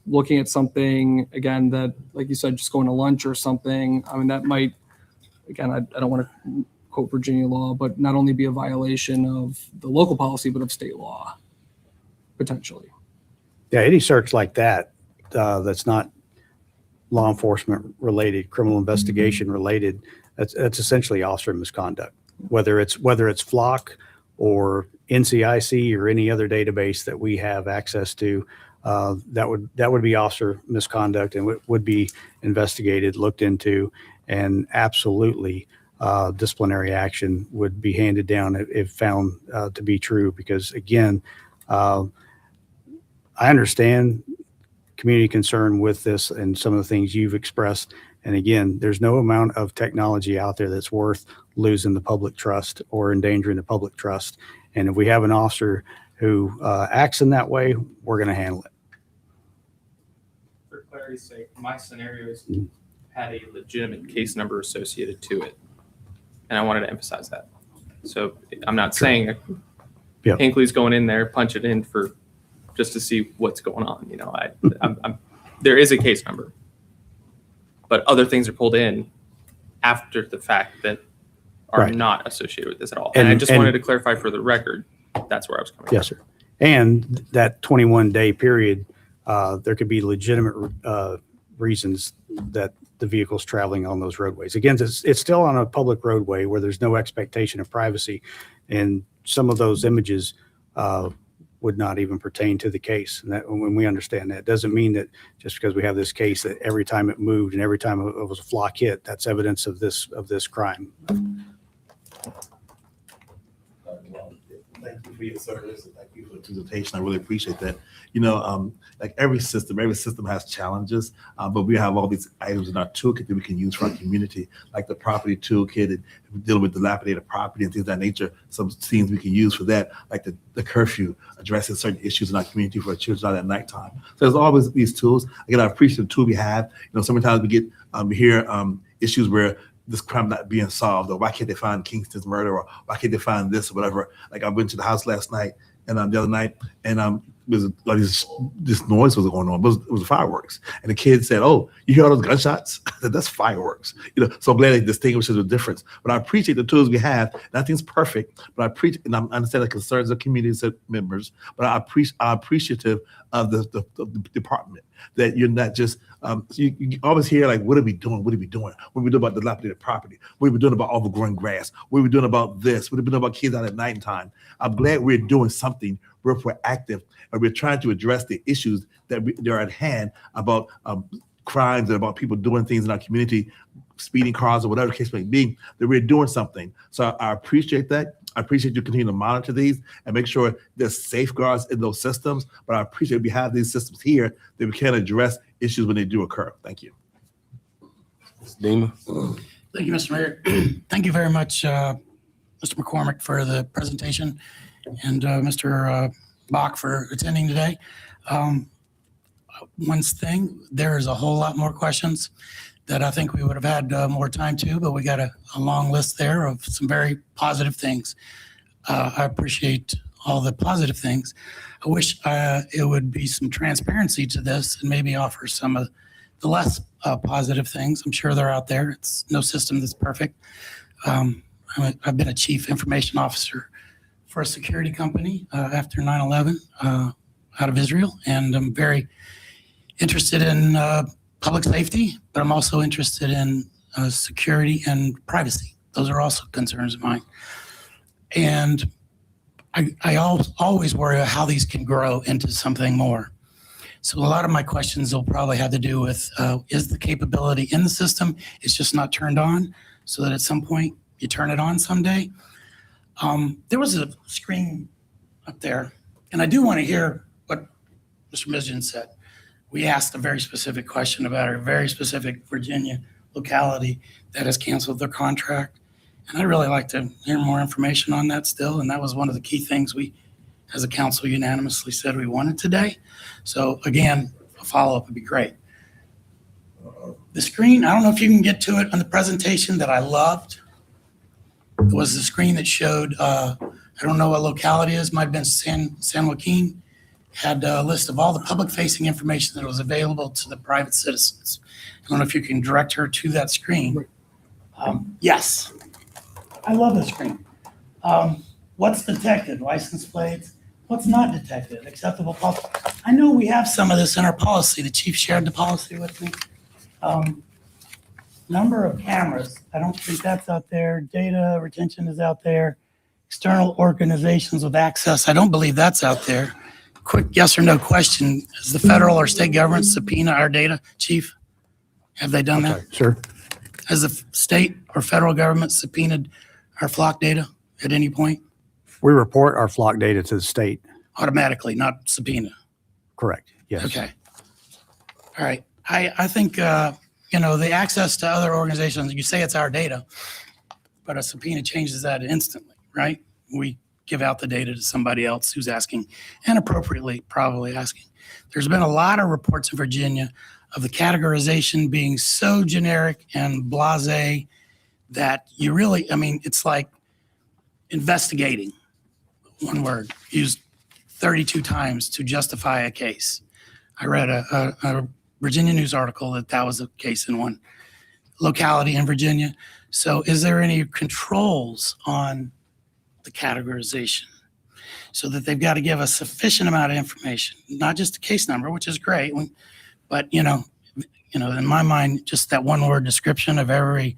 looking at something, again, that, like you said, just going to lunch or something, I mean, that might, again, I don't want to quote Virginia law, but not only be a violation of the local policy, but of state law, potentially. Yeah, any search like that, that's not law enforcement related, criminal investigation related, that's essentially officer misconduct. Whether it's Flock or NCIC or any other database that we have access to, that would be officer misconduct and would be investigated, looked into, and absolutely disciplinary action would be handed down if found to be true. Because again, I understand community concern with this and some of the things you've expressed. And again, there's no amount of technology out there that's worth losing the public trust or endangering the public trust. And if we have an officer who acts in that way, we're going to handle it. For clarity's sake, my scenarios had a legitimate case number associated to it. And I wanted to emphasize that. So I'm not saying Hinckley's going in there, punch it in for just to see what's going on. There is a case number, but other things are pulled in after the fact that are not associated with this at all. And I just wanted to clarify for the record, that's where I was coming from. Yes, sir. And that 21-day period, there could be legitimate reasons that the vehicle's traveling on those roadways. Again, it's still on a public roadway where there's no expectation of privacy. And some of those images would not even pertain to the case. And that, when we understand that, doesn't mean that just because we have this case that every time it moved and every time it was a flock hit, that's evidence of this crime. Thank you for your service and thank you for the presentation. I really appreciate that. You know, like every system has challenges, but we have all these items in our toolkit that we can use for our community, like the property toolkit and dealing with dilapidated property and things of that nature. Some things we can use for that, like the curfew, addressing certain issues in our community for our children out at nighttime. So there's always these tools. Again, I appreciate the tool we have. You know, sometimes we get hear issues where this crime not being solved, or why can't they find Kingston's murder, or why can't they find this or whatever. Like I went to the house last night and the other night, and this noise was going on. It was fireworks, and the kid said, "Oh, you hear all those gunshots? I said, that's fireworks." You know, so I'm glad they distinguishes the difference. But I appreciate the tools we have. Nothing's perfect, but I appreciate, and I understand the concerns of community members. But I'm appreciative of the department, that you're not just you always hear like, what are we doing? What are we doing? What are we doing about dilapidated property? What are we doing about overgrown grass? What are we doing about this? What are we doing about kids out at nighttime? I'm glad we're doing something. We're proactive, and we're trying to address the issues that are at hand about crimes and about people doing things in our community, speeding cars or whatever the case may be, that we're doing something. So I appreciate that. I appreciate you continue to monitor these and make sure there's safeguards in those systems. But I appreciate we have these systems here that we can address issues when they do occur. Thank you. Dima. Thank you, Mr. Mayor. Thank you very much, Mr. McCormick, for the presentation, and Mr. Bach for attending today. One thing, there is a whole lot more questions that I think we would have had more time to, but we got a long list there of some very positive things. I appreciate all the positive things. I wish it would be some transparency to this and maybe offer some of the less positive things. I'm sure they're out there. It's no system that's perfect. I've been a chief information officer for a security company after 9/11 out of Israel, and I'm very interested in public safety, but I'm also interested in security and privacy. Those are also concerns of mine. And I always worry about how these can grow into something more. So a lot of my questions will probably have to do with, is the capability in the system? It's just not turned on, so that at some point you turn it on someday. There was a screen up there, and I do want to hear what Mr. Mizjan said. We asked a very specific question about a very specific Virginia locality that has canceled their contract. And I'd really like to hear more information on that still. And that was one of the key things we, as a council, unanimously said we wanted today. So again, a follow-up would be great. The screen, I don't know if you can get to it on the presentation that I loved. It was the screen that showed, I don't know what locality it is, might have been San Joaquin. Had a list of all the public-facing information that was available to the private citizens. I don't know if you can direct her to that screen. Yes, I love the screen. What's detected? License plates. What's not detected? Acceptable policy. I know we have some of this in our policy. The chief shared the policy with me. Number of cameras. I don't think that's out there. Data retention is out there. External organizations with access. I don't believe that's out there. Quick yes or no question. Has the federal or state government subpoena our data, Chief? Have they done that? Sure. Has the state or federal government subpoenaed our flock data at any point? We report our flock data to the state. Automatically, not subpoena? Correct. Yes. Okay. All right. I think, the access to other organizations, you say it's our data, but a subpoena changes that instantly, right? We give out the data to somebody else who's asking, and appropriately probably asking. There's been a lot of reports in Virginia of the categorization being so generic and blasé that you really, it's like investigating, one word, used 32 times to justify a case. I read a Virginia news article that was the case in one locality in Virginia. So is there any controls on the categorization so that they've got to give a sufficient amount of information, not just a case number, which is great, but in my mind, just that one word description of every,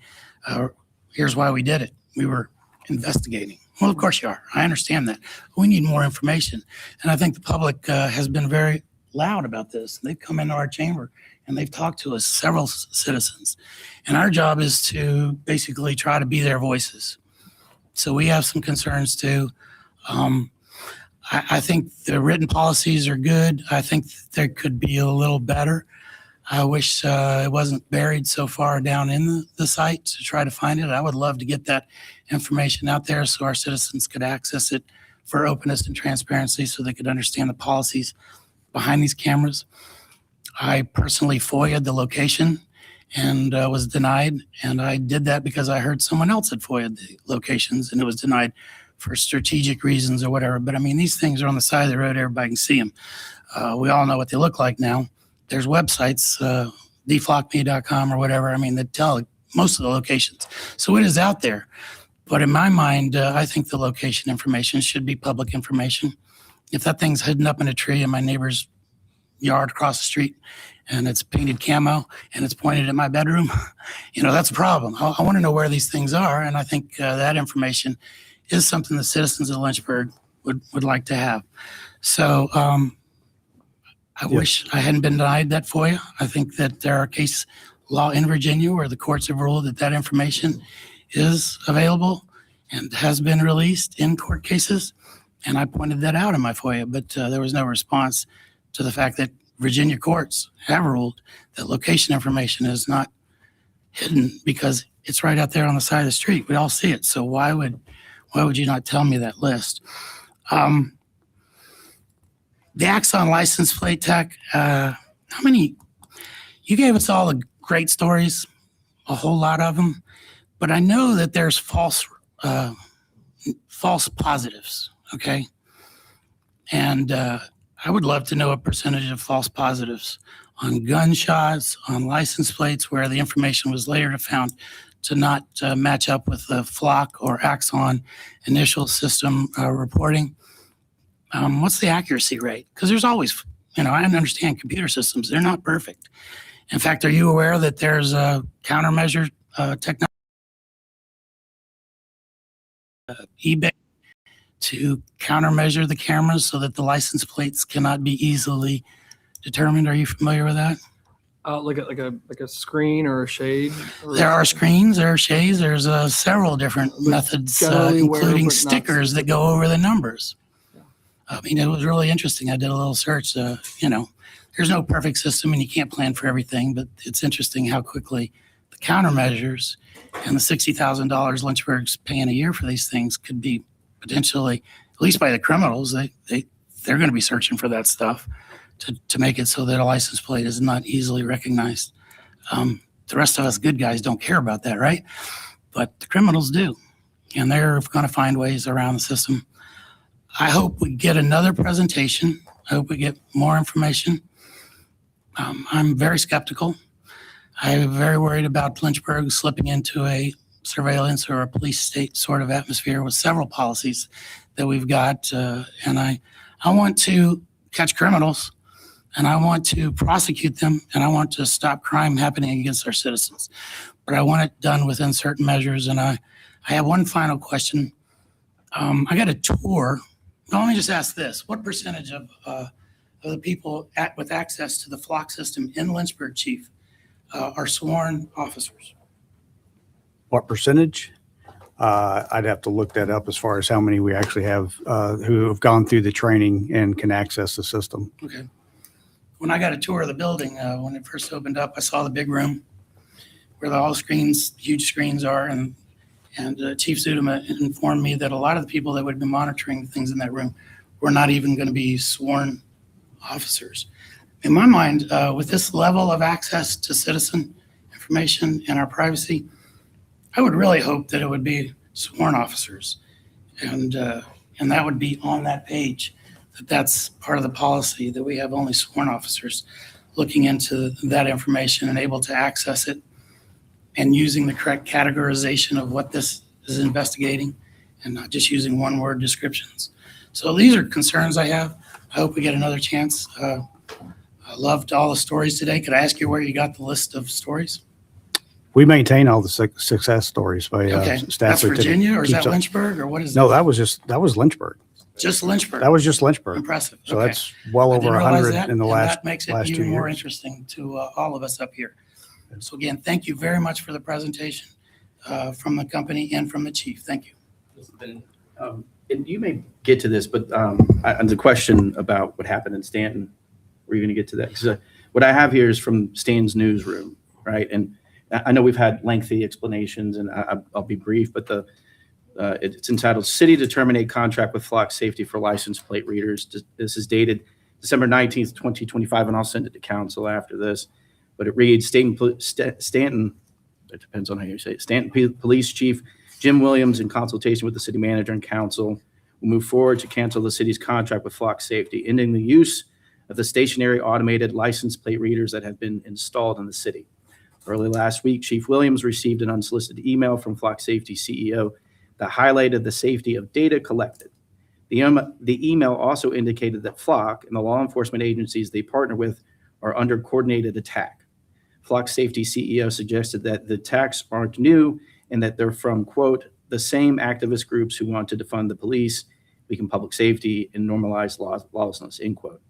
here's why we did it. We were investigating. Well, of course you are. I understand that. We need more information. And I think the public has been very loud about this. They've come into our chamber and they've talked to us, several citizens. And our job is to basically try to be their voices. So we have some concerns too. I think the written policies are good. I think there could be a little better. I wish it wasn't buried so far down in the site to try to find it. I would love to get that information out there so our citizens could access it for openness and transparency so they could understand the policies behind these cameras. I personally FOIA'd the location and was denied. And I did that because I heard someone else had FOIA'd the locations and it was denied for strategic reasons or whatever. But I mean, these things are on the side of the road. Everybody can see them. We all know what they look like now. There's websites, deflockme.com or whatever. I mean, that tell most of the locations. So it is out there. But in my mind, I think the location information should be public information. If that thing's hidden up in a tree in my neighbor's yard across the street and it's painted camo and it's pointed at my bedroom, that's a problem. I want to know where these things are. And I think that information is something the citizens of Lynchburg would like to have. So I wish I hadn't been denied that FOIA. I think that there are case law in Virginia where the courts have ruled that information is available and has been released in court cases. And I pointed that out in my FOIA, but there was no response to the fact that Virginia courts have ruled that location information is not hidden because it's right out there on the side of the street. We all see it. So why would you not tell me that list? The Axon license plate tech, you gave us all the great stories, a whole lot of them, but I know that there's false positives, okay? And I would love to know a percentage of false positives on gunshots, on license plates where the information was later found to not match up with the Flock or Axon initial system reporting. What's the accuracy rate? Because there's always, I understand computer systems, they're not perfect. In fact, are you aware that there's a countermeasure technology, eBay, to countermeasure the cameras so that the license plates cannot be easily determined? Are you familiar with that? Like a screen or a shade? There are screens, there are shades, there's several different methods, including stickers that go over the numbers. I mean, it was really interesting. I did a little search. There's no perfect system and you can't plan for everything, but it's interesting how quickly the countermeasures and the $60,000 Lynchburg's paying a year for these things could be potentially, at least by the criminals, they're going to be searching for that stuff to make it so that a license plate is not easily recognized. The rest of us good guys don't care about that, right? But the criminals do, and they're going to find ways around the system. I hope we get another presentation. I hope we get more information. I'm very skeptical. I'm very worried about Lynchburg slipping into a surveillance or a police state sort of atmosphere with several policies that we've got. And I want to catch criminals and I want to prosecute them and I want to stop crime happening against our citizens. But I want it done within certain measures. And I have one final question. I got a tour. Well, let me just ask this. What percentage of the people with access to the Flock system in Lynchburg, Chief, are sworn officers? What percentage? I'd have to look that up as far as how many we actually have who have gone through the training and can access the system. Okay. When I got a tour of the building, when it first opened up, I saw the big room where all the screens, huge screens are, and Chief Zudema informed me that a lot of the people that would be monitoring things in that room were not even going to be sworn officers. In my mind, with this level of access to citizen information and our privacy, I would really hope that it would be sworn officers, and that would be on that page. That's part of the policy, that we have only sworn officers looking into that information and able to access it and using the correct categorization of what this is investigating and not just using one-word descriptions. So these are concerns I have. I hope we get another chance. I loved all the stories today. Could I ask you where you got the list of stories? We maintain all the success stories by Okay, staff. that's Virginia, or is that keeps up- Lynchburg, or what is it? No, that was Lynchburg. Just Lynchburg? That was just Lynchburg. Impressive. So Okay. that's well I over didn't realize 100 that, in the and last that makes it last 2 even more years. interesting to all of us up here. So again, thank you very much for the presentation from the company and from the chief. Thank you. And you may get to this, but the question about what happened in Stanton, were you going to get to that? 'Cause, what I have here is from Stan's newsroom, right? And I know we've had lengthy explanations, and I'll be brief, but it's entitled "City to Terminate Contract with Flock Safety for License Plate Readers." This is dated December 19th, 2025, and I'll send it to council after this. But it reads, Stanton, it depends on how you say it, Stanton Police Chief Jim Williams, in consultation with the city manager and council, will move forward to cancel the city's contract with Flock Safety, ending the use of the stationary automated license plate readers that have been installed in the city. Early last week, Chief Williams received an unsolicited email from Flock Safety CEO that highlighted the safety of data collected. The email also indicated that Flock and the law enforcement agencies they partner with are under coordinated attack. Flock Safety CEO suggested that the attacks aren't new and that they're from, quote, the same activist groups who want to defund the police, weaken public safety, and normalize lawlessness, end quote.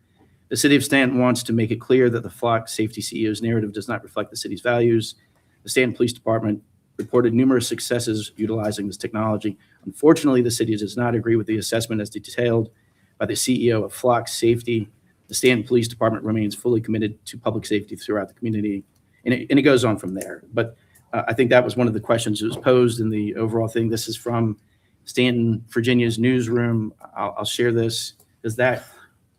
The city of Stanton wants to make it clear that the Flock Safety CEO's narrative does not reflect the city's values. The Stanton Police Department reported numerous successes utilizing this technology. Unfortunately, the city does not agree with the assessment as detailed by the CEO of Flock Safety. The Stanton Police Department remains fully committed to public safety throughout the community. And it goes on from there. But I think that was one of the questions that was posed in the overall thing. This is from Stanton, Virginia's newsroom. I'll share this. Does that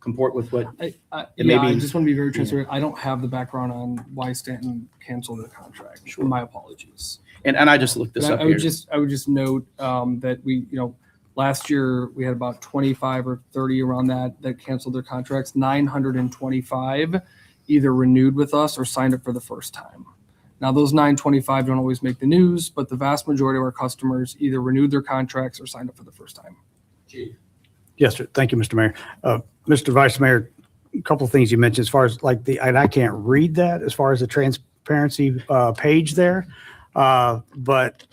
comport with what I just want to be very transparent. I don't have the background on why Stanton canceled the contract. Sure. My apologies. And I just looked this up I here. would just note that we, last year we had about 25 or 30 around that canceled their contracts. 925 either renewed with us or signed up for the first time. Now, those 925 don't always make the news, but the vast majority of our customers either renewed their contracts or signed up for the first time. Yes, sir. Thank you, Mr. Mayor. Mr. Vice Mayor, a couple of things you mentioned as far as and I can't read that as far as the transparency page there. But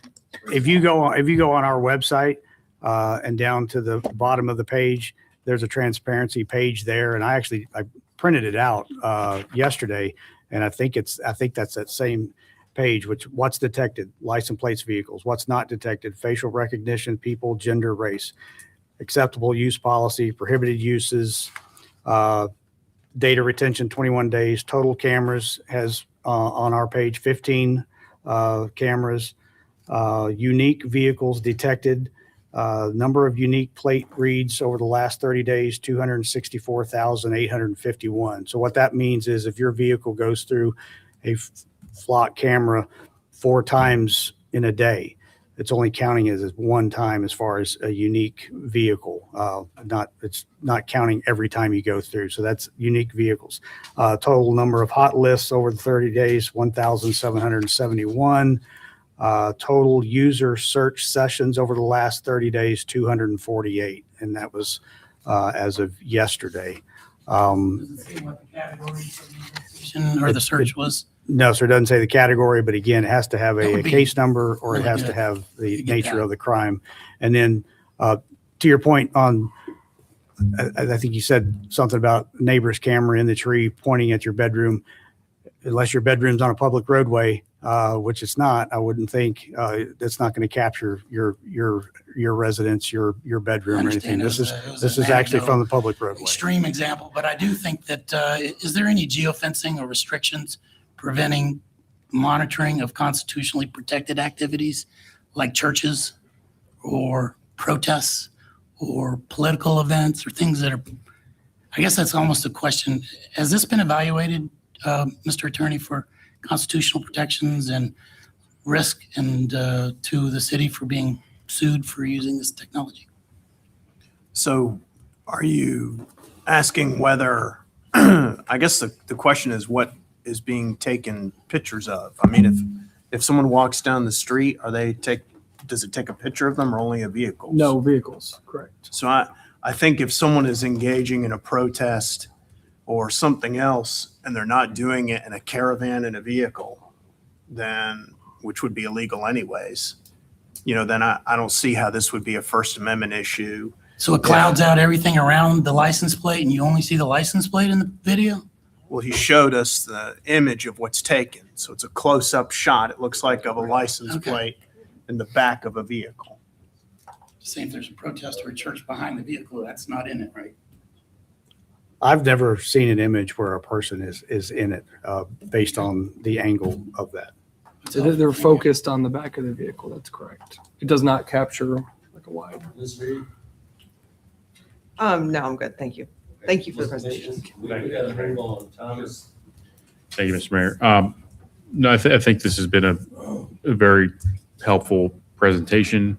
if you go on our website and down to the bottom of the page, there's a transparency page there. And I printed it out yesterday. And I think that's that same page, which what's detected, license plates, vehicles, what's not detected, facial recognition, people, gender, race, acceptable use policy, prohibited uses, data retention, 21 days, total cameras has on our page, 15 cameras, unique vehicles detected, number of unique plate reads over the last 30 days, 264,851. So what that means is if your vehicle goes through a Flock camera 4 times in a day, it's only counting as one time as far as a unique vehicle. It's not counting every time you go through. So that's unique vehicles. Total number of hot lists over the 30 days, 1,771. Total user search sessions over the last 30 days, 248. And that was as of yesterday. Or the search was? No, sir, it doesn't say the category, but again, it has to have a would be case number or it really has good to have the to get nature that. of the crime. And then to your point on, I think you said something about neighbor's camera in the tree pointing at your bedroom. Unless your bedroom's on a public roadway, which it's not, I wouldn't think it's not going to capture your residence, your bedroom or anything. This is actually from the public roadway. Extreme example, but I do think that is there any geofencing or restrictions preventing monitoring of constitutionally protected activities like churches or protests or political events or things that are, I guess that's almost a question. Has this been evaluated, Mr. Attorney, for constitutional protections and risk and to the city for being sued for using this technology? So are you asking whether, I guess the question is what is being taken pictures of? I mean, if someone walks down the street, does it take a picture of them or only of vehicles? No, vehicles, correct. So I think if someone is engaging in a protest or something else and they're not doing it in a caravan in a vehicle, then which would be illegal anyways, then I don't see how this would be a First Amendment issue. So it clouds out everything around the license plate and you only see the license plate in the video? Well, he showed us the image of what's taken. So it's a close-up shot, it looks like, of a license plate in the back of a vehicle. Say if there's a protest or a church behind the vehicle, that's not in it, right? I've never seen an image where a person is in it based on the angle of that. So they're focused on the back of the vehicle. That's correct. It does not capture like a wide. No, I'm good. Thank you. Thank you for the presentation. Thank you, Mr. Mayor. No, I think this has been a very helpful presentation.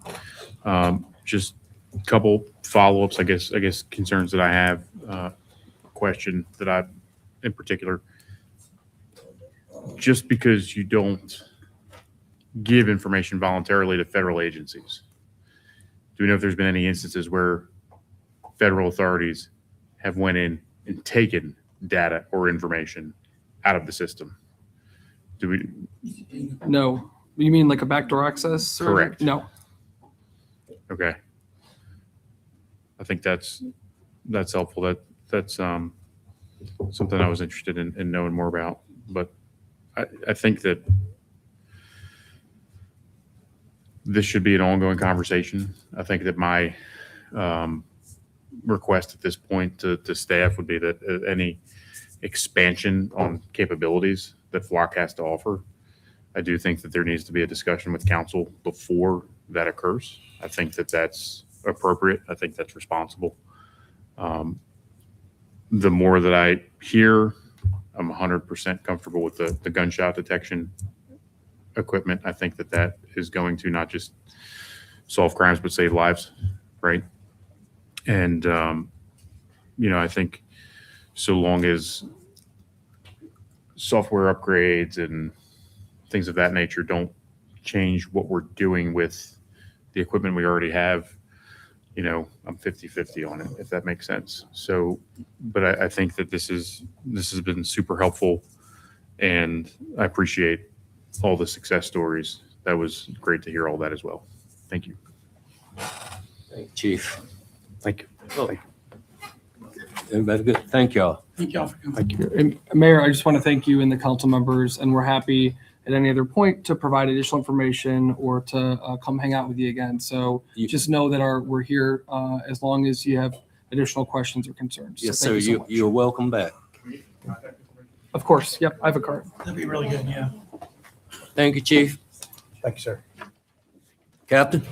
Just a couple follow-ups, I guess concerns that I have. Question that I, in particular, just because you don't give information voluntarily to federal agencies, do we know if there's been any instances where federal authorities have went in and taken data or information out of the system? Do we? No. You mean like a backdoor access? Correct. No. Okay. I think that's helpful. That's something I was interested in knowing more about. But I think that this should be an ongoing conversation. I think that my request at this point to staff would be that any expansion on capabilities that Flock has to offer, I do think that there needs to be a discussion with council before that occurs. I think that that's appropriate. I think that's responsible. The more that I hear, I'm 100% comfortable with the gunshot detection equipment. I think that is going to not just solve crimes, but save lives, right? And, I think so long as software upgrades and things of that nature don't change what we're doing with the equipment we already have, I'm 50-50 on it, if that makes sense. So, but I think that this has been super helpful, and I appreciate all the success stories. That was great to hear all that as well. Thank you. Thank you, Chief. Thank you. Oh. Everybody good? Thank y'all. Thank y'all for coming. Thank you. And Mayor, I just want to thank you and the council members, and we're happy at any other point to provide additional information or to come hang out with you again. So just know that we're here as long as you have additional questions or concerns. Yes, So sir. thank you so much. You're welcome back. Of course. Yep. I have a card. That'd be really good, yeah. Thank you, Chief. Thank you, sir. Captain?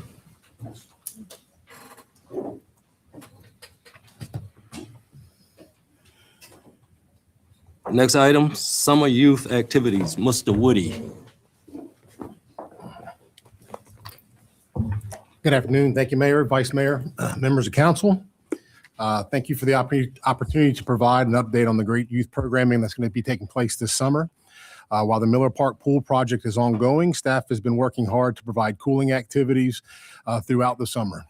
Next item, summer youth activities. Mr. Woody. Good afternoon. Thank you, Mayor, Vice Mayor, members of council. Thank you for the opportunity to provide an update on the great youth programming that's going to be taking place this summer. While the Miller Park Pool project is ongoing, staff has been working hard to provide cooling activities throughout the summer.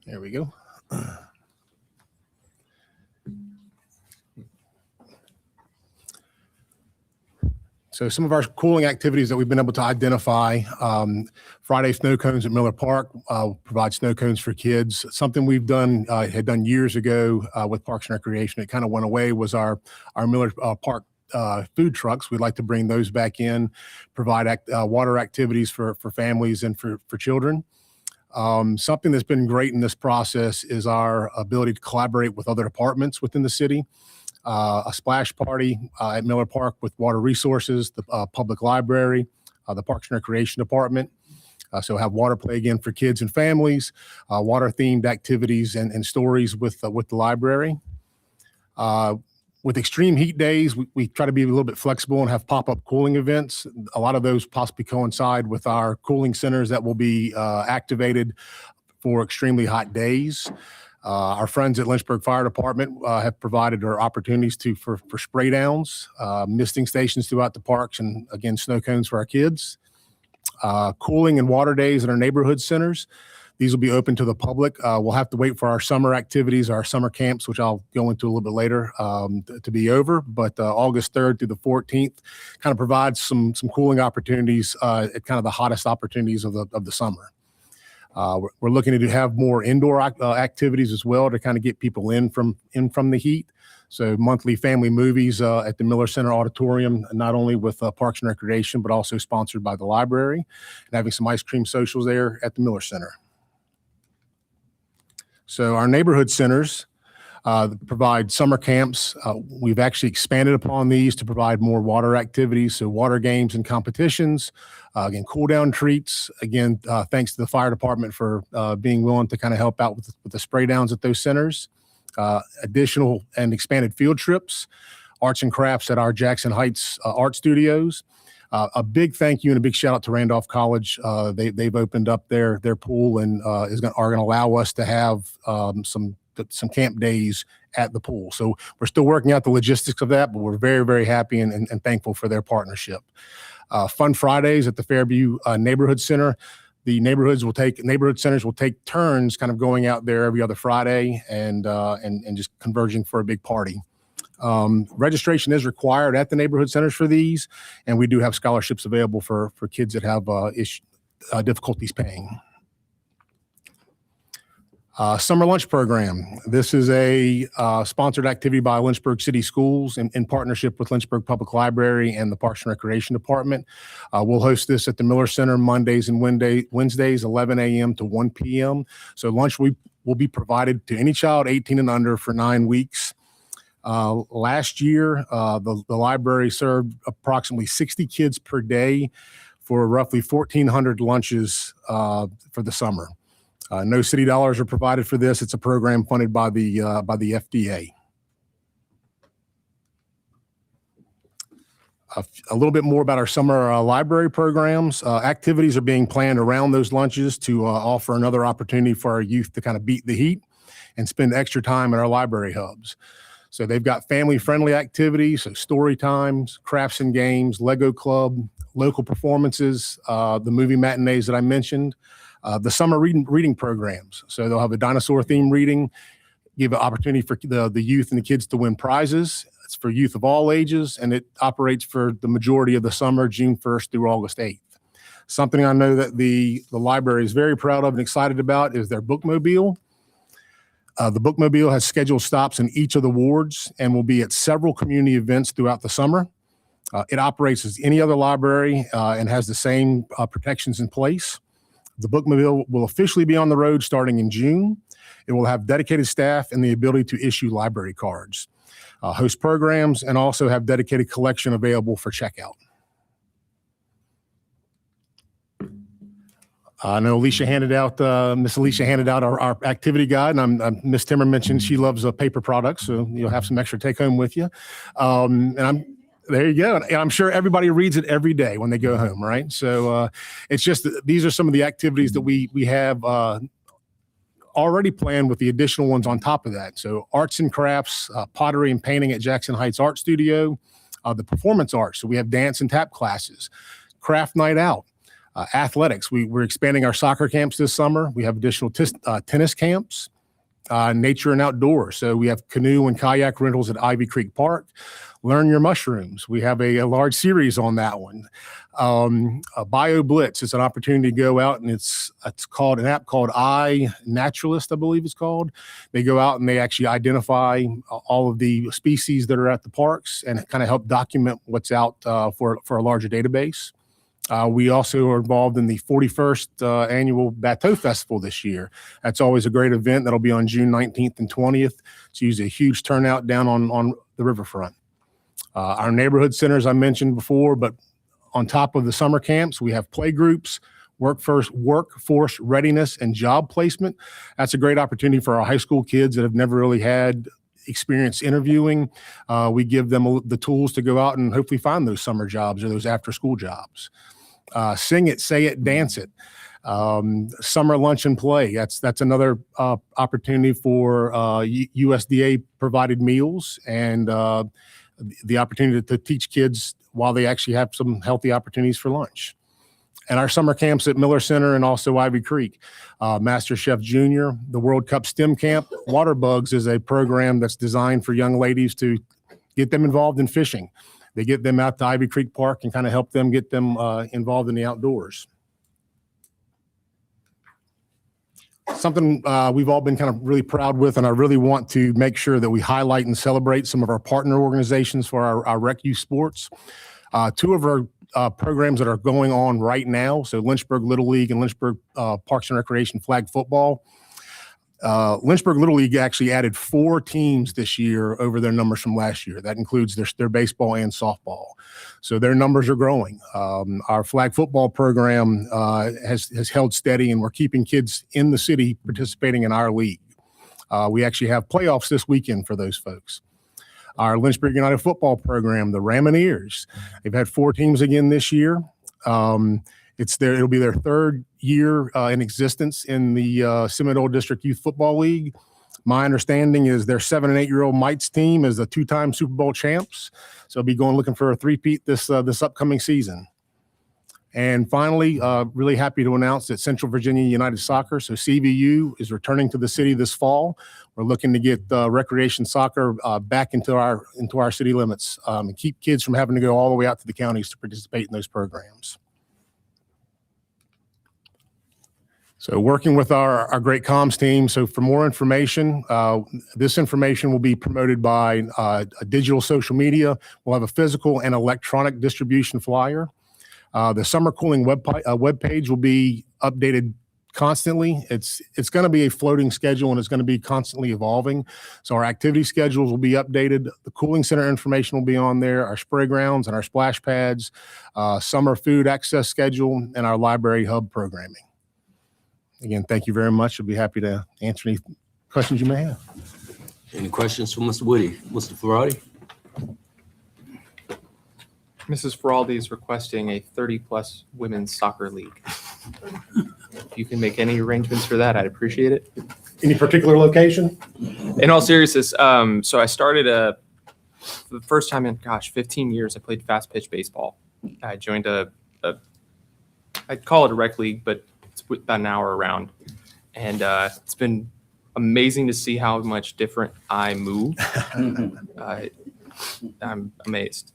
There we go. So some of our cooling activities that we've been able to identify, Friday snow cones at Miller Park, provide snow cones for kids. Something we've done, had done years ago with Parks and Recreation, it kind of went away, was our Miller Park food trucks. We'd like to bring those back in, provide water activities for families and for children. Something that's been great in this process is our ability to collaborate with other departments within the city. A splash party at Miller Park with Water Resources, the Public Library, the Parks and Recreation Department. So have water play again for kids and families, water-themed activities and stories with the library. With extreme heat days, we try to be a little bit flexible and have pop-up cooling events. A lot of those possibly coincide with our cooling centers that will be activated for extremely hot days. Our friends at Lynchburg Fire Department have provided our opportunities for spray downs, misting stations throughout the parks, and again, snow cones for our kids. Cooling and water days at our neighborhood centers. These will be open to the public. We'll have to wait for our summer activities, our summer camps, which I'll go into a little bit later, to be over. But August 3rd through the 14th kind of provides some cooling opportunities at kind of the hottest opportunities of the summer. We're looking to have more indoor activities as well to kind of get people in from the heat. So monthly family movies at the Miller Center Auditorium, not only with Parks and Recreation, but also sponsored by the library, and having some ice cream socials there at the Miller Center. So our neighborhood centers provide summer camps. We've actually expanded upon these to provide more water activities, so water games and competitions. Again, cool down treats. Again, thanks to the fire department for being willing to kind of help out with the spray downs at those centers. Additional and expanded field trips, arts and crafts at our Jackson Heights art studios. A big thank you and a big shout out to Randolph College. They've opened up their pool and are going to allow us to have some camp days at the pool. So we're still working out the logistics of that, but we're very, very happy and thankful for their partnership. Fun Fridays at the Fairview Neighborhood Center. The neighborhood centers will take turns kind of going out there every other Friday and just converging for a big party. Registration is required at the neighborhood centers for these, and we do have scholarships available for kids that have difficulties paying. Summer lunch program. This is a sponsored activity by Lynchburg City Schools in partnership with Lynchburg Public Library and the Parks and Recreation Department. We'll host this at the Miller Center Mondays and Wednesdays, 11 a.m. to 1 p.m. So lunch will be provided to any child 18 and under for 9 weeks. Last year, the library served approximately 60 kids per day for roughly 1,400 lunches for the summer. No city dollars are provided for this. It's a program funded by the FDA. A little bit more about our summer library programs. Activities are being planned around those lunches to offer another opportunity for our youth to kind of beat the heat and spend extra time at our library hubs. So they've got family-friendly activities, so story times, crafts and games, Lego club, local performances, the movie matinees that I mentioned. The summer reading programs. So they'll have a dinosaur theme reading, give an opportunity for the youth and the kids to win prizes. It's for youth of all ages, and it operates for the majority of the summer, June 1st through August 8th. Something I know that the library is very proud of and excited about is their bookmobile. The bookmobile has scheduled stops in each of the wards and will be at several community events throughout the summer. It operates as any other library and has the same protections in place. The bookmobile will officially be on the road starting in June. It will have dedicated staff and the ability to issue library cards, host programs, and also have dedicated collection available for checkout. I know Miss Alicia handed out our activity guide, and Miss Timmer mentioned she loves paper products, so you'll have some extra take home with you. There you go. And I'm sure everybody reads it every day when they go home, right? So it's just, these are some of the activities that we have already planned with the additional ones on top of that. So arts and crafts, pottery and painting at Jackson Heights Art Studio, the performance arts. So we have dance and tap classes, craft night out, athletics. We're expanding our soccer camps this summer. We have additional tennis camps, nature and outdoors. So we have canoe and kayak rentals at Ivy Creek Park. Learn Your Mushrooms. We have a large series on that one. Bio Blitz is an opportunity to go out, and it's called an app called iNaturalist, I believe it's called. They go out and they actually identify all of the species that are at the parks and kind of help document what's out for a larger database. We also are involved in the 41st annual Bateau Festival this year. That's always a great event. That'll be on June 19th and 20th. It's usually a huge turnout down on the riverfront. Our neighborhood centers I mentioned before, but on top of the summer camps, we have play groups, workforce readiness, and job placement. That's a great opportunity for our high school kids that have never really had experience interviewing. We give them the tools to go out and hopefully find those summer jobs or those after school jobs. Sing it, say it, dance it. Summer lunch and play. That's another opportunity for USDA provided meals and the opportunity to teach kids while they actually have some healthy opportunities for lunch. and our summer camps at Miller Center and also Ivy Creek. Master Chef Junior, the World Cup STEM Camp. Water Bugs is a program that's designed for young ladies to get them involved in fishing. They get them out to Ivy Creek Park and kind of help them get them involved in the outdoors. Something we've all been kind of really proud with, and I really want to make sure that we highlight and celebrate some of our partner organizations for our rec youth sports. Two of our programs that are going on right now, so Lynchburg Little League and Lynchburg Parks and Recreation Flag Football. Lynchburg Little League actually added 4 teams this year over their numbers from last year. That includes their baseball and softball. So their numbers are growing. Our flag football program has held steady, and we're keeping kids in the city participating in our league. We actually have playoffs this weekend for those folks. Our Lynchburg United football program, the Ramoneers, they've had 4 teams again this year. It'll be their 3rd year in existence in the Seminole District Youth Football League. My understanding is their 7 and 8-year-old Mites team is the 2-time Super Bowl champs. So I'll be going looking for a three-peat this upcoming season. And finally, really happy to announce that Central Virginia United Soccer, so CVU, is returning to the city this fall. We're looking to get recreation soccer back into our city limits and keep kids from having to go all the way out to the counties to participate in those programs. So working with our great comms team. So for more information, this information will be promoted by a digital social media. We'll have a physical and electronic distribution flyer. The summer cooling web page will be updated constantly. It's going to be a floating schedule, and it's going to be constantly evolving. So our activity schedules will be updated. The cooling center information will be on there, our spray grounds and our splash pads, summer food access schedule, and our library hub programming. Again, thank you very much. I'll be happy to answer any questions you may have. Any questions for Mr. Woody? Mr. Ferrari? Mrs. Feraldi is requesting a 30-plus women's soccer league. If you can make any arrangements for that, I'd appreciate it. Any particular location? In all seriousness, so I started for the first time in, 15 years, I played fast pitch baseball. I joined I'd call it a rec league, but it's about an hour around. And it's been amazing to see how much different I move. I'm amazed.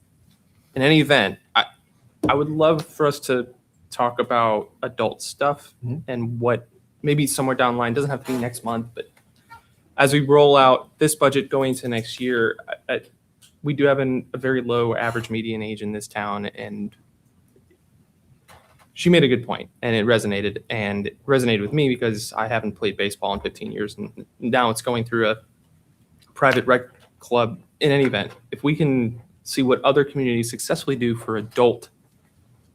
In any event, I would love for us to talk about adult stuff and what maybe somewhere down the line, doesn't have to be next month, but as we roll out this budget going into next year, we do have a very low average median age in this town. And she made a good point, and it resonated with me because I haven't played baseball in 15 years. And now it's going through a private rec club. In any event, if we can see what other communities successfully do for adult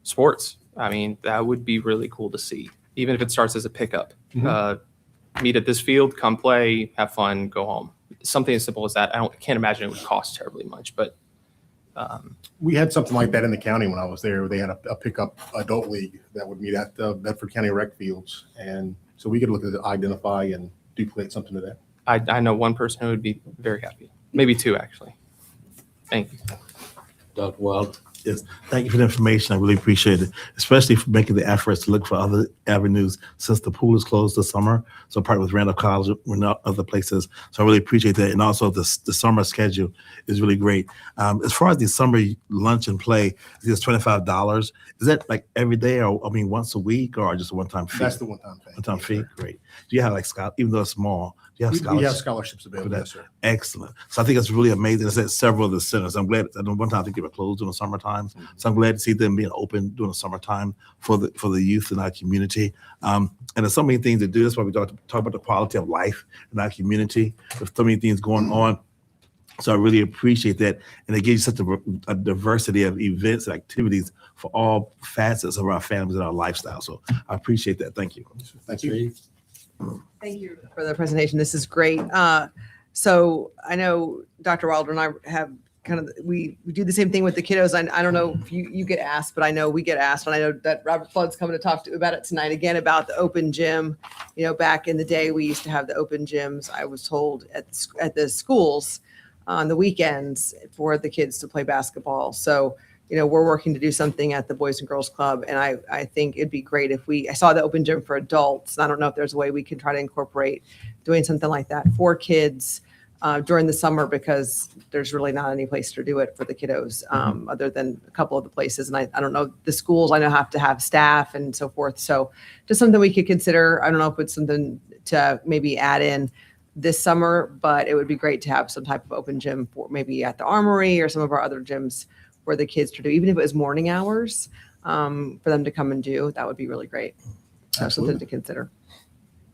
sports, I mean, that would be really cool to see, even if it starts as a pickup. Meet at this field, come play, have fun, go home. Something as simple as that. I can't imagine it would cost terribly much, but we had something like that in the county when I was there. They had a pickup adult league that would meet at the Bedford County rec fields. And so we could look at identify and duplicate something to that. I know one person who would be very happy, maybe 2 actually. Thank you. Dr. Wild. Yes, thank you for the information. I really appreciate it, especially for making the efforts to look for other avenues since the pool is closed this summer. So part with Randolph College, we're not other places. So I really appreciate that. And also the summer schedule is really great. As far as the summer lunch and play, it's $25. Is that like every day or once a week or just a one-time fee? That's the one-time fee. One-time fee, great. Do you have even though it's small, do you have scholarships? We have scholarships available, yes, sir. Excellent. So I think it's really amazing. It's at several of the centers. I'm glad. I know one time I think they were closed during the summertime. So I'm glad to see them being open during the summertime for the youth in our community. And there's so many things to do. That's why we talk about the quality of life in our community. There's so many things going on. So I really appreciate that. And it gives you such a diversity of events and activities for all facets of our families and our lifestyle. So I appreciate that. Thank you. Thank you. Thank you for the presentation. This is great. So I know Dr. Wilder and I have we do the same thing with the kiddos. I don't know if you get asked, but I know we get asked. And I know that Robert Flood's coming to talk to about it tonight again about the open gym. Back in the day, we used to have the open gyms, I was told, at the schools on the weekends for the kids to play basketball. So we're working to do something at the Boys and Girls Club. And I think it'd be great if I saw the open gym for adults. I don't know if there's a way we can try to incorporate doing something like that for kids during the summer, because there's really not any place to do it for the kiddos other than a couple of the places. And I don't know, the schools I know have to have staff and so forth. So just something we could consider. I don't know if it's something to maybe add in this summer, but it would be great to have some type of open gym for maybe at the Armory or some of our other gyms for the kids to do, even if it was morning hours for them to come and do. That would be really great. So something to consider.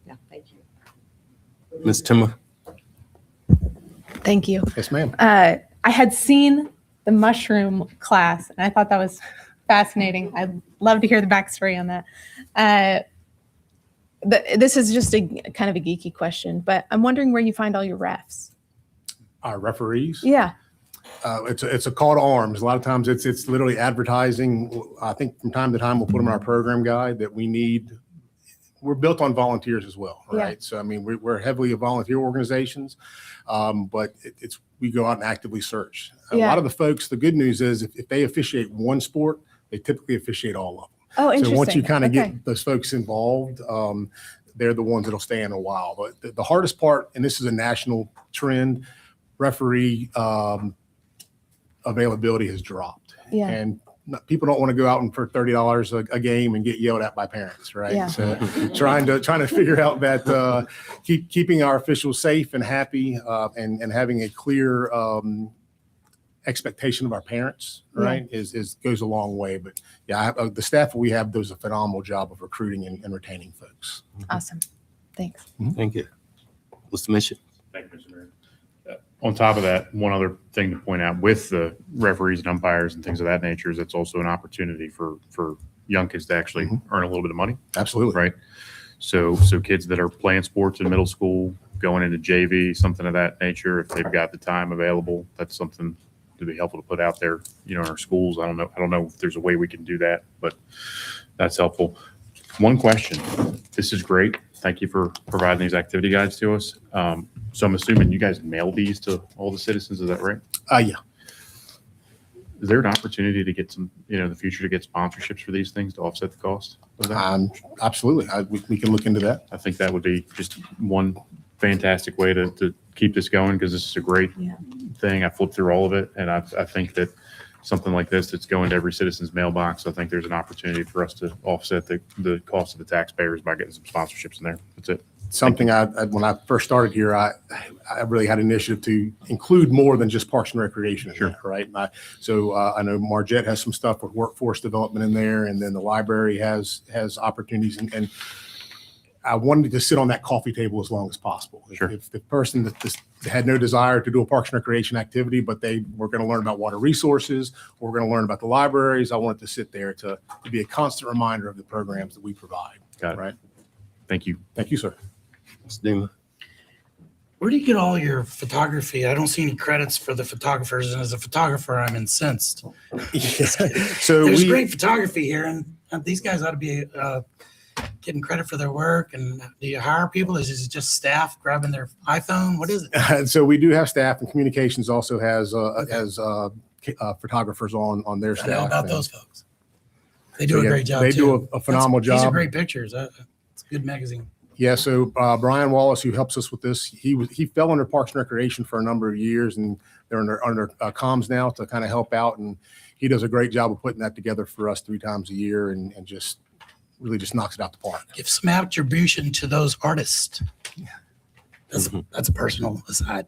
Yeah, thank you. Ms. Timmer? Thank you. Yes, ma'am. I had seen the mushroom class, and I thought that was fascinating. I'd love to hear the backstory on that. This is just a kind of a geeky question, but I'm wondering where you find all your refs. Our referees. Yeah. It's a call to arms. A lot of times it's literally advertising. I think from time to time we'll put them in our program guide that we need. We're built on volunteers as well, right? Yeah. So I mean, we're heavily a volunteer organizations, but we go out and actively search. A lot of the folks. The good news is if they officiate one sport, they typically officiate all of them. Oh, interesting. So once you kind of Okay. get those folks involved, they're the ones that'll stay in a while. But the hardest part, and this is a national trend, referee availability has dropped. Yeah. And people don't want to go out and for $30 a game and get yelled at by parents, right? Yeah. So trying to figure out that keeping our officials safe and happy and having a clear expectation of our parents, right, is goes a long way. But yeah, the staff we have does a phenomenal job of recruiting and retaining folks. Awesome. Thanks. Thank you. Mr. Mitchell? Thank you, Mr. Mayor. On top of that, one other thing to point out with the referees and umpires and things of that nature is it's also an opportunity for young kids to actually earn a little bit of money. Absolutely. Right. So kids that are playing sports in middle school, going into JV, something of that nature, if they've got the time available, that's something to be helpful to put out there, in our schools. I don't know if there's a way we can do that, but that's helpful. One question. This is great. Thank you for providing these activity guides to us. So I'm assuming you guys mail these to all the citizens. Is that right? Yeah. Is there an opportunity to get some, in the future to get sponsorships for these things to offset the cost of that? Absolutely. We can look into that. I think that would be just one fantastic way to keep this going, because this is a great thing. I flipped through all of it, and I think that something like this that's going to every citizen's mailbox, I think there's an opportunity for us to offset the cost of the taxpayers by getting some sponsorships in there. That's it. Something when I first started here, I really had an initiative to include more than just Parks and Recreation in there, right? And I know Margette has some stuff with workforce development in there, and then the library has opportunities, and I wanted to sit on that coffee table as long as possible. If the person that had no desire to do a Parks and Recreation activity, but they were going to learn about water resources, or we're going to learn about the libraries, I wanted to sit there to be a constant reminder of the programs that we provide. Got it. Right. Thank you. Thank you, sir. Where do you get all your photography? I don't see any credits for the photographers, and as a photographer, I'm incensed. So there's great photography here, and these guys ought to be getting credit for their work. And do you hire people? Is it just staff grabbing their iPhone? What is it? So we do have staff, and communications also has photographers on their staff. I know about those folks. They do a great job. They do a phenomenal job. These are great pictures. It's a good magazine. Yeah, so Brian Wallace, who helps us with this, he fell under Parks and Recreation for a number of years, and they're under comms now to kind of help out, and he does a great job of putting that together for us 3 times a year, and just really just knocks it out the park. Give some attribution to those artists. That's a personal aside.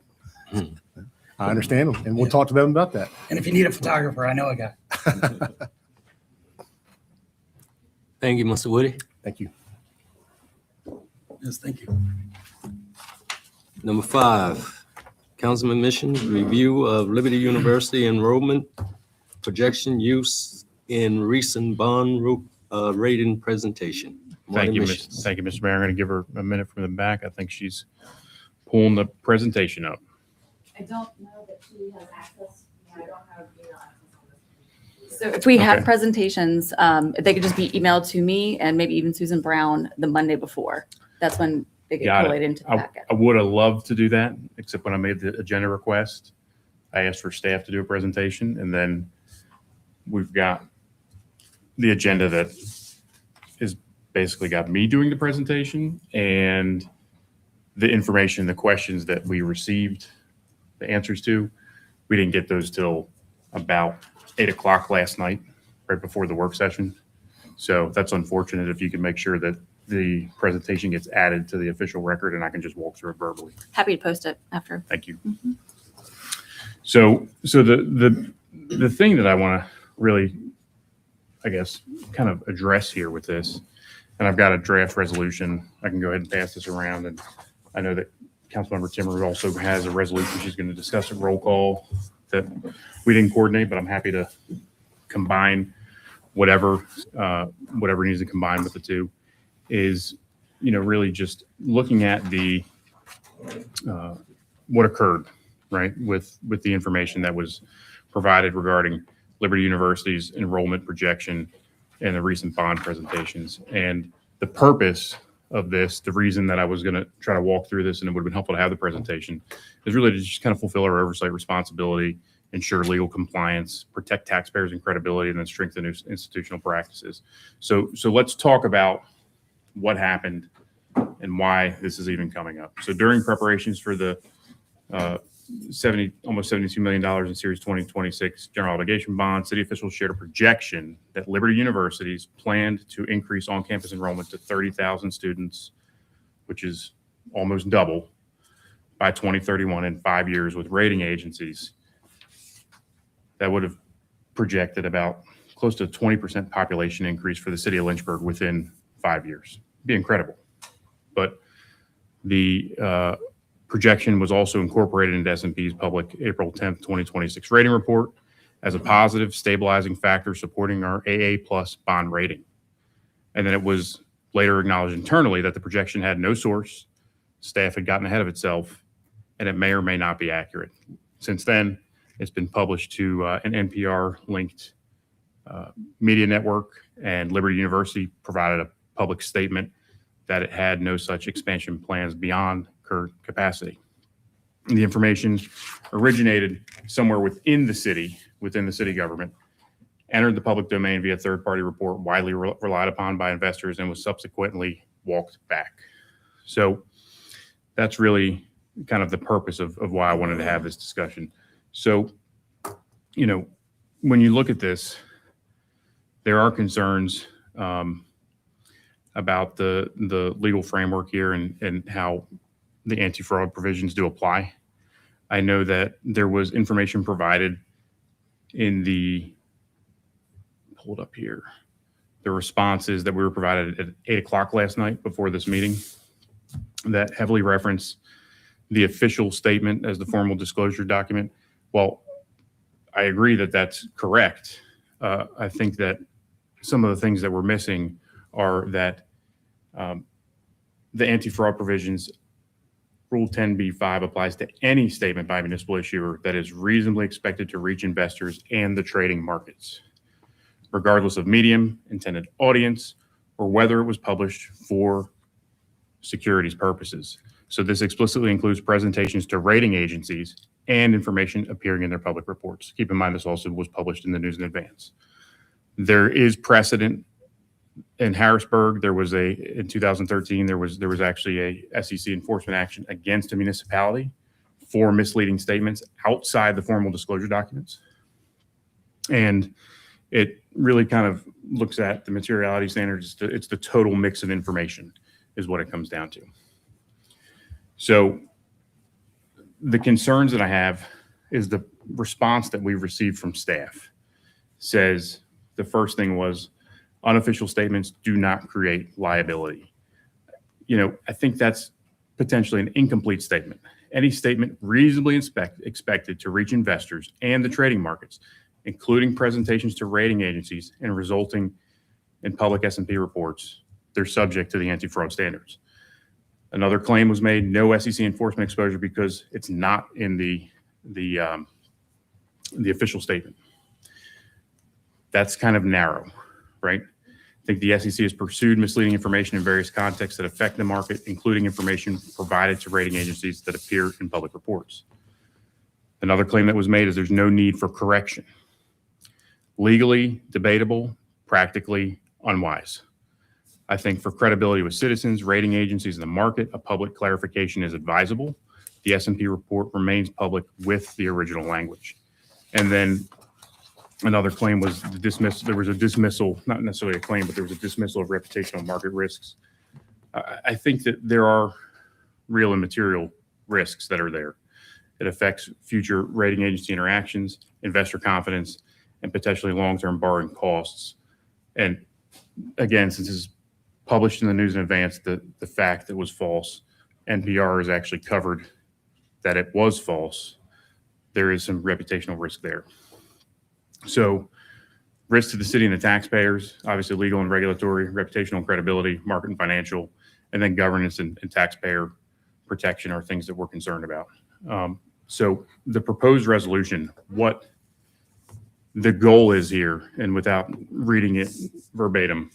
I understand, and we'll talk to them about that. And if you need a photographer, I know a guy. Thank you, Mr. Woody. Thank you. Yes, thank you. Number 5, Councilman Mission, review of Liberty University enrollment projection use in recent bond rating presentation. Thank you, Mission. Thank you, Mr. Mayor. I'm going to give her a minute from the back. I think she's pulling the presentation up. I don't know that she has access. I don't have email access. So if we have presentations, they could just be emailed to me and maybe even Susan Brown the Monday before. That's when they get collated into the packet. I would have loved to do that, except when I made the agenda request, I asked for staff to do a presentation, and then we've got the agenda that is basically got me doing the presentation and the information, the questions that we received, the answers to. We didn't get those till about 8 o'clock last night, right before the work session. So that's unfortunate. If you can make sure that the presentation gets added to the official record and I can just walk through it verbally. Happy to post it after. Thank you. So the thing that I want to really, I guess, kind of address here with this, and I've got a draft resolution. I can go ahead and pass this around. And I know that Councilmember Timmer also has a resolution she's going to discuss a roll call that we didn't coordinate, but I'm happy to combine whatever needs to combine with the two. Is, really just looking at the what occurred, right, with the information that was provided regarding Liberty University's enrollment projection and the recent bond presentations. And the purpose of this, the reason that I was going to try to walk through this and it would have been helpful to have the presentation, is really to just kind of fulfill our oversight responsibility, ensure legal compliance, protect taxpayers and credibility, and then strengthen institutional practices. So let's talk about what happened and why this is even coming up. So during preparations for the almost $72 million in Series 2026 general obligation bond, city officials shared a projection that Liberty Universities planned to increase on-campus enrollment to 30,000 students, which is almost double, by 2031 in 5 years, with rating agencies that would have projected about close to a 20% population increase for the city of Lynchburg within 5 years. It'd be incredible. But the projection was also incorporated into S&P's public April 10th, 2026 rating report as a positive stabilizing factor supporting our AA plus bond rating. And then it was later acknowledged internally that the projection had no source, staff had gotten ahead of itself, and it may or may not be accurate. Since then, it's been published to an NPR-linked media network, and Liberty University provided a public statement that it had no such expansion plans beyond current capacity. The information originated somewhere within the city government, entered the public domain via third-party report, widely relied upon by investors, and was subsequently walked back. So that's really kind of the purpose of why I wanted to have this discussion. So, when you look at this, there are concerns about the legal framework here and how the anti-fraud provisions do apply. I know that there was information provided in the responses that we were provided at 8 o'clock last night before this meeting that heavily reference the official statement as the formal disclosure document. Well, I agree that that's correct. I think that some of the things that we're missing are that the anti-fraud provisions, Rule 10b-5 applies to any statement by a municipal issuer that is reasonably expected to reach investors and the trading markets, regardless of medium, intended audience, or whether it was published for securities purposes. So this explicitly includes presentations to rating agencies and information appearing in their public reports. Keep in mind, this also was published in the news in advance. There is precedent. In Harrisburg, in 2013, there was actually a SEC enforcement action against a municipality for misleading statements outside the formal disclosure documents. And it really kind of looks at the materiality standards. It's the total mix of information is what it comes down to. So the concerns that I have is the response that we've received from staff says the first thing was unofficial statements do not create liability. I think that's potentially an incomplete statement. Any statement reasonably expected to reach investors and the trading markets, including presentations to rating agencies and resulting in public S&P reports, they're subject to the anti-fraud standards. Another claim was made, no SEC enforcement exposure because it's not in the official statement. That's kind of narrow, right? I think the SEC has pursued misleading information in various contexts that affect the market, including information provided to rating agencies that appear in public reports. Another claim that was made is there's no need for correction. legally debatable, practically unwise. I think for credibility with citizens, rating agencies, and the market, a public clarification is advisable. The S&P report remains public with the original language. And then another claim was there was a dismissal, not necessarily a claim, but there was a dismissal of reputational market risks. I think that there are real and material risks that are there. It affects future rating agency interactions, investor confidence, and potentially long-term borrowing costs. And again, since it's published in the news in advance, the fact that it was false, NPR has actually covered that it was false. There is some reputational risk there. So risk to the city and the taxpayers, obviously legal and regulatory, reputational and credibility, market and financial, and then governance and taxpayer protection are things that we're concerned about. So the proposed resolution, what the goal is here, and without reading it verbatim,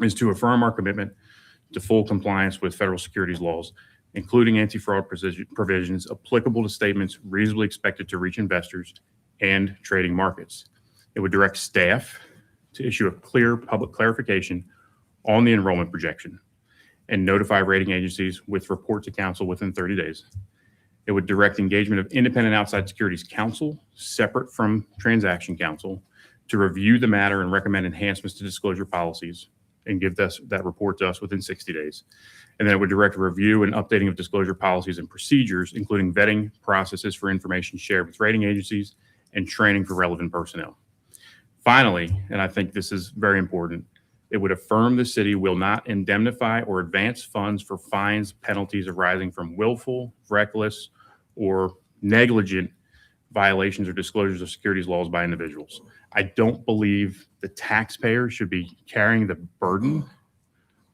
is to affirm our commitment to full compliance with federal securities laws, including anti-fraud provisions applicable to statements reasonably expected to reach investors and trading markets. It would direct staff to issue a clear public clarification on the enrollment projection and notify rating agencies with report to council within 30 days. It would direct engagement of independent outside securities counsel, separate from transaction counsel, to review the matter and recommend enhancements to disclosure policies and give that report to us within 60 days. And then it would direct a review and updating of disclosure policies and procedures, including vetting processes for information shared with rating agencies and training for relevant personnel. Finally, and I think this is very important, it would affirm the city will not indemnify or advance funds for fines, penalties arising from willful, reckless, or negligent violations or disclosures of securities laws by individuals. I don't believe the taxpayer should be carrying the burden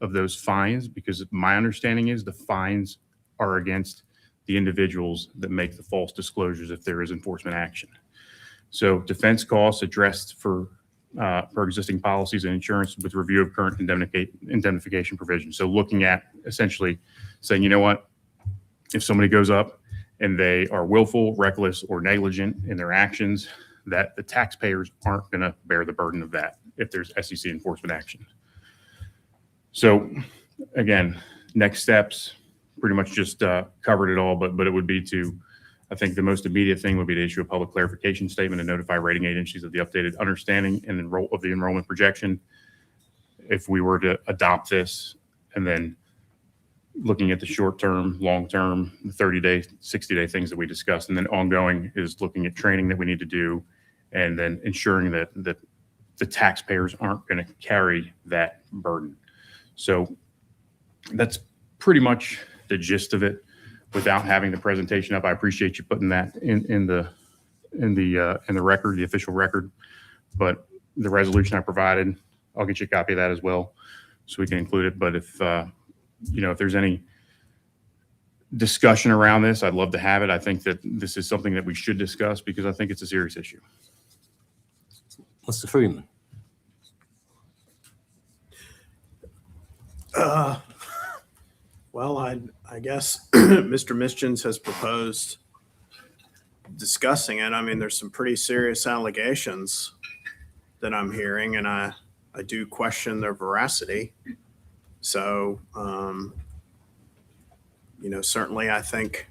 of those fines, because my understanding is the fines are against the individuals that make the false disclosures if there is enforcement action. So defense costs addressed for existing policies and insurance with review of current indemnification provisions. So looking at essentially saying, you know what, if somebody goes up and they are willful, reckless, or negligent in their actions, that the taxpayers aren't going to bear the burden of that if there's SEC enforcement action. So again, next steps, pretty much just covered it all, but it would be to, I think the most immediate thing would be to issue a public clarification statement and notify rating agencies of the updated understanding and of the enrollment projection. If we were to adopt this, and then looking at the short term, long term, the 30-day, 60-day things that we discussed, and then ongoing is looking at training that we need to do, and then ensuring that the taxpayers aren't going to carry that burden. So that's pretty much the gist of it. Without having the presentation up, I appreciate you putting that in the record, the official record. But the resolution I provided, I'll get you a copy of that as well, so we can include it. But if if there's any discussion around this, I'd love to have it. I think that this is something that we should discuss because I think it's a serious issue. Mr. Freeman. Well, I guess Mr. Mischins has proposed discussing it. I mean, there's some pretty serious allegations that I'm hearing, and I do question their veracity. So, certainly I think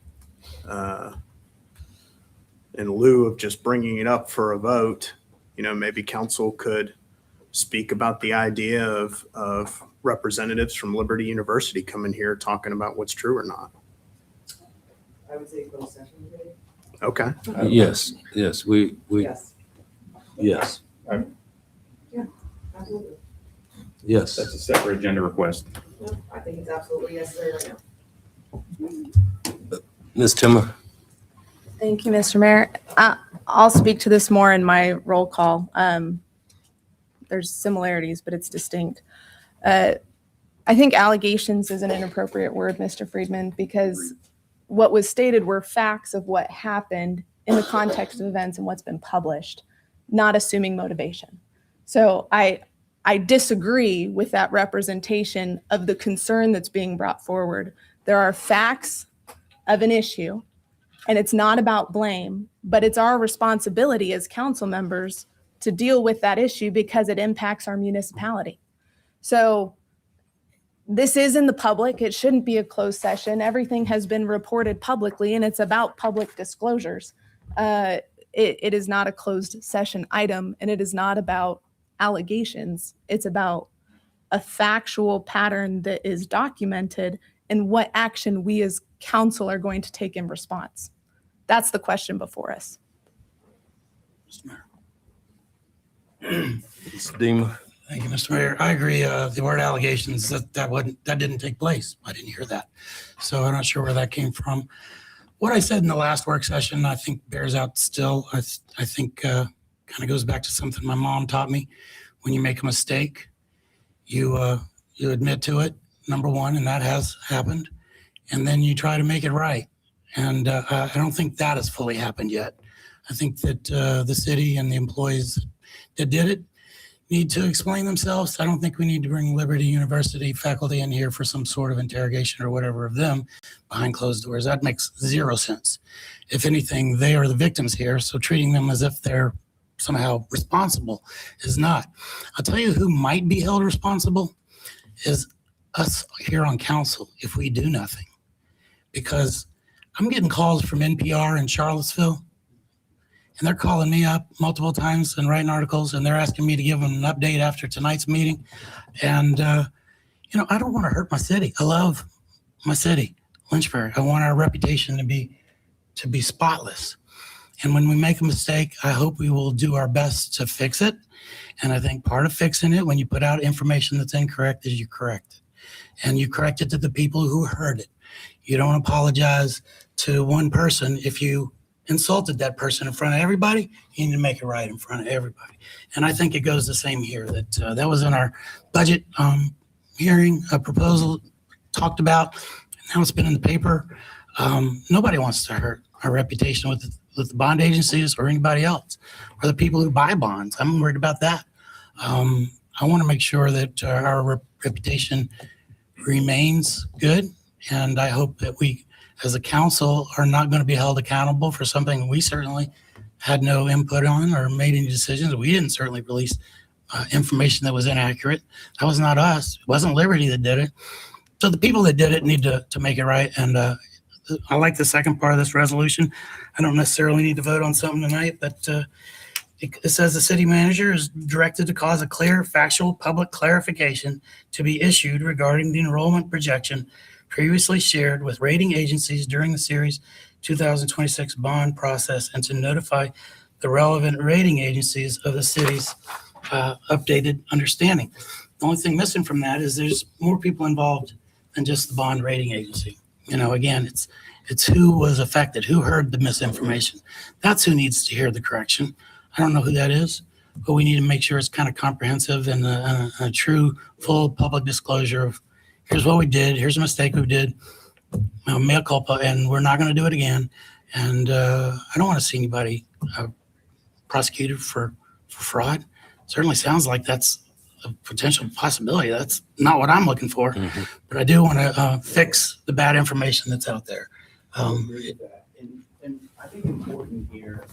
in lieu of just bringing it up for a vote, maybe council could speak about the idea of representatives from Liberty University coming here talking about what's true or not. I would say closed session. Okay. Yes, we Yes. yes, Yeah, absolutely. yes. That's a separate agenda request. No, I think it's absolutely necessary right now. Ms. Timmer. Thank you, Mr. Mayor. I'll speak to this more in my roll call. There's similarities, but it's distinct. I think allegations is an inappropriate word, Mr. Friedman, because what was stated were facts of what happened in the context of events and what's been published, not assuming motivation. So I disagree with that representation of the concern that's being brought forward. There are facts of an issue, and it's not about blame, but it's our responsibility as council members to deal with that issue because it impacts our municipality. So this is in the public. It shouldn't be a closed session. Everything has been reported publicly, and it's about public disclosures. It is not a closed session item, and it is not about allegations. It's about a factual pattern that is documented and what action we as council are going to take in response. That's the question before us. Mr. Deemer. Thank you, Mr. Mayor. I agree. The word allegations, that didn't take place. I didn't hear that. So I'm not sure where that came from. What I said in the last work session, I think bears out still. I think kind of goes back to something my mom taught me. When you make a mistake, you admit to it, number one, and that has happened. And then you try to make it right. And I don't think that has fully happened yet. I think that the city and the employees that did it need to explain themselves. I don't think we need to bring Liberty University faculty in here for some sort of interrogation or whatever of them behind closed doors. That makes zero sense. If anything, they are the victims here, so treating them as if they're somehow responsible is not. I'll tell you who might be held responsible is us here on council if we do nothing. Because I'm getting calls from NPR in Charlottesville, and they're calling me up multiple times and writing articles, and they're asking me to give them an update after tonight's meeting. And, I don't want to hurt my city. I love my city, Lynchburg. I want our reputation to be spotless. And when we make a mistake, I hope we will do our best to fix it. And I think part of fixing it, when you put out information that's incorrect, is you correct it. And you correct it to the people who heard it. You don't apologize to one person if you insulted that person in front of everybody. You need to make it right in front of everybody. And I think it goes the same here. That was in our budget hearing, a proposal talked about. Now it's been in the paper. Nobody wants to hurt our reputation with the bond agencies or anybody else, or the people who buy bonds. I'm worried about that. I want to make sure that our reputation remains good. And I hope that we, as a council, are not going to be held accountable for something we certainly had no input on or made any decisions. We didn't certainly release information that was inaccurate. That was not us. It wasn't Liberty that did it. So the people that did it need to make it right. And I like the second part of this resolution. I don't necessarily need to vote on something tonight, but it says the city manager is directed to cause a clear, factual, public clarification to be issued regarding the enrollment projection previously shared with rating agencies during the series 2026 bond process, and to notify the relevant rating agencies of the city's updated understanding. The only thing missing from that is there's more people involved than just the bond rating agency. Again, it's who was affected, who heard the misinformation. That's who needs to hear the correction. I don't know who that is, but we need to make sure it's kind of comprehensive and a true, full public disclosure of here's what we did, here's a mistake we did, mea culpa, and we're not going to do it again. And I don't want to see anybody prosecuted for fraud. Certainly sounds like that's a potential possibility. That's not what I'm looking for, but I do want to fix the bad information that's out there. I agree with that. And I think important here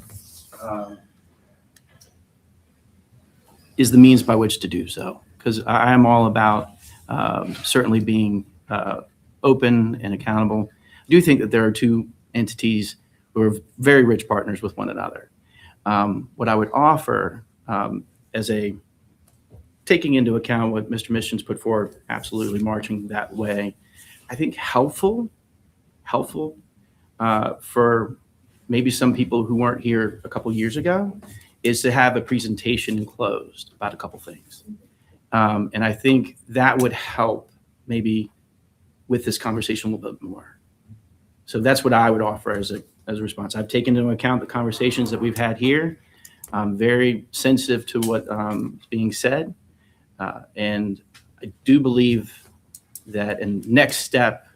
is the means by which to do so, because I am all about certainly being open and accountable. I do think that there are two entities who are very rich partners with one another. What I would offer as a taking into account what Mr. Missions put forward, absolutely marching that way, I think helpful for maybe some people who weren't here a couple years ago is to have a presentation enclosed about a couple things. And I think that would help maybe with this conversation a little bit more. So that's what I would offer as a response. I've taken into account the conversations that we've had here. I'm very sensitive to what is being said. And I do believe that a next step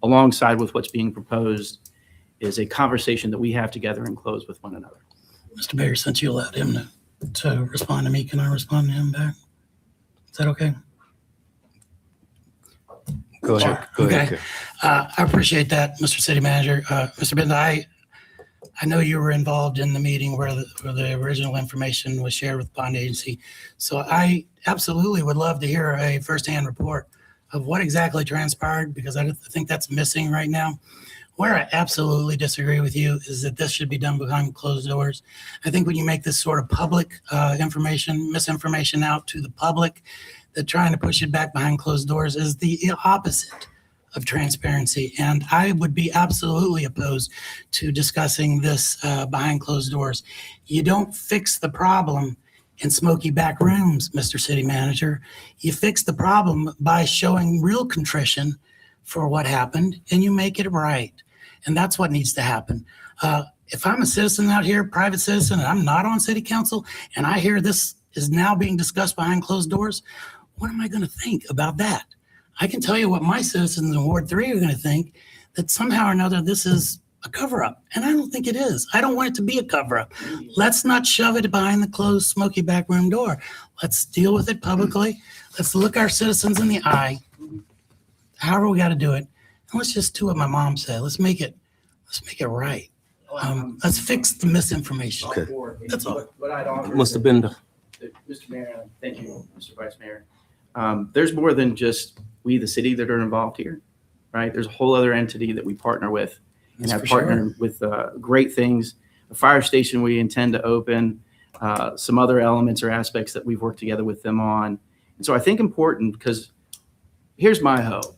alongside with what's being proposed is a conversation that we have together and close with one another. Mr. Mayor, since you allowed him to respond to me, can I respond to him back? Is that okay? Go ahead. Go ahead. I appreciate that, Mr. City Manager. Mr. Benda, I I know you were involved in the meeting where the original information was shared with bond agency. So I absolutely would love to hear a firsthand report of what exactly transpired, because I think that's missing right now. Where I absolutely disagree with you is that this should be done behind closed doors. I think when you make this sort of public misinformation out to the public, that trying to push it back behind closed doors is the opposite of transparency. And I would be absolutely opposed to discussing this behind closed doors. You don't fix the problem in smoky back rooms, Mr. City Manager. You fix the problem by showing real contrition for what happened, and you make it right. And that's what needs to happen. If I'm a citizen out here, private citizen, and I'm not on city council, and I hear this is now being discussed behind closed doors, what am I going to think about that? I can tell you what my citizens in Ward 3 are going to think, that somehow or another this is a cover-up. And I don't think it is. I don't want it to be a cover-up. Let's not shove it behind the closed, smoky back room door. Let's deal with it publicly. Let's look our citizens in the eye, however we got to do it. And let's just do what my mom said. Let's make it right. Let's fix the misinformation. Okay. That's all. What I'd offer. Must have been the Mr. Mayor, thank you, Mr. Vice Mayor. There's more than just we, the city, that are involved here, right? There's a whole other entity that we partner with and have partnered with great things. A fire station we intend to open, some other elements or aspects that we've worked together with them on. And so I think important, because here's my hope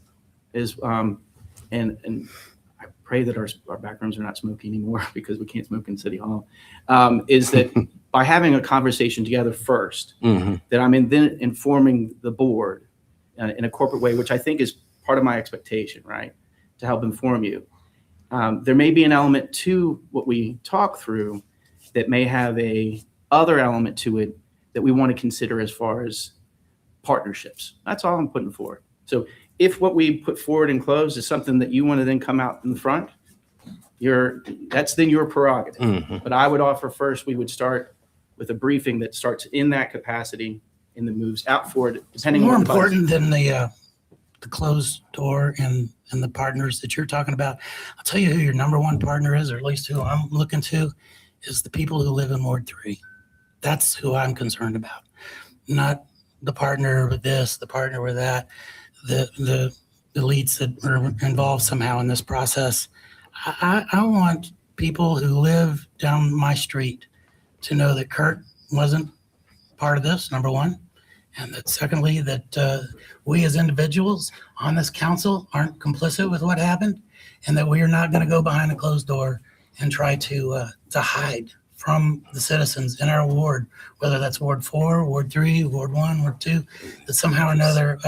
is, and I pray that our back rooms are not smoky anymore because we can't smoke in City Hall, is that by having a conversation together first, that I'm then informing the board in a corporate way, which I think is part of my expectation, right? To help inform you. There may be an element to what we talk through that may have a other element to it that we want to consider as far as partnerships. That's all I'm putting forward. So if what we put forward and closed is something that you want to then come out in the front, that's then your prerogative. But I would offer first, we would start with a briefing that starts in that capacity and then moves out forward, depending More on the important than the closed door and the partners that you're talking about. I'll tell you who your number one partner is, or at least who I'm looking to, is the people who live in Ward 3. That's who I'm concerned about. Not the partner with this, the partner with that, the elites that are involved somehow in this process. I want people who live down my street to know that Kurt wasn't part of this, number one. And that secondly, that we as individuals on this council aren't complicit with what happened, and that we are not going to go behind a closed door and try to hide from the citizens in our ward, whether that's Ward 4, Ward 3, Ward 1, Ward 2, that somehow or another,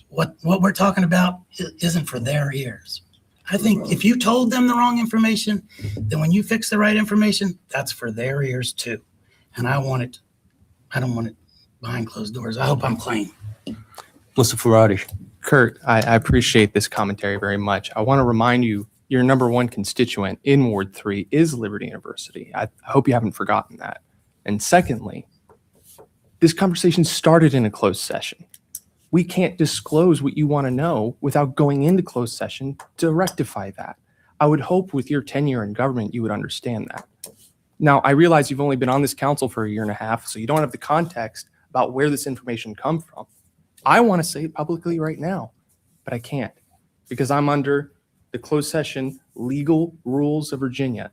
what we're talking about isn't for their ears. I think if you told them the wrong information, then when you fix the right information, that's for their ears too. And I don't want it behind closed doors. I hope I'm clean. Mr. Ferrari. Kurt, I appreciate this commentary very much. I want to remind you, your number one constituent in Ward 3 is Liberty University. I hope you haven't forgotten that. And secondly, this conversation started in a closed session. We can't disclose what you want to know without going into closed session to rectify that. I would hope with your tenure in government, you would understand that. Now, I realize you've only been on this council for a year and a half, so you don't have the context about where this information comes from. I want to say it publicly right now, but I can't because I'm under the closed session legal rules of Virginia,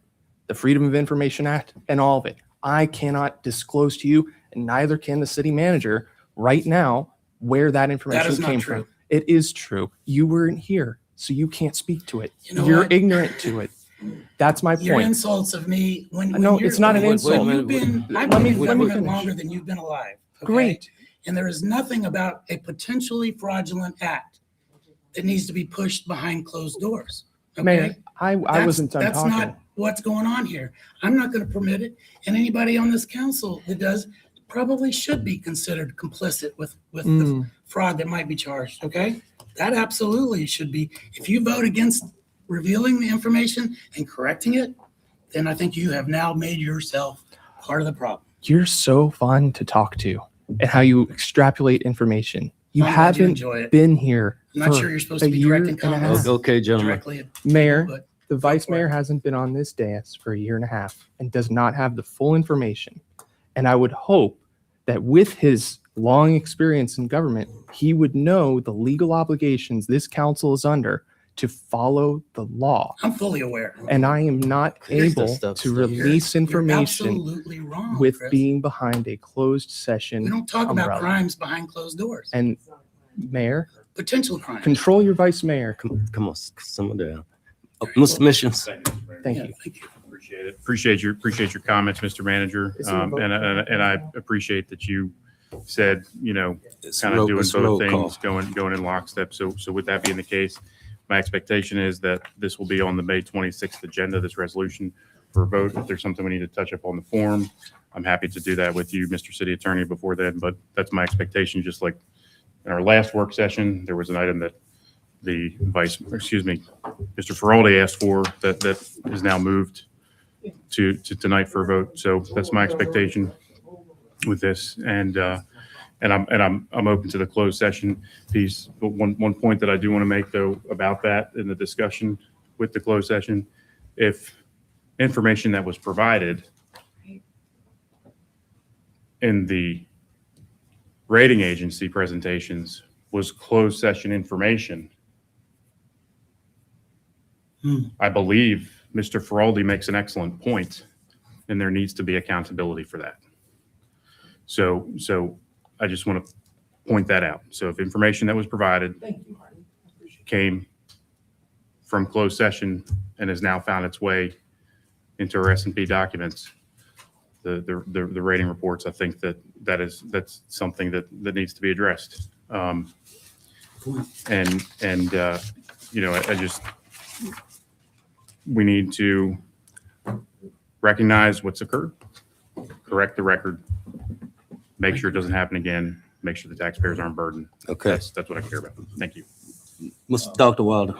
the Freedom of Information Act, and all of it. I cannot disclose to you, and neither can the city manager right now, where that information came from. It is true. You weren't here, so you can't speak to it. You're ignorant to it. That's my Your point. insults of me when No, you're, it's not an insult. I've been in government longer than you've been alive. Okay? Great. And there is nothing about a potentially fraudulent act that needs to be pushed behind closed doors. Okay? Mayor, I wasn't done That's talking. not what's going on here. I'm not going to permit it. And anybody on this council that does probably should be considered complicit with the fraud that might be charged. Okay? That absolutely should be. If you vote against revealing the information and correcting it, then I think you have now made yourself part of the problem. You're so fun to talk to and how you extrapolate information. You I'm glad you haven't enjoy it. been here. I'm not for sure you're supposed a to be year directing and a half. comments Okay, gentlemen. directly at Mayor, but The vice mayor hasn't been on this dais for a year and a half and does not have the full information. And I would hope that with his long experience in government, he would know the legal obligations this council is under to follow the law. I'm fully aware. And I am not able stuff, to Steve. release You're information absolutely wrong, with Chris. being behind a closed session We don't talk about umbrella. crimes behind closed doors. And Mayor, Potential crimes. control your vice mayor. Come on, someone down. Mr. Missions. Thank Yeah, you. thank you. Appreciate it. Appreciate your comments, Mr. Manager. Is there a vote? And I appreciate that you said, It's kind of roll- doing it's both roll things, call. going in lockstep. So with that being the case, my expectation is that this will be on the May 26th agenda, this resolution for a vote. If there's something we need to touch up on the form, I'm happy to do that with you, Mr. City Attorney, before then. But that's my expectation. Just like in our last work session, there was an item that Mr. Feraldi asked for that is now moved to tonight for a vote. So that's my expectation with this. And I'm open to the closed session piece. But one point that I do want to make though about that in the discussion with the closed session, if information that was provided in the rating agency presentations was closed session information, I believe Mr. Feraldi makes an excellent point, and there needs to be accountability for that. So I just want to point that out. So if information that was provided came from closed session and has now found its way into our S&P documents, the rating reports, I think that's something that needs to be addressed. I just, we need to recognize what's occurred, correct the record, make sure it doesn't happen again, make sure the taxpayers aren't burdened. Okay. That's what I care about. Thank you. Dr. Wilder.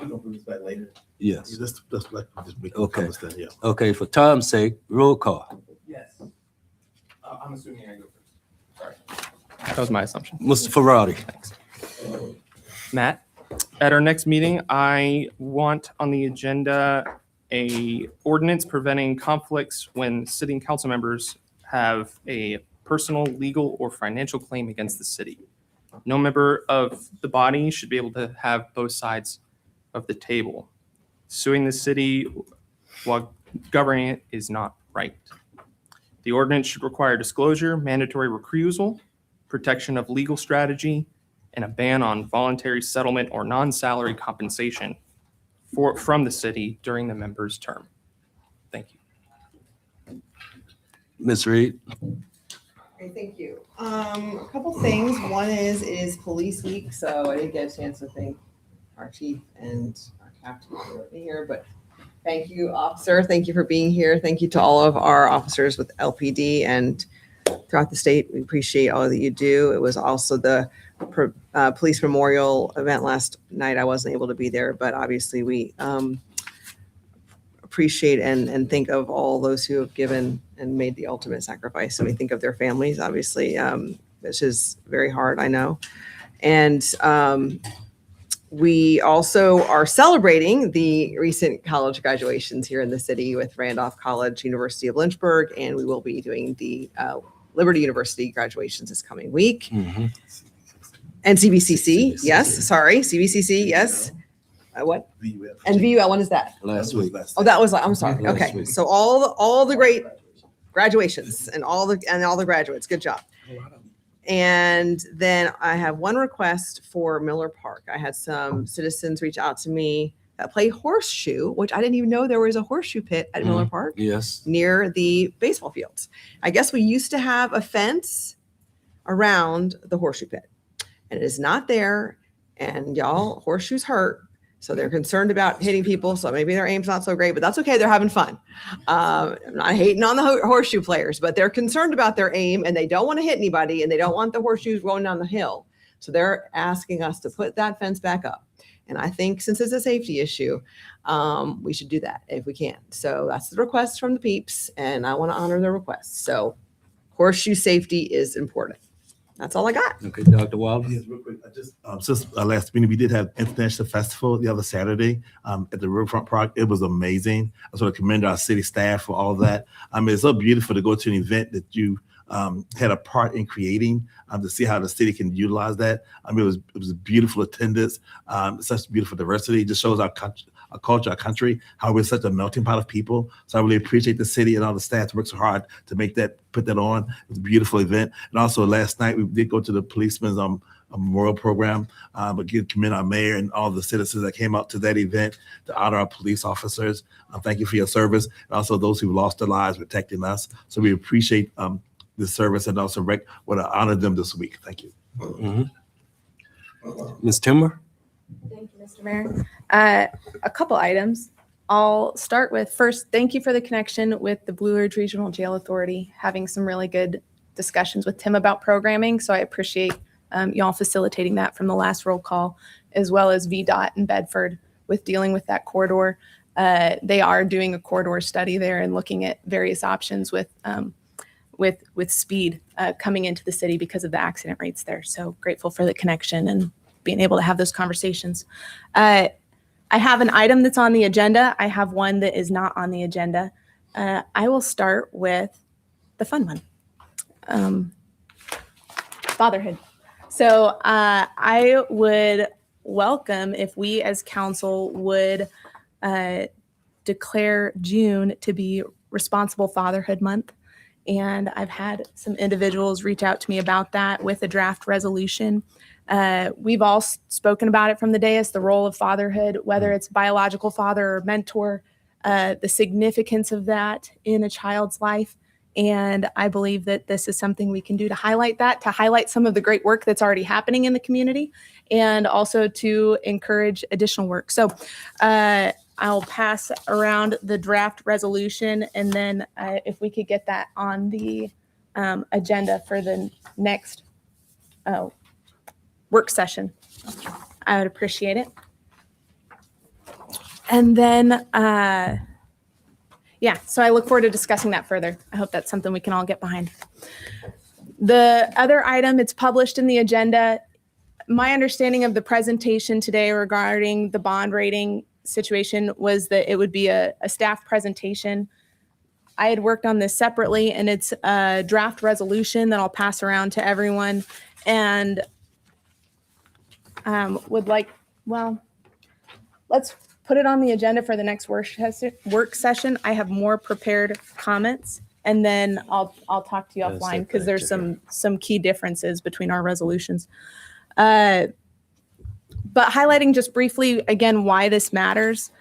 Later. Yes. That's like, just make Okay. comments then, yeah. Okay, for time's sake, roll call. Yes. I'm assuming I go first. Sorry. That was my assumption. Mr. Ferrari. Thanks. Matt, at our next meeting, I want on the agenda a ordinance preventing conflicts when city and council members have a personal, legal, or financial claim against the city. No member of the body should be able to have both sides of the table. Suing the city while governing it is not right. The ordinance should require disclosure, mandatory recusal, protection of legal strategy, and a ban on voluntary settlement or non-salary compensation from the city during the member's term. Thank you. Ms. Reed. Okay, thank you. A couple things. One is it is police week, so I didn't get a chance to thank our chief and our captain for being here, but thank you, officer. Thank you for being here. Thank you to all of our officers with LPD and throughout the state. We appreciate all that you do. It was also the police memorial event last night. I wasn't able to be there, but obviously we appreciate and think of all those who have given and made the ultimate sacrifice. And we think of their families, obviously, which is very hard, I know. And we also are celebrating the recent college graduations here in the city with Randolph College, University of Lynchburg, and we will be doing the Liberty University graduations this coming week. Mm-hmm. And CVCC, yes, sorry, CVCC, yes. What? And VUL, when is that? Last week. Oh, that was, I'm sorry. Last Okay, week. so all the great graduations and all the graduates, good job. And then I have one request for Miller Park. I had some citizens reach out to me that play horseshoe, which I didn't even know there was a horseshoe pit at Miller Park Yes. near the baseball fields. I guess we used to have a fence around the horseshoe pit, and it is not there. And y'all, horseshoes hurt. So they're concerned about hitting people. So maybe their aim's not so great, but that's okay. They're having fun. I'm not hating on the horseshoe players, but they're concerned about their aim and they don't want to hit anybody and they don't want the horseshoes going down the hill. So they're asking us to put that fence back up. And I think since it's a safety issue, we should do that if we can. So that's the request from the peeps and I want to honor their request. So horseshoe safety is important. That's all I got. Okay, Dr. Wilder? Yes, real quick. Since last meeting, we did have International Festival the other Saturday at the Riverfront Park. It was amazing. I sort of commend our city staff for all that. It's so beautiful to go to an event that you had a part in creating, to see how the city can utilize that. It was a beautiful attendance, such beautiful diversity. It just shows our culture, our country, how we're such a melting pot of people. So I really appreciate the city and all the staff that works so hard to put that on. It was a beautiful event. And also last night, we did go to the policeman's memorial program, but again, commend our mayor and all the citizens that came out to that event to honor our police officers. Thank you for your service. And also those who lost their lives protecting us. So we appreciate the service and also want to honor them this week. Thank you. Ms. Timmer? Thank you, Mr. Mayor. A couple items. I'll start with first, thank you for the connection with the Blue Ridge Regional Jail Authority, having some really good discussions with Tim about programming. So I appreciate y'all facilitating that from the last roll call, as well as VDOT in Bedford with dealing with that corridor. They are doing a corridor study there and looking at various options with speed coming into the city because of the accident rates there. So grateful for the connection and being able to have those conversations. I have an item that's on the agenda. I have one that is not on the agenda. I will start with the fun one, fatherhood. So I would welcome if we as council would declare June to be Responsible Fatherhood Month. And I've had some individuals reach out to me about that with a draft resolution. We've all spoken about it from the dais, the role of fatherhood, whether it's biological father or mentor, the significance of that in a child's life. And I believe that this is something we can do to highlight that, to highlight some of the great work that's already happening in the community, and also to encourage additional work. So I'll pass around the draft resolution, and then if we could get that on the agenda for the next work session, I would appreciate it. And then, so I look forward to discussing that further. I hope that's something we can all get behind. The other item, it's published in the agenda. My understanding of the presentation today regarding the bond rating situation was that it would be a staff presentation. I had worked on this separately, and it's a draft resolution that I'll pass around to everyone, and let's put it on the agenda for the next work session. I have more prepared comments, and then I'll talk to you offline because there's some key differences between our resolutions. But highlighting just briefly, again, why this matters.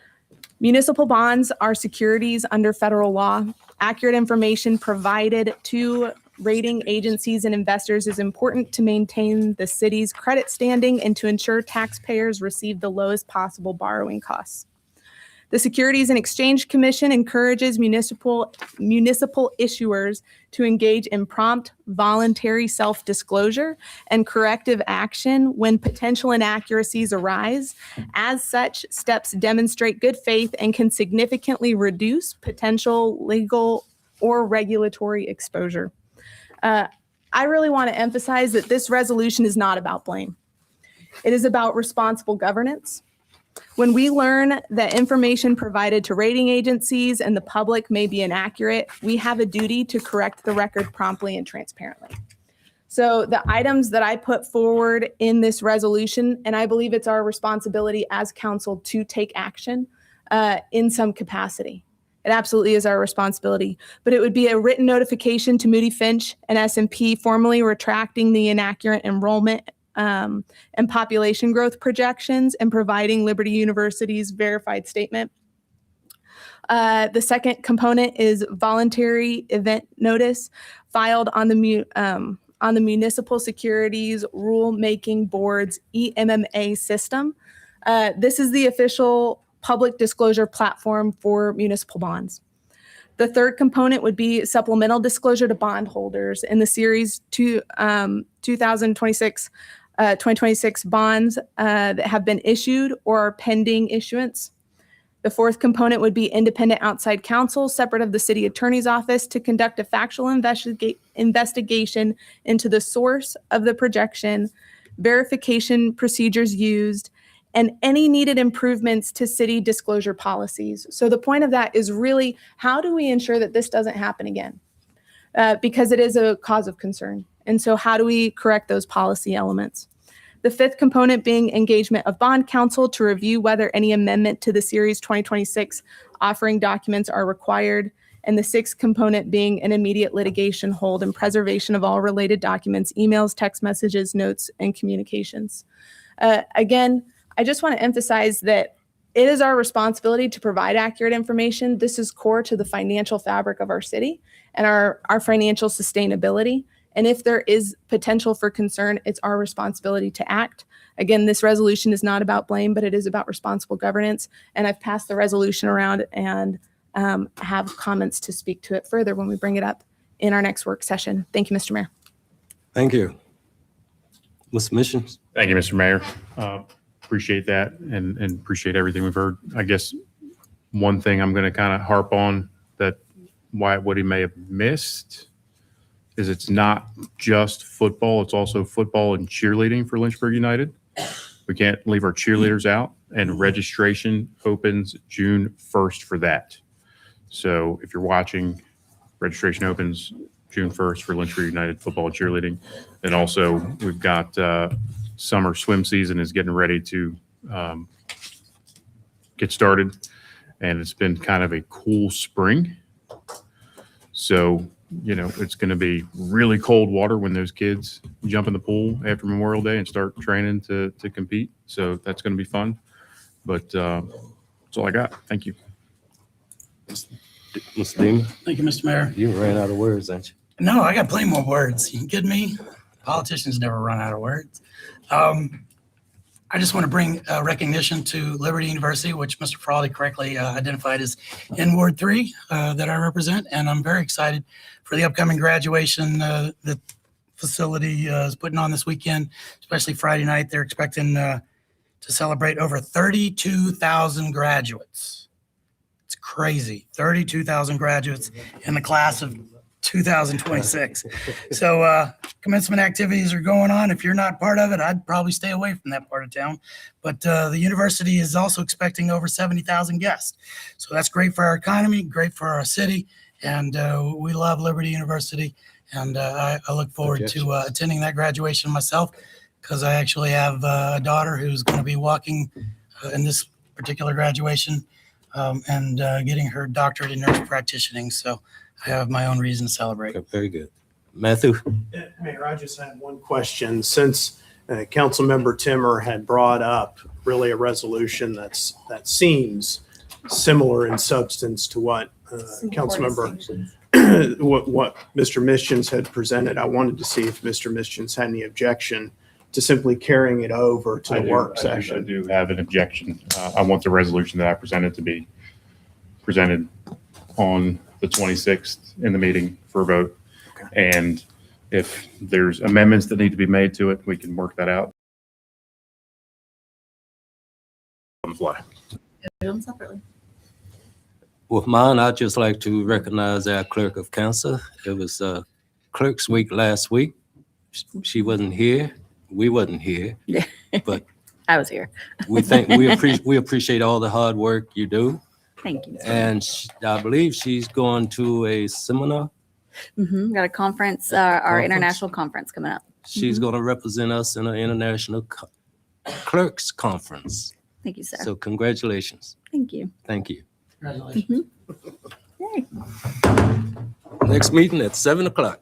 Municipal bonds are securities under federal law. Accurate information provided to rating agencies and investors is important to maintain the city's credit standing and to ensure taxpayers receive the lowest possible borrowing costs. The Securities and Exchange Commission encourages municipal issuers to engage in prompt, voluntary self-disclosure and corrective action when potential inaccuracies arise. As such, steps demonstrate good faith and can significantly reduce potential legal or regulatory exposure. I really want to emphasize that this resolution is not about blame. It is about responsible governance. When we learn that information provided to rating agencies and the public may be inaccurate, we have a duty to correct the record promptly and transparently. So the items that I put forward in this resolution, and I believe it's our responsibility as council to take action in some capacity. It absolutely is our responsibility, but it would be a written notification to Moody Finch and S&P formally retracting the inaccurate enrollment and population growth projections and providing Liberty University's verified statement. The second component is voluntary event notice filed on the Municipal Securities Rulemaking Board's EMMA system. This is the official public disclosure platform for municipal bonds. The third component would be supplemental disclosure to bondholders in the series 2026 bonds that have been issued or are pending issuance. The fourth component would be independent outside counsel, separate of the city attorney's office, to conduct a factual investigation into the source of the projection, verification procedures used, and any needed improvements to city disclosure policies. So the point of that is really, how do we ensure that this doesn't happen again? Because it is a cause of concern. And so how do we correct those policy elements? The fifth component being engagement of bond counsel to review whether any amendment to the Series 2026 offering documents are required. And the sixth component being an immediate litigation hold and preservation of all related documents, emails, text messages, notes, and communications. Again, I just want to emphasize that it is our responsibility to provide accurate information. This is core to the financial fabric of our city and our financial sustainability. And if there is potential for concern, it's our responsibility to act. Again, this resolution is not about blame, but it is about responsible governance. And I've passed the resolution around and have comments to speak to it further when we bring it up in our next work session. Thank you, Mr. Mayor. Thank you. Mr. Missions? Thank you, Mr. Mayor. Appreciate that and appreciate everything we've heard. I guess one thing I'm going to kind of harp on that what he may have missed is it's not just football. It's also football and cheerleading for Lynchburg United. We can't leave our cheerleaders out, and registration opens June 1st for that. So if you're watching, registration opens June 1st for Lynchburg United football and cheerleading. And also we've got summer swim season is getting ready to get started. And it's been kind of a cool spring. So, you know, it's going to be really cold water when those kids jump in the pool after Memorial Day and start training to compete. So that's going to be fun. But that's all I got. Thank you. Mr. Deemer? Thank you, Mr. Mayor. You ran out of words, ain't you? No, I got plenty more words. You kidding me? Politicians never run out of words. I just want to bring recognition to Liberty University, which Mr. Frawley correctly identified as in Ward 3 that I represent. And I'm very excited for the upcoming graduation that the facility is putting on this weekend, especially Friday night. They're expecting to celebrate over 32,000 graduates. It's crazy. 32,000 graduates in the class of 2026. So commencement activities are going on. If you're not part of it, I'd probably stay away from that part of town. But the university is also expecting over 70,000 guests. So that's great for our economy, great for our city. And we love Liberty University. And I look forward to attending that graduation myself, because I actually have a daughter who's going to be walking in this particular graduation and getting her doctorate in nurse practitioning. So I have my own reason to celebrate. Okay, very good. Matthew? Yeah, Mayor, I just had one question. Since Councilmember Timmer had brought up really a resolution that seems similar in substance to what Councilmember what Mr. Mischens had presented, I wanted to see if Mr. Mischens had any objection to simply carrying it over to the work session. I do have an objection. I want the resolution that I presented to be presented on the 26th in the meeting for a vote. Okay. And if there's amendments that need to be made to it, we can work that out on the fly. Separately. With mine, I'd just like to recognize our clerk of council. It was Clerk's Week last week. She wasn't here. We wasn't here. Yeah. But I was here. we appreciate all the hard work you do. Thank you. And I believe she's going to a seminar. Got a conference, our international conference coming up. She's going to represent us in an international clerks conference. Thank you, sir. So congratulations. Thank you. Thank you. Congratulations. Yay. Next meeting at 7 o'clock.